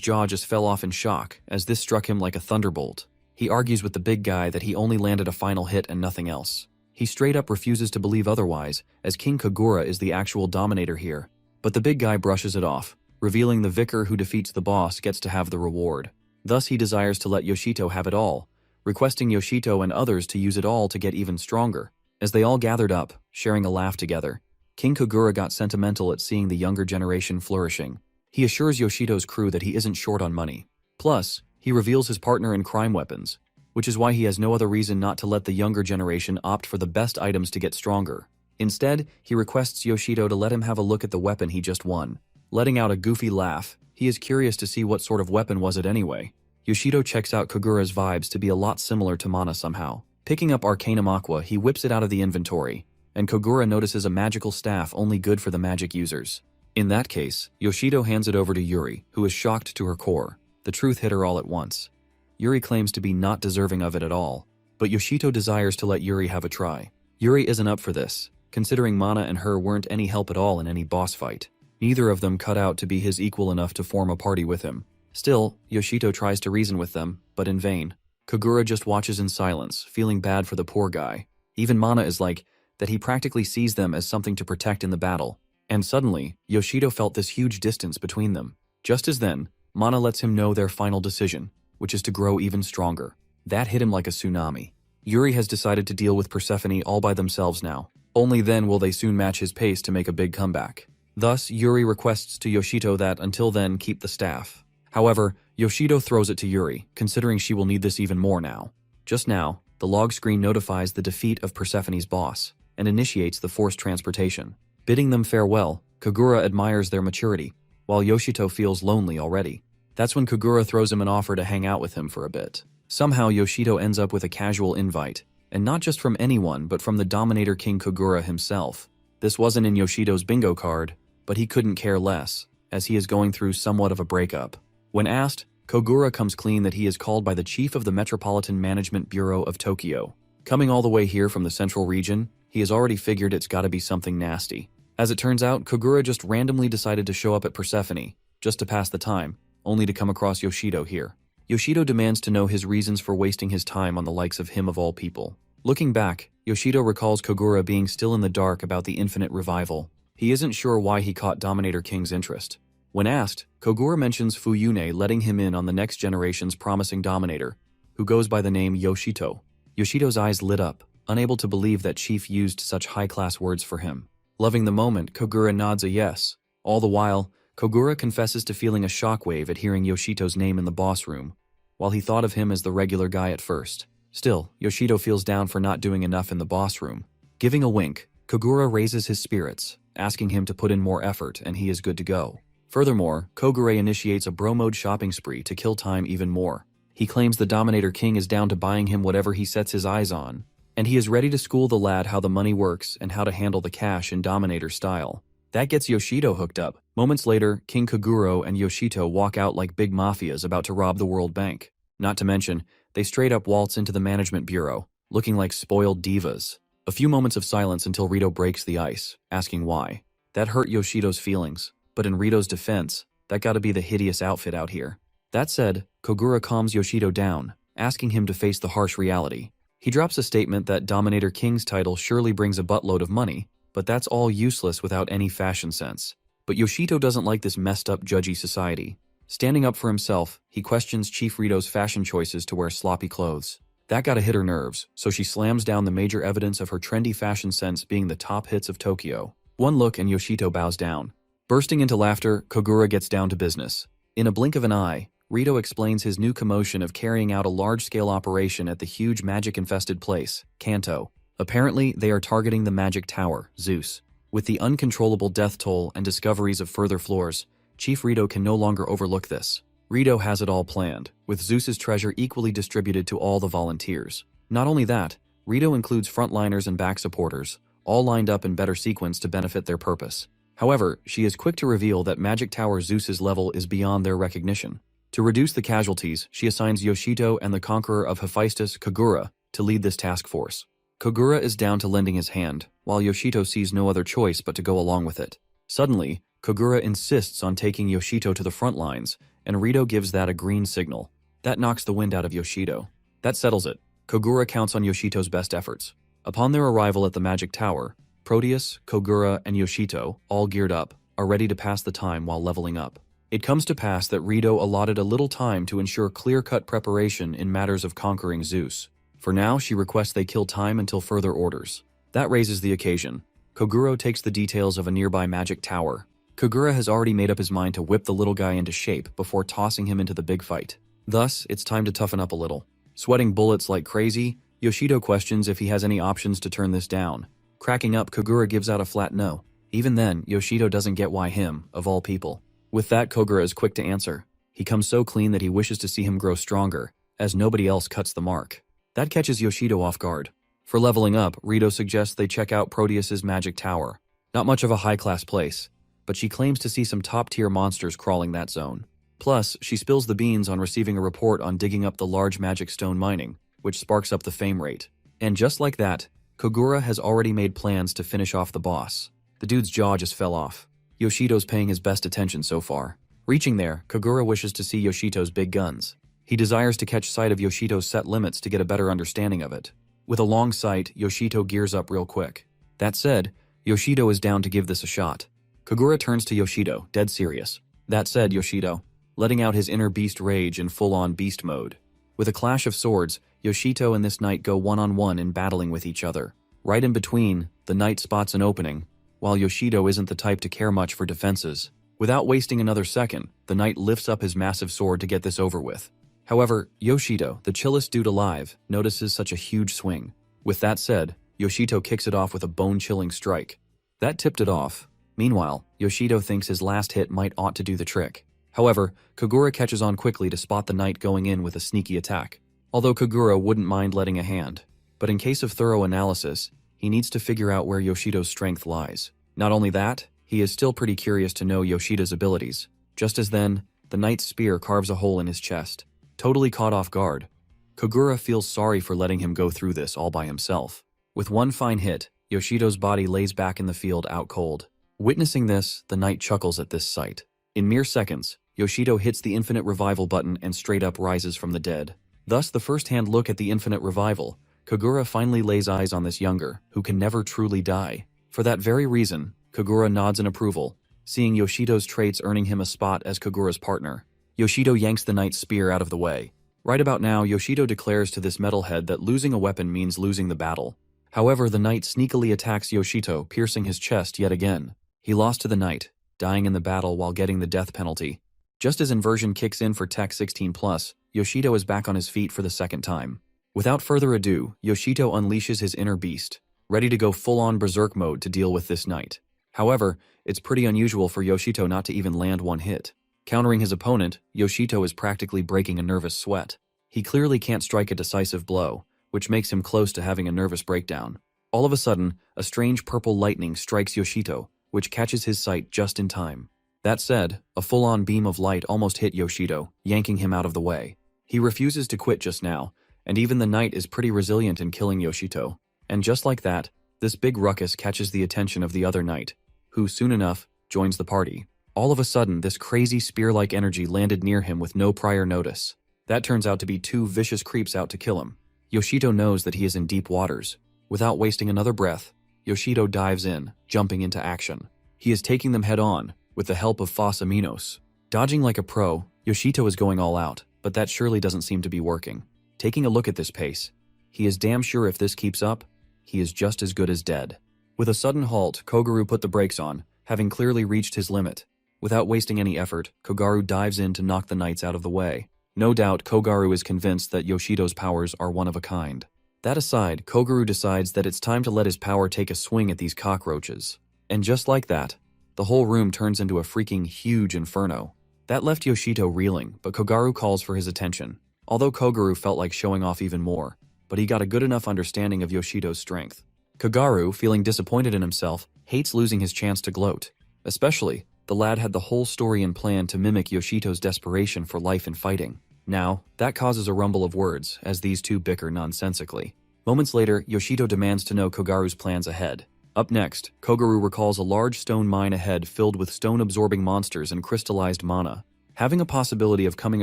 jaw just fell off in shock, as this struck him like a thunderbolt. He argues with the big guy that he only landed a final hit and nothing else. He straight up refuses to believe otherwise, as King Kagura is the actual dominator here. But the big guy brushes it off, revealing the vicar who defeats the boss gets to have the reward. Thus he desires to let Yoshito have it all, requesting Yoshito and others to use it all to get even stronger. As they all gathered up, sharing a laugh together, King Kagura got sentimental at seeing the younger generation flourishing. He assures Yoshito's crew that he isn't short on money. Plus, he reveals his partner in crime weapons, which is why he has no other reason not to let the younger generation opt for the best items to get stronger. Instead, he requests Yoshito to let him have a look at the weapon he just won. Letting out a goofy laugh, he is curious to see what sort of weapon was it anyway. Yoshito checks out Kagura's vibes to be a lot similar to Mana somehow. Picking up Arcanum Aqua, he whips it out of the inventory, and Kagura notices a magical staff only good for the magic users. In that case, Yoshito hands it over to Yuri, who is shocked to her core. The truth hit her all at once. Yuri claims to be not deserving of it at all, but Yoshito desires to let Yuri have a try. Yuri isn't up for this, considering Mana and her weren't any help at all in any boss fight. Neither of them cut out to be his equal enough to form a party with him. Still, Yoshito tries to reason with them, but in vain. Kagura just watches in silence, feeling bad for the poor guy. Even Mana is like that he practically sees them as something to protect in the battle. And suddenly, Yoshito felt this huge distance between them. Just as then, Mana lets him know their final decision, which is to grow even stronger. That hit him like a tsunami. Yuri has decided to deal with Persephone all by themselves now. Only then will they soon match his pace to make a big comeback. Thus, Yuri requests to Yoshito that until then keep the staff. However, Yoshito throws it to Yuri, considering she will need this even more now. Just now, the log screen notifies the defeat of Persephone's boss, and initiates the forced transportation. Bidding them farewell, Kagura admires their maturity, while Yoshito feels lonely already. That's when Kagura throws him an offer to hang out with him for a bit. Somehow Yoshito ends up with a casual invite, and not just from anyone but from the Dominator King Kagura himself. This wasn't in Yoshito's bingo card, but he couldn't care less, as he is going through somewhat of a breakup. When asked, Kagura comes clean that he is called by the chief of the Metropolitan Management Bureau of Tokyo. Coming all the way here from the central region, he has already figured it's gotta be something nasty. As it turns out, Kagura just randomly decided to show up at Persephone, just to pass the time, only to come across Yoshito here. Yoshito demands to know his reasons for wasting his time on the likes of him of all people. Looking back, Yoshito recalls Kagura being still in the dark about the infinite revival. He isn't sure why he caught Dominator King's interest. When asked, Kagura mentions Fuyune letting him in on the next generation's promising Dominator, who goes by the name Yoshito. Yoshito's eyes lit up, unable to believe that Chief used such high-class words for him. Loving the moment, Kagura nods a yes. All the while, Kagura confesses to feeling a shockwave at hearing Yoshito's name in the boss room, while he thought of him as the regular guy at first. Still, Yoshito feels down for not doing enough in the boss room. Giving a wink, Kagura raises his spirits, asking him to put in more effort, and he is good to go. Furthermore, Kogure initiates a bro-mode shopping spree to kill time even more. He claims the Dominator King is down to buying him whatever he sets his eyes on, and he is ready to school the lad how the money works and how to handle the cash in Dominator style. That gets Yoshito hooked up. Moments later, King Kaguro and Yoshito walk out like big mafias about to rob the World Bank. Not to mention, they straight up waltz into the management bureau, looking like spoiled divas. A few moments of silence until Rito breaks the ice, asking why. That hurt Yoshito's feelings, but in Rito's defense, that gotta be the hideous outfit out here. That said, Kogura calms Yoshito down, asking him to face the harsh reality. He drops a statement that Dominator King's title surely brings a buttload of money, but that's all useless without any fashion sense. But Yoshito doesn't like this messed up judgy society. Standing up for himself, he questions Chief Rito's fashion choices to wear sloppy clothes. That gotta hit her nerves, so she slams down the major evidence of her trendy fashion sense being the top hits of Tokyo. One look and Yoshito bows down. Bursting into laughter, Kogura gets down to business. In a blink of an eye, Rito explains his new commotion of carrying out a large-scale operation at the huge magic-infested place, Kanto. Apparently, they are targeting the magic tower, Zeus. With the uncontrollable death toll and discoveries of further floors, Chief Rito can no longer overlook this. Rito has it all planned, with Zeus's treasure equally distributed to all the volunteers. Not only that, Rito includes frontliners and back supporters, all lined up in better sequence to benefit their purpose. However, she is quick to reveal that Magic Tower Zeus's level is beyond their recognition. To reduce the casualties, she assigns Yoshito and the conqueror of Hephaestus, Kagura, to lead this task force. Kagura is down to lending his hand, while Yoshito sees no other choice but to go along with it. Suddenly, Kagura insists on taking Yoshito to the front lines, and Rito gives that a green signal. That knocks the wind out of Yoshido. That settles it. Kogura counts on Yoshito's best efforts. Upon their arrival at the Magic Tower, Proteus, Kogura, and Yoshito, all geared up, are ready to pass the time while leveling up. It comes to pass that Rito allotted a little time to ensure clear-cut preparation in matters of conquering Zeus. For now, she requests they kill time until further orders. That raises the occasion. Koguro takes the details of a nearby magic tower. Kogura has already made up his mind to whip the little guy into shape before tossing him into the big fight. Thus, it's time to toughen up a little. Sweating bullets like crazy, Yoshido questions if he has any options to turn this down. Cracking up, Kogura gives out a flat no. Even then, Yoshido doesn't get why him, of all people. With that, Kogura is quick to answer. He comes so clean that he wishes to see him grow stronger, as nobody else cuts the mark. That catches Yoshido off guard. For leveling up, Rito suggests they check out Proteus's magic tower. Not much of a high-class place, but she claims to see some top-tier monsters crawling that zone. Plus, she spills the beans on receiving a report on digging up the large magic stone mining, which sparks up the fame rate. And just like that, Kogura has already made plans to finish off the boss. The dude's jaw just fell off. Yoshido's paying his best attention so far. Reaching there, Kogura wishes to see Yoshito's big guns. He desires to catch sight of Yoshito's set limits to get a better understanding of it. With a long sight, Yoshito gears up real quick. That said, Yoshido is down to give this a shot. Kogura turns to Yoshido, dead serious. That said, Yoshido, letting out his inner beast rage in full-on beast mode. With a clash of swords, Yoshito and this knight go one-on-one in battling with each other. Right in between, the knight spots an opening, while Yoshido isn't the type to care much for defenses. Without wasting another second, the knight lifts up his massive sword to get this over with. However, Yoshido, the chillest dude alive, notices such a huge swing. With that said, Yoshito kicks it off with a bone-chilling strike. That tipped it off. Meanwhile, Yoshido thinks his last hit might ought to do the trick. However, Kogura catches on quickly to spot the knight going in with a sneaky attack. Although Kogura wouldn't mind letting a hand. But in case of thorough analysis, he needs to figure out where Yoshido's strength lies. Not only that, he is still pretty curious to know Yoshida's abilities. Just as then, the knight's spear carves a hole in his chest. Totally caught off guard, Kogura feels sorry for letting him go through this all by himself. With one fine hit, Yoshido's body lays back in the field out cold. Witnessing this, the knight chuckles at this sight. In mere seconds, Yoshido hits the infinite revival button and straight up rises from the dead. Thus, the first-hand look at the infinite revival, Kogura finally lays eyes on this younger, who can never truly die. For that very reason, Kogura nods in approval, seeing Yoshido's traits earning him a spot as Kogura's partner. Yoshido yanks the knight's spear out of the way. Right about now, Yoshido declares to this metalhead that losing a weapon means losing the battle. However, the knight sneakily attacks Yoshito, piercing his chest yet again. He lost to the knight, dying in the battle while getting the death penalty. Just as inversion kicks in for Tech 16+, Yoshido is back on his feet for the second time. Without further ado, Yoshito unleashes his inner beast, ready to go full-on berserk mode to deal with this knight. However, it's pretty unusual for Yoshito not to even land one hit. Countering his opponent, Yoshito is practically breaking a nervous sweat. He clearly can't strike a decisive blow, which makes him close to having a nervous breakdown. All of a sudden, a strange purple lightning strikes Yoshito, which catches his sight just in time. That said, a full-on beam of light almost hit Yoshido, yanking him out of the way. He refuses to quit just now, and even the knight is pretty resilient in killing Yoshito. And just like that, this big ruckus catches the attention of the other knight, who, soon enough, joins the party. All of a sudden, this crazy spear-like energy landed near him with no prior notice. That turns out to be two vicious creeps out to kill him. Yoshito knows that he is in deep waters. Without wasting another breath, Yoshido dives in, jumping into action. He is taking them head-on, with the help of Phos Aminos. Dodging like a pro, Yoshito is going all out, but that surely doesn't seem to be working. Taking a look at this pace, he is damn sure if this keeps up, he is just as good as dead. With a sudden halt, Koguru put the brakes on, having clearly reached his limit. Without wasting any effort, Koguru dives in to knock the knights out of the way. No doubt, Koguru is convinced that Yoshido's powers are one of a kind. That aside, Koguru decides that it's time to let his power take a swing at these cockroaches. And just like that, the whole room turns into a freaking huge inferno. That left Yoshito reeling, but Koguru calls for his attention. Although Koguru felt like showing off even more, but he got a good enough understanding of Yoshido's strength. Koguru, feeling disappointed in himself, hates losing his chance to gloat. Especially, the lad had the whole story and plan to mimic Yoshito's desperation for life and fighting. Now, that causes a rumble of words, as these two bicker nonsensically. Moments later, Yoshito demands to know Kogaru's plans ahead. Up next, Koguru recalls a large stone mine ahead filled with stone-absorbing monsters and crystallized mana. Having a possibility of coming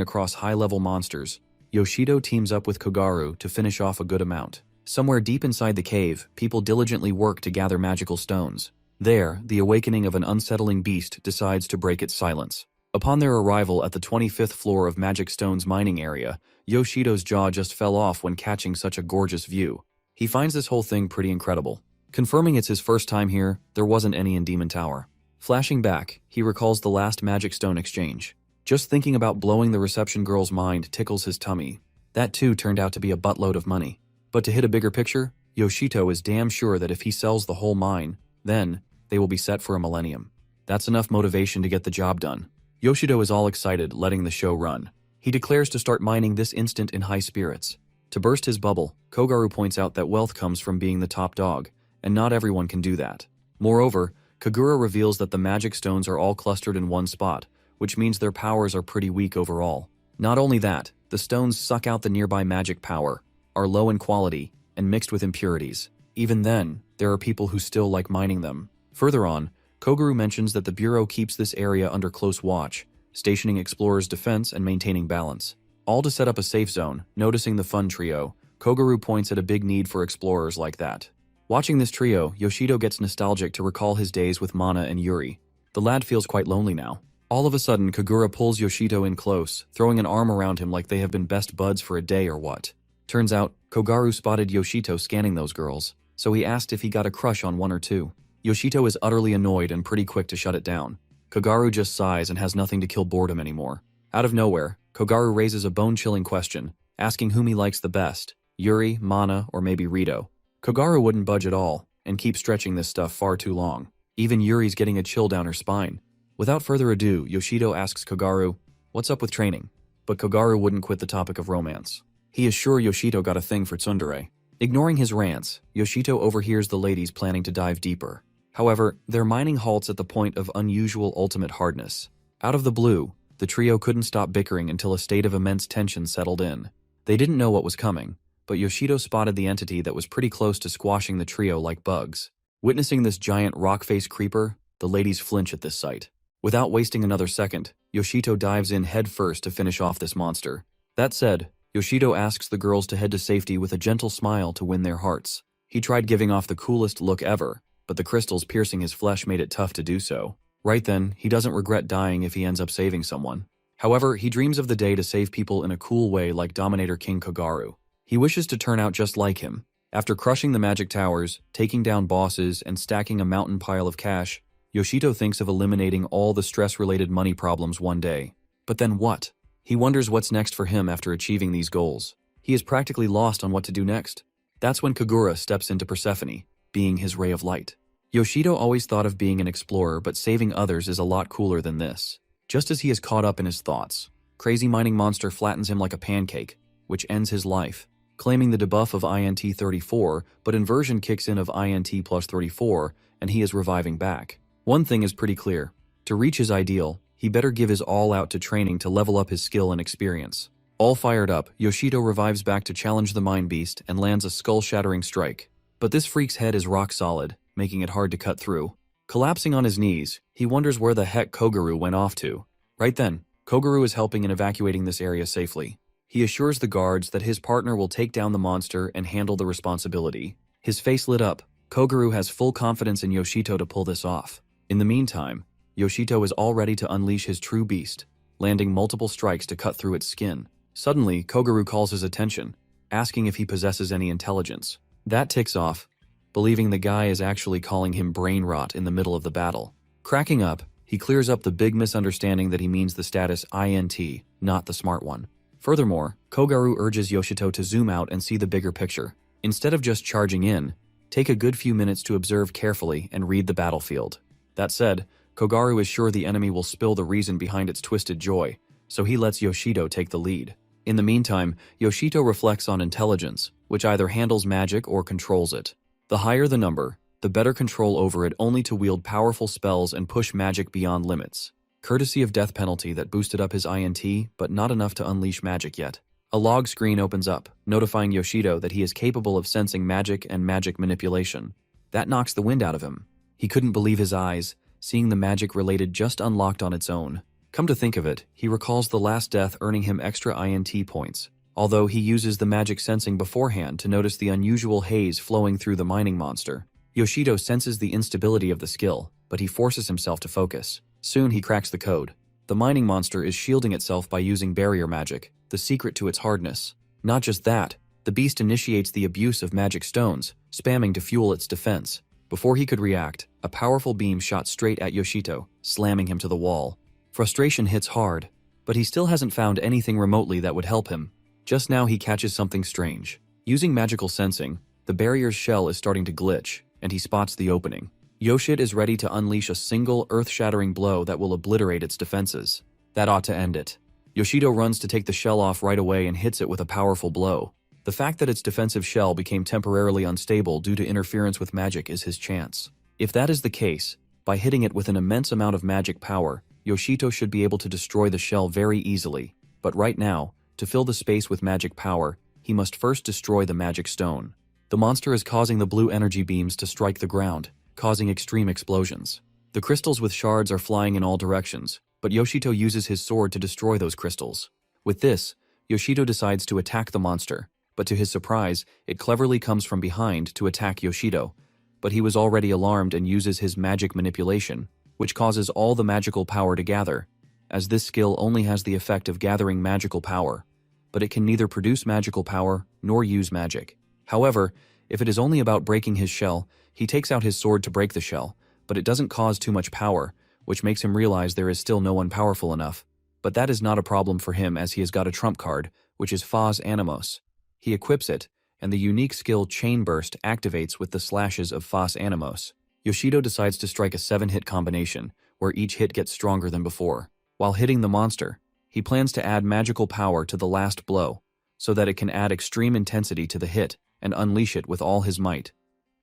across high-level monsters, Yoshido teams up with Kogaru to finish off a good amount. Somewhere deep inside the cave, people diligently work to gather magical stones. There, the awakening of an unsettling beast decides to break its silence. Upon their arrival at the 25th floor of Magic Stone's mining area, Yoshido's jaw just fell off when catching such a gorgeous view. He finds this whole thing pretty incredible. Confirming it's his first time here, there wasn't any in Demon Tower. Flashing back, he recalls the last Magic Stone exchange. Just thinking about blowing the reception girl's mind tickles his tummy. That too turned out to be a buttload of money. But to hit a bigger picture, Yoshito is damn sure that if he sells the whole mine, then they will be set for a millennium. That's enough motivation to get the job done. Yoshido is all excited, letting the show run. He declares to start mining this instant in high spirits. To burst his bubble, Kogaru points out that wealth comes from being the top dog, and not everyone can do that. Moreover, Kagura reveals that the magic stones are all clustered in one spot, which means their powers are pretty weak overall. Not only that, the stones suck out the nearby magic power, are low in quality, and mixed with impurities. Even then, there are people who still like mining them. Further on, Kogaru mentions that the Bureau keeps this area under close watch, stationing explorers' defense and maintaining balance. All to set up a safe zone. Noticing the fun trio, Kogaru points at a big need for explorers like that. Watching this trio, Yoshido gets nostalgic to recall his days with Mana and Yuri. The lad feels quite lonely now. All of a sudden, Kagura pulls Yoshido in close, throwing an arm around him like they have been best buds for a day or what. Turns out, Kogaru spotted Yoshito scanning those girls, so he asked if he got a crush on one or two. Yoshito is utterly annoyed and pretty quick to shut it down. Kogaru just sighs and has nothing to kill boredom anymore. Out of nowhere, Kogaru raises a bone-chilling question, asking whom he likes the best, Yuri, Mana, or maybe Rito. Kogaru wouldn't budge at all, and keeps stretching this stuff far too long. Even Yuri's getting a chill down her spine. Without further ado, Yoshido asks Kogaru, "What's up with training?" But Kogaru wouldn't quit the topic of romance. He is sure Yoshido got a thing for tsundere. Ignoring his rants, Yoshito overhears the ladies planning to dive deeper. However, their mining halts at the point of unusual ultimate hardness. Out of the blue, the trio couldn't stop bickering until a state of immense tension settled in. They didn't know what was coming, but Yoshido spotted the entity that was pretty close to squashing the trio like bugs. Witnessing this giant rock-faced creeper, the ladies flinch at this sight. Without wasting another second, Yoshito dives in headfirst to finish off this monster. That said, Yoshido asks the girls to head to safety with a gentle smile to win their hearts. He tried giving off the coolest look ever, but the crystals piercing his flesh made it tough to do so. Right then, he doesn't regret dying if he ends up saving someone. However, he dreams of the day to save people in a cool way like Dominator King Kogaru. He wishes to turn out just like him. After crushing the magic towers, taking down bosses, and stacking a mountain pile of cash, Yoshito thinks of eliminating all the stress-related money problems one day. But then what? He wonders what's next for him after achieving these goals. He is practically lost on what to do next. That's when Kagura steps into Persephone, being his ray of light. Yoshido always thought of being an explorer, but saving others is a lot cooler than this. Just as he is caught up in his thoughts, crazy mining monster flattens him like a pancake, which ends his life. Claiming the debuff of INT 34, but inversion kicks in of INT plus 34, and he is reviving back. One thing is pretty clear. To reach his ideal, he better give his all out to training to level up his skill and experience. All fired up, Yoshido revives back to challenge the Mind Beast and lands a skull-shattering strike. But this freak's head is rock solid, making it hard to cut through. Collapsing on his knees, he wonders where the heck Kogaru went off to. Right then, Kogaru is helping in evacuating this area safely. He assures the guards that his partner will take down the monster and handle the responsibility. His face lit up. Kogaru has full confidence in Yoshito to pull this off. In the meantime, Yoshito is all ready to unleash his true beast, landing multiple strikes to cut through its skin. Suddenly, Kogaru calls his attention, asking if he possesses any intelligence. That ticks off, believing the guy is actually calling him brain rot in the middle of the battle. Cracking up, he clears up the big misunderstanding that he means the status INT, not the smart one. Furthermore, Kogaru urges Yoshito to zoom out and see the bigger picture. Instead of just charging in, take a good few minutes to observe carefully and read the battlefield. That said, Kogaru is sure the enemy will spill the reason behind its twisted joy, so he lets Yoshido take the lead. In the meantime, Yoshito reflects on intelligence, which either handles magic or controls it. The higher the number, the better control over it, only to wield powerful spells and push magic beyond limits. Courtesy of death penalty that boosted up his INT, but not enough to unleash magic yet. A log screen opens up, notifying Yoshido that he is capable of sensing magic and magic manipulation. That knocks the wind out of him. He couldn't believe his eyes, seeing the magic related just unlocked on its own. Come to think of it, he recalls the last death earning him extra INT points, although he uses the magic sensing beforehand to notice the unusual haze flowing through the mining monster. Yoshito senses the instability of the skill, but he forces himself to focus. Soon he cracks the code. The mining monster is shielding itself by using barrier magic, the secret to its hardness. Not just that, the beast initiates the abuse of magic stones, spamming to fuel its defense. Before he could react, a powerful beam shot straight at Yoshito, slamming him to the wall. Frustration hits hard, but he still hasn't found anything remotely that would help him. Just now he catches something strange. Using magical sensing, the barrier's shell is starting to glitch, and he spots the opening. Yoshit is ready to unleash a single earth-shattering blow that will obliterate its defenses. That ought to end it. Yoshito runs to take the shell off right away and hits it with a powerful blow. The fact that its defensive shell became temporarily unstable due to interference with magic is his chance. If that is the case, by hitting it with an immense amount of magic power, Yoshito should be able to destroy the shell very easily. But right now, to fill the space with magic power, he must first destroy the magic stone. The monster is causing the blue energy beams to strike the ground, causing extreme explosions. The crystals with shards are flying in all directions, but Yoshito uses his sword to destroy those crystals. With this, Yoshito decides to attack the monster, but to his surprise, it cleverly comes from behind to attack Yoshito. But he was already alarmed and uses his magic manipulation, which causes all the magical power to gather, as this skill only has the effect of gathering magical power, but it can neither produce magical power nor use magic. However, if it is only about breaking his shell, he takes out his sword to break the shell, but it doesn't cause too much power, which makes him realize there is still no one powerful enough. But that is not a problem for him as he has got a trump card, which is Phos Animos. He equips it, and the unique skill Chain Burst activates with the slashes of Phos Animos. Yoshito decides to strike a 7-hit combination, where each hit gets stronger than before. While hitting the monster, he plans to add magical power to the last blow, so that it can add extreme intensity to the hit and unleash it with all his might.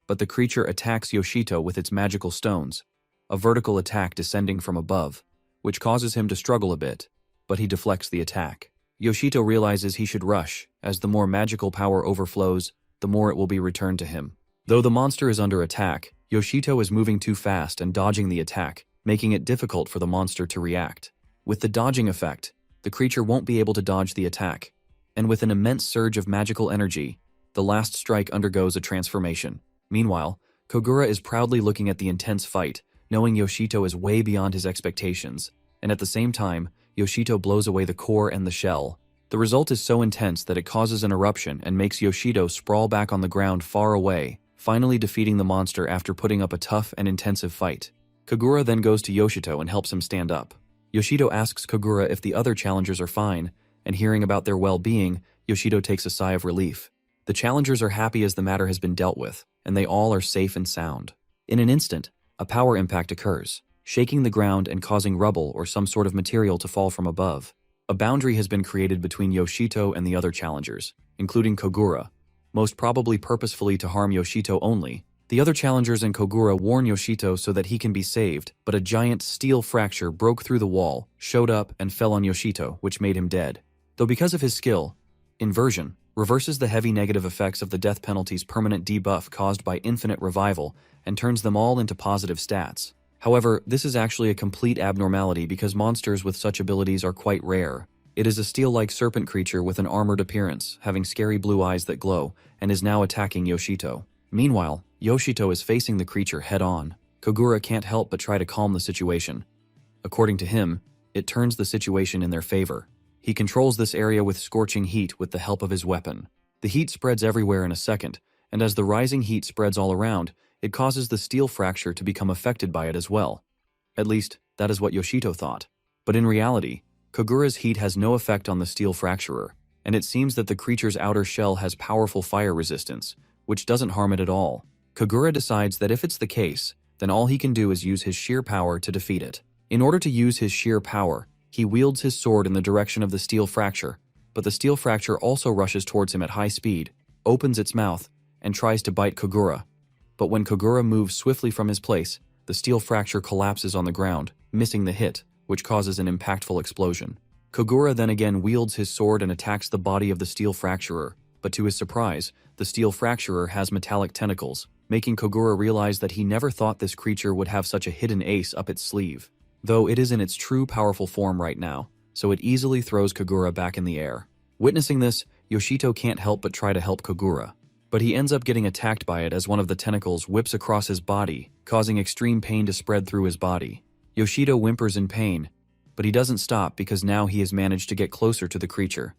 But the creature attacks Yoshito with its magical stones, a vertical attack descending from above, which causes him to struggle a bit, but he deflects the attack. Yoshito realizes he should rush, as the more magical power overflows, the more it will be returned to him. Though the monster is under attack, Yoshito is moving too fast and dodging the attack, making it difficult for the monster to react. With the dodging effect, the creature won't be able to dodge the attack, and with an immense surge of magical energy, the last strike undergoes a transformation. Meanwhile, Kogura is proudly looking at the intense fight, knowing Yoshito is way beyond his expectations, and at the same time, Yoshito blows away the core and the shell. The result is so intense that it causes an eruption and makes Yoshito sprawl back on the ground far away, finally defeating the monster after putting up a tough and intensive fight. Kogura then goes to Yoshito and helps him stand up. Yoshito asks Kogura if the other challengers are fine, and hearing about their well-being, Yoshito takes a sigh of relief. The challengers are happy as the matter has been dealt with, and they all are safe and sound. In an instant, a power impact occurs, shaking the ground and causing rubble or some sort of material to fall from above. A boundary has been created between Yoshito and the other challengers, including Kogura, most probably purposefully to harm Yoshito only. The other challengers and Kogura warn Yoshito so that he can be saved, but a giant steel fracture broke through the wall, showed up, and fell on Yoshito, which made him dead. Though because of his skill, Inversion reverses the heavy negative effects of the death penalty's permanent debuff caused by infinite revival and turns them all into positive stats. However, this is actually a complete abnormality because monsters with such abilities are quite rare. It is a steel-like serpent creature with an armored appearance, having scary blue eyes that glow, and is now attacking Yoshito. Meanwhile, Yoshito is facing the creature head-on. Kogura can't help but try to calm the situation. According to him, it turns the situation in their favor. He controls this area with scorching heat with the help of his weapon. The heat spreads everywhere in a second, and as the rising heat spreads all around, it causes the steel fracture to become affected by it as well. At least, that is what Yoshito thought. But in reality, Kogura's heat has no effect on the steel fracturer, and it seems that the creature's outer shell has powerful fire resistance, which doesn't harm it at all. Kogura decides that if it's the case, then all he can do is use his sheer power to defeat it. In order to use his sheer power, he wields his sword in the direction of the steel fracture, but the steel fracture also rushes towards him at high speed, opens its mouth, and tries to bite Kogura. But when Kogura moves swiftly from his place, the steel fracture collapses on the ground, missing the hit, which causes an impactful explosion. Kogura then again wields his sword and attacks the body of the steel fracturer, but to his surprise, the steel fracturer has metallic tentacles, making Kogura realize that he never thought this creature would have such a hidden ace up its sleeve. though it is in its true powerful form right now, so it easily throws Kogura back in the air. Witnessing this, Yoshito can't help but try to help Kogura, but he ends up getting attacked by it as one of the tentacles whips across his body, causing extreme pain to spread through his body. Yoshito whimpers in pain, but he doesn't stop because now he has managed to get closer to the creature.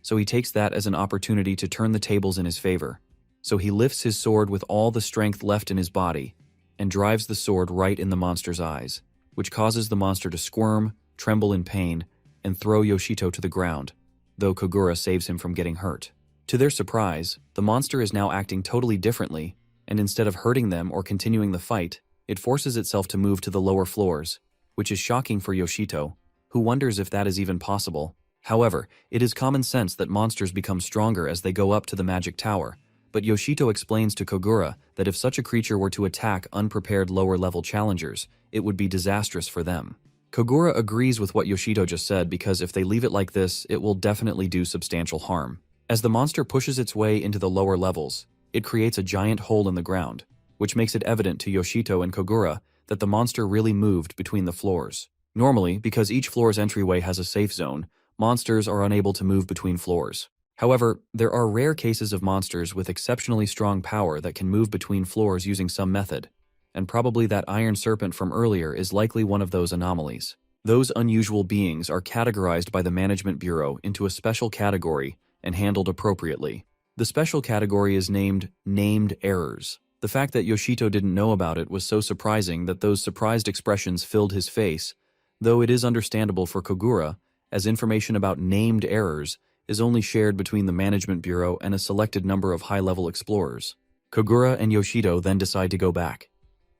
So he takes that as an opportunity to turn the tables in his favor. So he lifts his sword with all the strength left in his body and drives the sword right in the monster's eyes, which causes the monster to squirm, tremble in pain, and throw Yoshito to the ground, though Kogura saves him from getting hurt. To their surprise, the monster is now acting totally differently, and instead of hurting them or continuing the fight, it forces itself to move to the lower floors, which is shocking for Yoshito, who wonders if that is even possible. However, it is common sense that monsters become stronger as they go up to the magic tower, but Yoshito explains to Kogura that if such a creature were to attack unprepared lower-level challengers, it would be disastrous for them. Kogura agrees with what Yoshito just said because if they leave it like this, it will definitely do substantial harm. As the monster pushes its way into the lower levels, it creates a giant hole in the ground, which makes it evident to Yoshito and Kogura that the monster really moved between the floors. Normally, because each floor's entryway has a safe zone, monsters are unable to move between floors. However, there are rare cases of monsters with exceptionally strong power that can move between floors using some method, and probably that iron serpent from earlier is likely one of those anomalies. Those unusual beings are categorized by the Management Bureau into a special category and handled appropriately. The special category is named Named Errors. The fact that Yoshito didn't know about it was so surprising that those surprised expressions filled his face, though it is understandable for Kogura, as information about named errors is only shared between the Management Bureau and a selected number of high-level explorers. Kogura and Yoshito then decide to go back.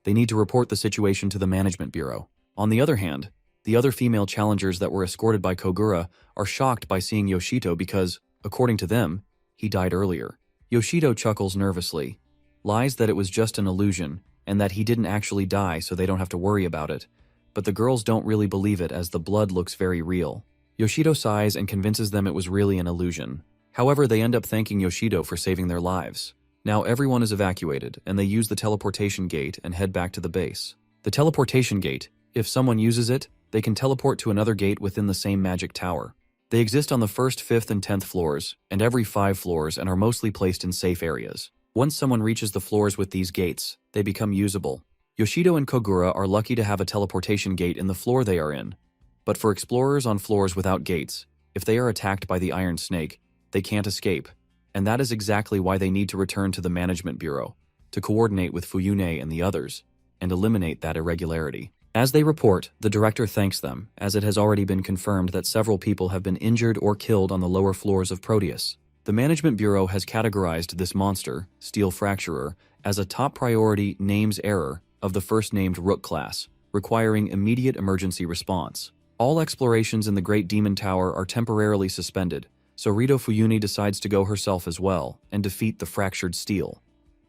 They need to report the situation to the Management Bureau. On the other hand, the other female challengers that were escorted by Kogura are shocked by seeing Yoshito because, according to them, he died earlier. Yoshito chuckles nervously, lies that it was just an illusion and that he didn't actually die so they don't have to worry about it, but the girls don't really believe it as the blood looks very real. Yoshito sighs and convinces them it was really an illusion. However, they end up thanking Yoshito for saving their lives. Now everyone is evacuated, and they use the teleportation gate and head back to the base. The teleportation gate, if someone uses it, they can teleport to another gate within the same magic tower. They exist on the 1st, 5th, and 10th floors, and every 5 floors and are mostly placed in safe areas. Once someone reaches the floors with these gates, they become usable. Yoshito and Kogura are lucky to have a teleportation gate in the floor they are in. But for explorers on floors without gates, if they are attacked by the Iron Snake, they can't escape. And that is exactly why they need to return to the Management Bureau, to coordinate with Fuyune and the others, and eliminate that irregularity. As they report, the director thanks them, as it has already been confirmed that several people have been injured or killed on the lower floors of Proteus. The Management Bureau has categorized this monster, Steel Fracturer, as a top priority names error of the first named Rook class, requiring immediate emergency response. All explorations in the Great Demon Tower are temporarily suspended, so Rito Fuyune decides to go herself as well and defeat the fractured steel.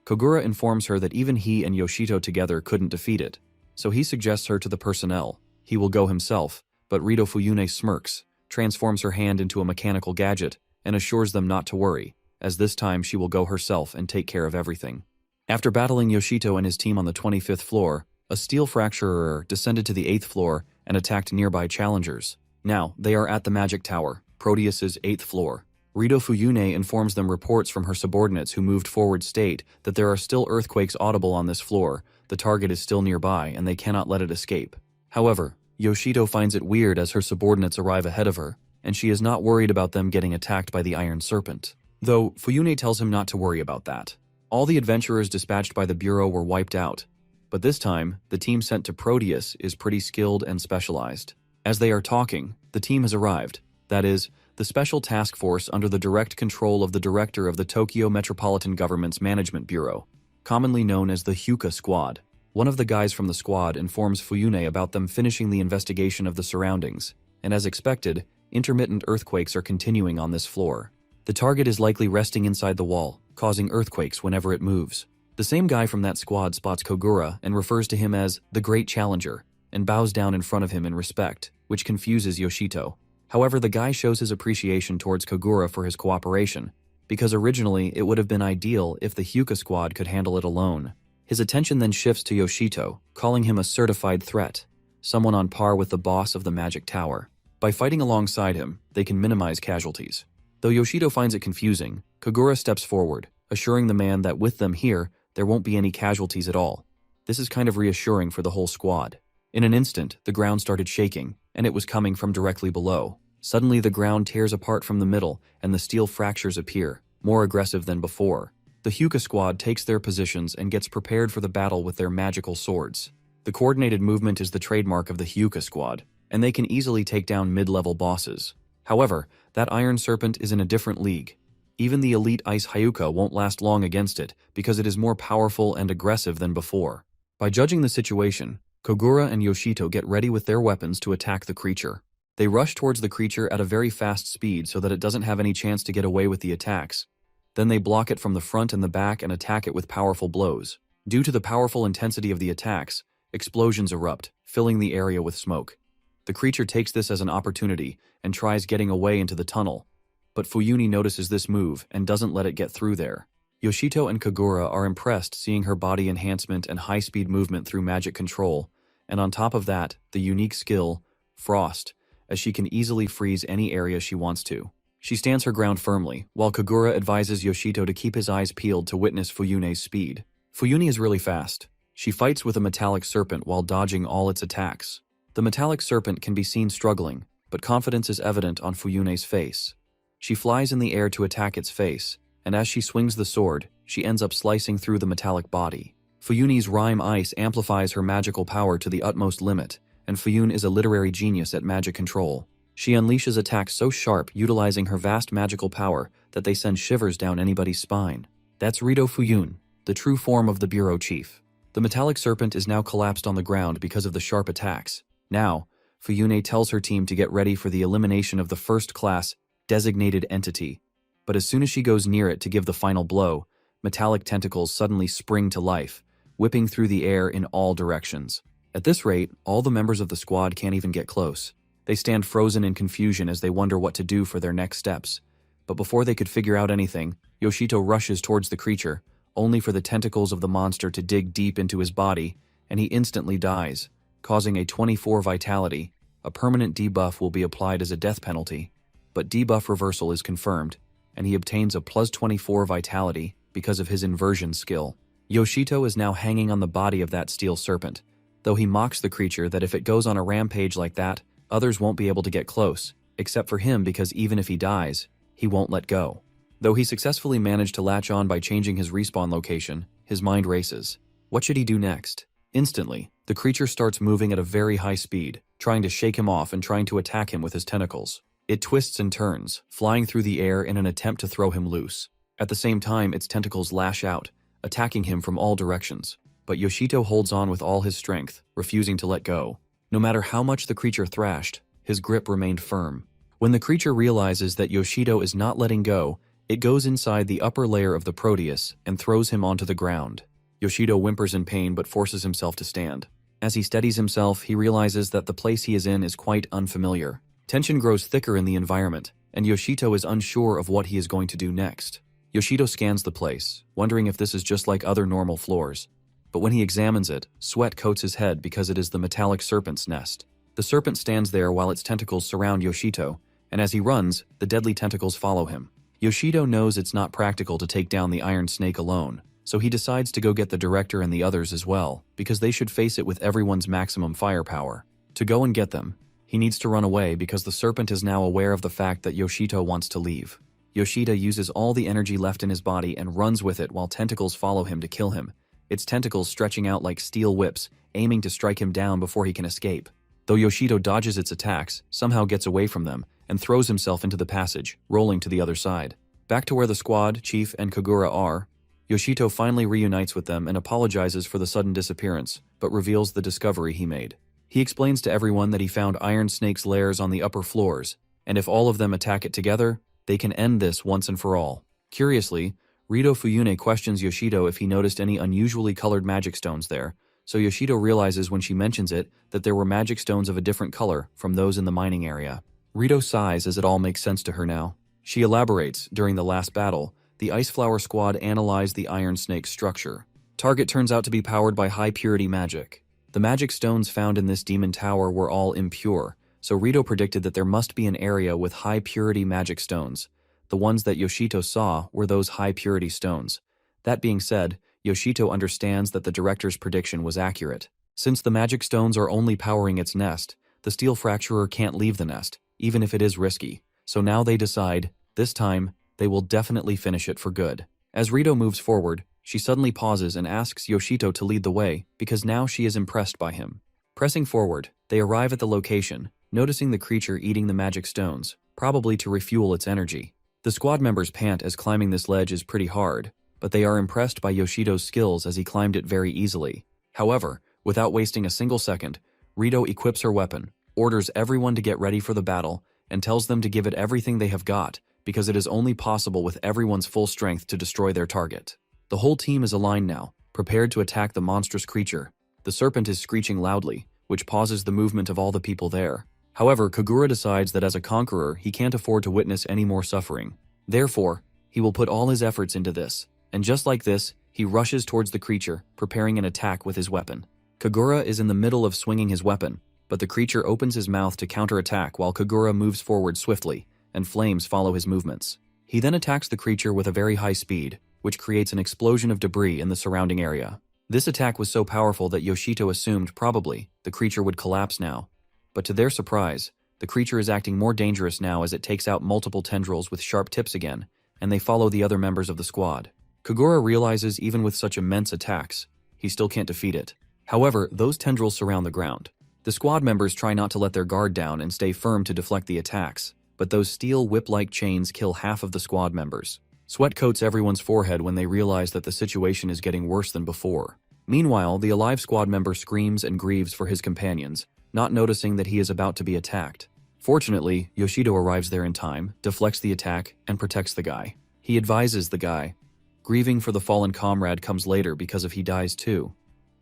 Kogura informs her that even he and Yoshito together couldn't defeat it, so he suggests her to the personnel. He will go himself, but Rito Fuyune smirks, transforms her hand into a mechanical gadget, and assures them not to worry, as this time she will go herself and take care of everything. After battling Yoshito and his team on the 25th floor, a steel fracturer descended to the 8th floor and attacked nearby challengers. Now, they are at the Magic Tower, Proteus's 8th floor. Rito Fuyune informs them reports from her subordinates who moved forward state that there are still earthquakes audible on this floor, the target is still nearby, and they cannot let it escape. However, Yoshito finds it weird as her subordinates arrive ahead of her, and she is not worried about them getting attacked by the Iron Serpent. Though, Fuyune tells him not to worry about that. All the adventurers dispatched by the Bureau were wiped out, but this time, the team sent to Proteus is pretty skilled and specialized. As they are talking, the team has arrived. That is, the special task force under the direct control of the director of the Tokyo Metropolitan Government's Management Bureau, commonly known as the Hyuka Squad. One of the guys from the squad informs Fuyune about them finishing the investigation of the surroundings, and as expected, intermittent earthquakes are continuing on this floor. The target is likely resting inside the wall, causing earthquakes whenever it moves. The same guy from that squad spots Kogura and refers to him as the Great Challenger, and bows down in front of him in respect, which confuses Yoshito. However, the guy shows his appreciation towards Kogura for his cooperation, because originally it would have been ideal if the Hyuka squad could handle it alone. His attention then shifts to Yoshito, calling him a certified threat. someone on par with the boss of the magic tower. By fighting alongside him, they can minimize casualties. Though Yoshido finds it confusing, Kagura steps forward, assuring the man that with them here, there won't be any casualties at all. This is kind of reassuring for the whole squad. In an instant, the ground started shaking, and it was coming from directly below. Suddenly the ground tears apart from the middle, and the steel fractures appear, more aggressive than before. The Hyuga squad takes their positions and gets prepared for the battle with their magical swords. The coordinated movement is the trademark of the Hyuga squad, and they can easily take down mid-level bosses. However, that Iron Serpent is in a different league. Even the elite Ice Hyuga won't last long against it because it is more powerful and aggressive than before. By judging the situation, Kogura and Yoshito get ready with their weapons to attack the creature. They rush towards the creature at a very fast speed so that it doesn't have any chance to get away with the attacks. Then they block it from the front and the back and attack it with powerful blows. Due to the powerful intensity of the attacks, explosions erupt, filling the area with smoke. The creature takes this as an opportunity and tries getting away into the tunnel. But Fuyuni notices this move and doesn't let it get through there. Yoshito and Kagura are impressed seeing her body enhancement and high-speed movement through magic control, and on top of that, the unique skill, Frost, as she can easily freeze any area she wants to. She stands her ground firmly, while Kagura advises Yoshito to keep his eyes peeled to witness Fuyune's speed. Fuyuni is really fast. She fights with a metallic serpent while dodging all its attacks. The metallic serpent can be seen struggling, but confidence is evident on Fuyune's face. She flies in the air to attack its face, and as she swings the sword, she ends up slicing through the metallic body. Fuyuni's rhyme ice amplifies her magical power to the utmost limit, and Fuyun is a literary genius at magic control. She unleashes attacks so sharp utilizing her vast magical power that they send shivers down anybody's spine. That's Rito Fuyun, the true form of the bureau chief. The metallic serpent is now collapsed on the ground because of the sharp attacks. Now, Fuyune tells her team to get ready for the elimination of the first-class, designated entity. But as soon as she goes near it to give the final blow, metallic tentacles suddenly spring to life, whipping through the air in all directions. At this rate, all the members of the squad can't even get close. They stand frozen in confusion as they wonder what to do for their next steps. But before they could figure out anything, Yoshito rushes towards the creature, only for the tentacles of the monster to dig deep into his body, and he instantly dies, causing a 24 vitality. A permanent debuff will be applied as a death penalty, but debuff reversal is confirmed, and he obtains a plus 24 vitality because of his inversion skill. Yoshito is now hanging on the body of that steel serpent, though he mocks the creature that if it goes on a rampage like that, others won't be able to get close, except for him because even if he dies, he won't let go. Though he successfully managed to latch on by changing his respawn location, his mind races. What should he do next? Instantly, the creature starts moving at a very high speed, trying to shake him off and trying to attack him with his tentacles. It twists and turns, flying through the air in an attempt to throw him loose. At the same time, its tentacles lash out, attacking him from all directions. But Yoshito holds on with all his strength, refusing to let go. No matter how much the creature thrashed, his grip remained firm. When the creature realizes that Yoshito is not letting go, it goes inside the upper layer of the Proteus and throws him onto the ground. Yoshito whimpers in pain but forces himself to stand. As he steadies himself, he realizes that the place he is in is quite unfamiliar. Tension grows thicker in the environment, and Yoshito is unsure of what he is going to do next. Yoshito scans the place, wondering if this is just like other normal floors. But when he examines it, sweat coats his head because it is the metallic serpent's nest. The serpent stands there while its tentacles surround Yoshito, and as he runs, the deadly tentacles follow him. Yoshito knows it's not practical to take down the Iron Snake alone, so he decides to go get the director and the others as well, because they should face it with everyone's maximum firepower. To go and get them, he needs to run away because the serpent is now aware of the fact that Yoshito wants to leave. Yoshito uses all the energy left in his body and runs with it while tentacles follow him to kill him, its tentacles stretching out like steel whips, aiming to strike him down before he can escape. Though Yoshito dodges its attacks, somehow gets away from them, and throws himself into the passage, rolling to the other side. Back to where the squad, Chief, and Kagura are, Yoshito finally reunites with them and apologizes for the sudden disappearance, but reveals the discovery he made. He explains to everyone that he found Iron Snake's lairs on the upper floors, and if all of them attack it together, they can end this once and for all. Curiously, Rito Fuyune questions Yoshito if he noticed any unusually colored magic stones there, so Yoshito realizes when she mentions it that there were magic stones of a different color from those in the mining area. Rito sighs as it all makes sense to her now. She elaborates, during the last battle, the Ice Flower Squad analyzed the Iron Snake's structure. Target turns out to be powered by high-purity magic. The magic stones found in this demon tower were all impure, so Rito predicted that there must be an area with high-purity magic stones. The ones that Yoshito saw were those high-purity stones. That being said, Yoshito understands that the director's prediction was accurate. Since the magic stones are only powering its nest, the steel fracturer can't leave the nest, even if it is risky. So now they decide, this time, they will definitely finish it for good. As Rito moves forward, she suddenly pauses and asks Yoshito to lead the way because now she is impressed by him. Pressing forward, they arrive at the location, noticing the creature eating the magic stones, probably to refuel its energy. The squad members pant as climbing this ledge is pretty hard, but they are impressed by Yoshito's skills as he climbed it very easily. However, without wasting a single second, Rito equips her weapon, orders everyone to get ready for the battle, and tells them to give it everything they have got, because it is only possible with everyone's full strength to destroy their target. The whole team is aligned now, prepared to attack the monstrous creature. The serpent is screeching loudly, which pauses the movement of all the people there. However, Kagura decides that as a conqueror, he can't afford to witness any more suffering. Therefore, he will put all his efforts into this, and just like this, he rushes towards the creature, preparing an attack with his weapon. Kagura is in the middle of swinging his weapon, but the creature opens his mouth to counterattack while Kagura moves forward swiftly, and flames follow his movements. He then attacks the creature with a very high speed, which creates an explosion of debris in the surrounding area. This attack was so powerful that Yoshito assumed probably the creature would collapse now. But to their surprise, the creature is acting more dangerous now as it takes out multiple tendrils with sharp tips again, and they follow the other members of the squad. Kagura realizes even with such immense attacks, he still can't defeat it. However, those tendrils surround the ground. The squad members try not to let their guard down and stay firm to deflect the attacks, but those steel whip-like chains kill half of the squad members. Sweat coats everyone's forehead when they realize that the situation is getting worse than before. Meanwhile, the alive squad member screams and grieves for his companions, not noticing that he is about to be attacked. Fortunately, Yoshito arrives there in time, deflects the attack, and protects the guy. He advises the guy. Grieving for the fallen comrade comes later because if he dies too,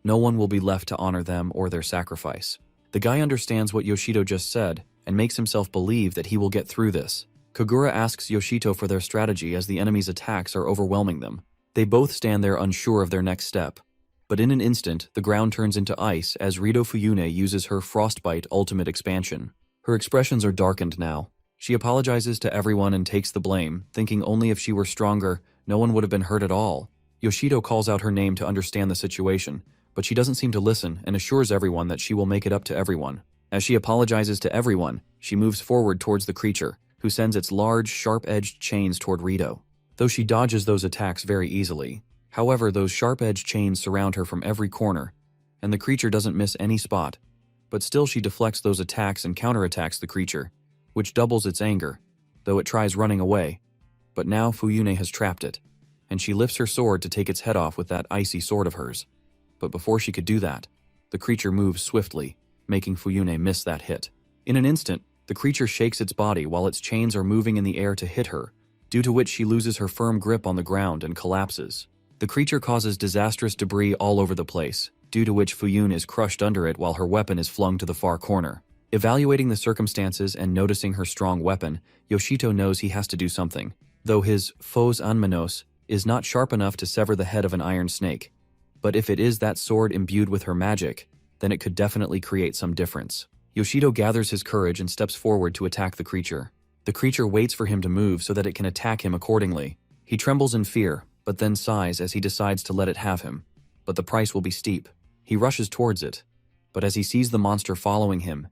no one will be left to honor them or their sacrifice. The guy understands what Yoshito just said and makes himself believe that he will get through this. Kagura asks Yoshito for their strategy as the enemy's attacks are overwhelming them. They both stand there unsure of their next step. But in an instant, the ground turns into ice as Rito Fuyune uses her Frostbite ultimate expansion. Her expressions are darkened now. She apologizes to everyone and takes the blame, thinking only if she were stronger, no one would have been hurt at all. Yoshito calls out her name to understand the situation, but she doesn't seem to listen and assures everyone that she will make it up to everyone. As she apologizes to everyone, she moves forward towards the creature, who sends its large, sharp-edged chains toward Rito. Though she dodges those attacks very easily. However, those sharp-edged chains surround her from every corner, and the creature doesn't miss any spot. But still she deflects those attacks and counterattacks the creature, which doubles its anger, though it tries running away. But now Fuyune has trapped it, and she lifts her sword to take its head off with that icy sword of hers. But before she could do that, the creature moves swiftly, making Fuyune miss that hit. In an instant, the creature shakes its body while its chains are moving in the air to hit her, due to which she loses her firm grip on the ground and collapses. The creature causes disastrous debris all over the place, due to which Fuyune is crushed under it while her weapon is flung to the far corner. Evaluating the circumstances and noticing her strong weapon, Yoshito knows he has to do something, though his faux anmanos is not sharp enough to sever the head of an iron snake. But if it is that sword imbued with her magic, then it could definitely create some difference. Yoshito gathers his courage and steps forward to attack the creature. The creature waits for him to move so that it can attack him accordingly. He trembles in fear, but then sighs as he decides to let it have him. But the price will be steep. He rushes towards it, but as he sees the monster following him,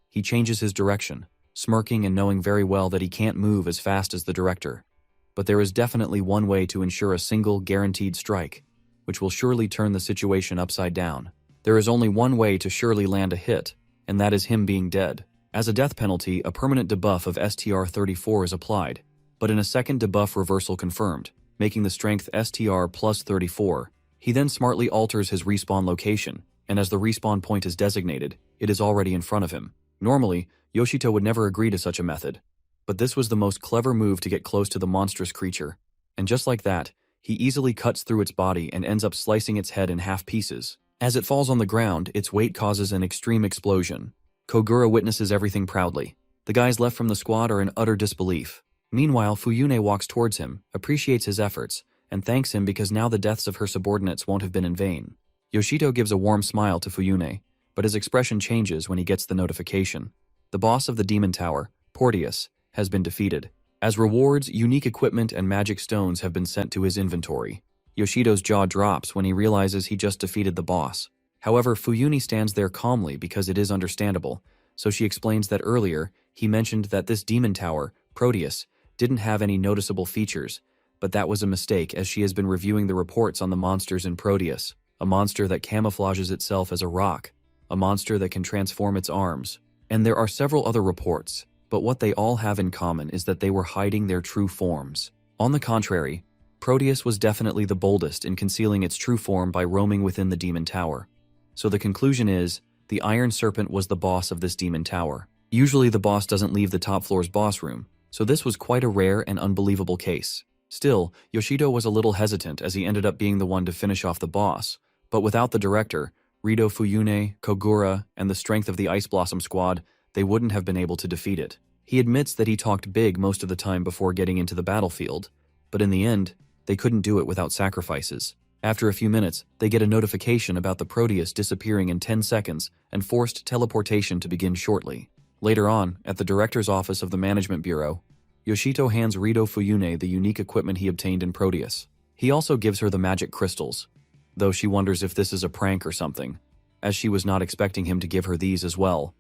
he changes his direction, smirking and knowing very well that he can't move as fast as the director. But there is definitely one way to ensure a single, guaranteed strike, which will surely turn the situation upside down. There is only one way to surely land a hit, and that is him being dead. As a death penalty, a permanent debuff of STR-34 is applied, but in a second debuff reversal confirmed, making the strength STR plus 34. He then smartly alters his respawn location, and as the respawn point is designated, it is already in front of him. Normally, Yoshito would never agree to such a method, but this was the most clever move to get close to the monstrous creature, and just like that, he easily cuts through its body and ends up slicing its head in half pieces. As it falls on the ground, its weight causes an extreme explosion. Kogura witnesses everything proudly. The guys left from the squad are in utter disbelief. Meanwhile, Fuyune walks towards him, appreciates his efforts, and thanks him because now the deaths of her subordinates won't have been in vain. Yoshito gives a warm smile to Fuyune, but his expression changes when he gets the notification. The boss of the Demon Tower, Porteus, has been defeated. As rewards, unique equipment and magic stones have been sent to his inventory. Yoshido's jaw drops when he realizes he just defeated the boss. However, Fuyuni stands there calmly because it is understandable, so she explains that earlier he mentioned that this Demon Tower, Proteus, didn't have any noticeable features, but that was a mistake as she has been reviewing the reports on the monsters in Proteus, a monster that camouflages itself as a rock, a monster that can transform its arms. And there are several other reports, but what they all have in common is that they were hiding their true forms. On the contrary, Proteus was definitely the boldest in concealing its true form by roaming within the Demon Tower. So the conclusion is, the Iron Serpent was the boss of this Demon Tower. Usually the boss doesn't leave the top floor's boss room, so this was quite a rare and unbelievable case. Still, Yoshido was a little hesitant as he ended up being the one to finish off the boss, but without the director, Rito Fuyune, Kogura, and the strength of the Ice Blossom Squad, they wouldn't have been able to defeat it. He admits that he talked big most of the time before getting into the battlefield, but in the end, they couldn't do it without sacrifices. After a few minutes, they get a notification about the Proteus disappearing in 10 seconds and forced teleportation to begin shortly. Later on, at the director's office of the Management Bureau, Yoshito hands Rito Fuyune the unique equipment he obtained in Proteus. He also gives her the magic crystals, though she wonders if this is a prank or something, as she was not expecting him to give her these as well.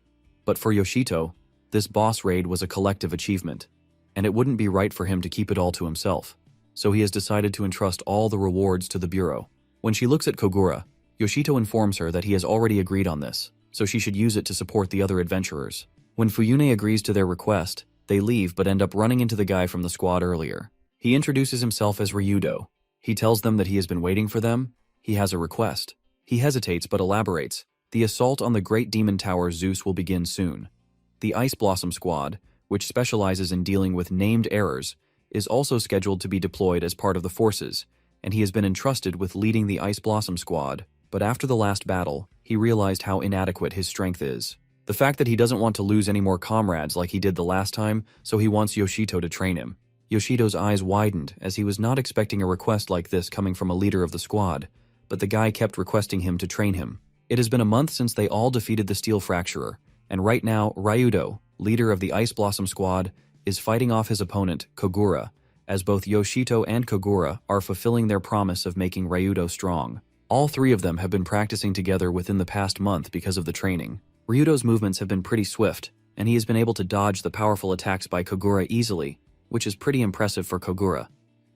But for Yoshito, this boss raid was a collective achievement, and it wouldn't be right for him to keep it all to himself, so he has decided to entrust all the rewards to the Bureau. When she looks at Kogura, Yoshito informs her that he has already agreed on this, so she should use it to support the other adventurers. When Fuyune agrees to their request, they leave but end up running into the guy from the squad earlier. He introduces himself as Ryudo. He tells them that he has been waiting for them. He has a request. He hesitates but elaborates. The assault on the Great Demon Tower Zeus will begin soon. The Ice Blossom Squad, which specializes in dealing with named errors, is also scheduled to be deployed as part of the forces, and he has been entrusted with leading the Ice Blossom Squad, but after the last battle, he realized how inadequate his strength is. The fact that he doesn't want to lose any more comrades like he did the last time, so he wants Yoshito to train him. Yoshido's eyes widened as he was not expecting a request like this coming from a leader of the squad, but the guy kept requesting him to train him. It has been a month since they all defeated the Steel Fracturer, and right now, Ryudo, leader of the Ice Blossom Squad, is fighting off his opponent, Kogura, as both Yoshito and Kogura are fulfilling their promise of making Ryudo strong. All three of them have been practicing together within the past month because of the training. Ryudo's movements have been pretty swift, and he has been able to dodge the powerful attacks by Kogura easily, which is pretty impressive for Kogura.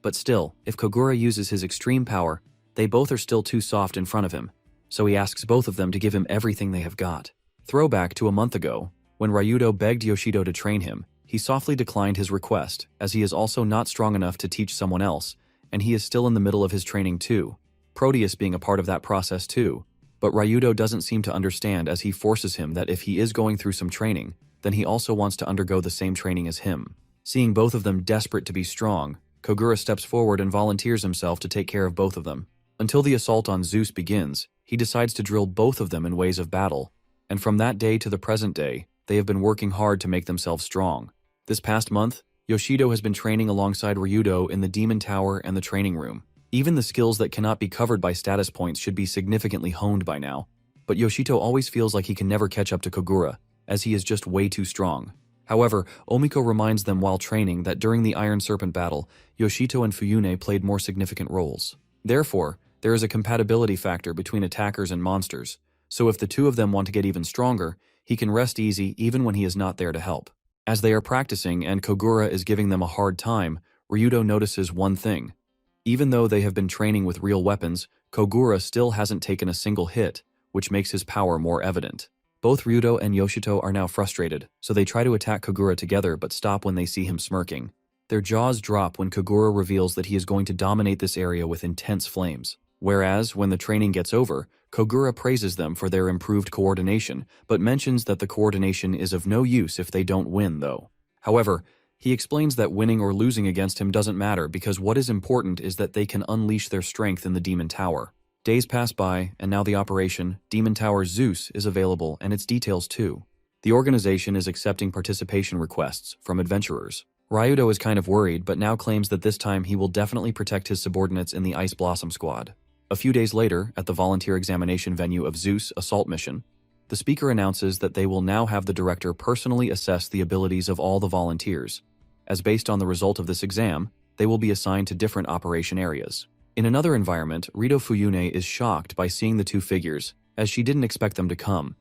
But still, if Kogura uses his extreme power, they both are still too soft in front of him, so he asks both of them to give him everything they have got. Throwback to a month ago, when Ryudo begged Yoshido to train him, he softly declined his request, as he is also not strong enough to teach someone else, and he is still in the middle of his training too, Proteus being a part of that process too. But Ryudo doesn't seem to understand as he forces him that if he is going through some training, then he also wants to undergo the same training as him. Seeing both of them desperate to be strong, Kogura steps forward and volunteers himself to take care of both of them. Until the assault on Zeus begins, he decides to drill both of them in ways of battle, and from that day to the present day, they have been working hard to make themselves strong. This past month, Yoshido has been training alongside Ryudo in the Demon Tower and the training room. Even the skills that cannot be covered by status points should be significantly honed by now, but Yoshito always feels like he can never catch up to Kogura, as he is just way too strong. However, Omiko reminds them while training that during the Iron Serpent battle, Yoshito and Fuyune played more significant roles. Therefore, there is a compatibility factor between attackers and monsters, so if the two of them want to get even stronger, he can rest easy even when he is not there to help. As they are practicing and Kogura is giving them a hard time, Ryudo notices one thing. Even though they have been training with real weapons, Kogura still hasn't taken a single hit, which makes his power more evident. Both Ryudo and Yoshito are now frustrated, so they try to attack Kogura together but stop when they see him smirking. Their jaws drop when Kogura reveals that he is going to dominate this area with intense flames. Whereas, when the training gets over, Kogura praises them for their improved coordination, but mentions that the coordination is of no use if they don't win, though. However, he explains that winning or losing against him doesn't matter because what is important is that they can unleash their strength in the Demon Tower. Days pass by, and now the operation, Demon Tower Zeus, is available, and its details too. The organization is accepting participation requests from adventurers. Ryudo is kind of worried, but now claims that this time he will definitely protect his subordinates in the Ice Blossom Squad. A few days later, at the volunteer examination venue of Zeus Assault Mission, The speaker announces that they will now have the director personally assess the abilities of all the volunteers, as based on the result of this exam, they will be assigned to different operation areas. In another environment, Rito Fuyune is shocked by seeing the two figures, as she didn't expect them to come.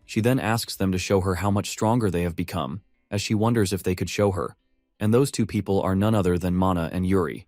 She then asks them to show her how much stronger they have become, as she wonders if they could show her. And those two people are none other than Mana and Yuri.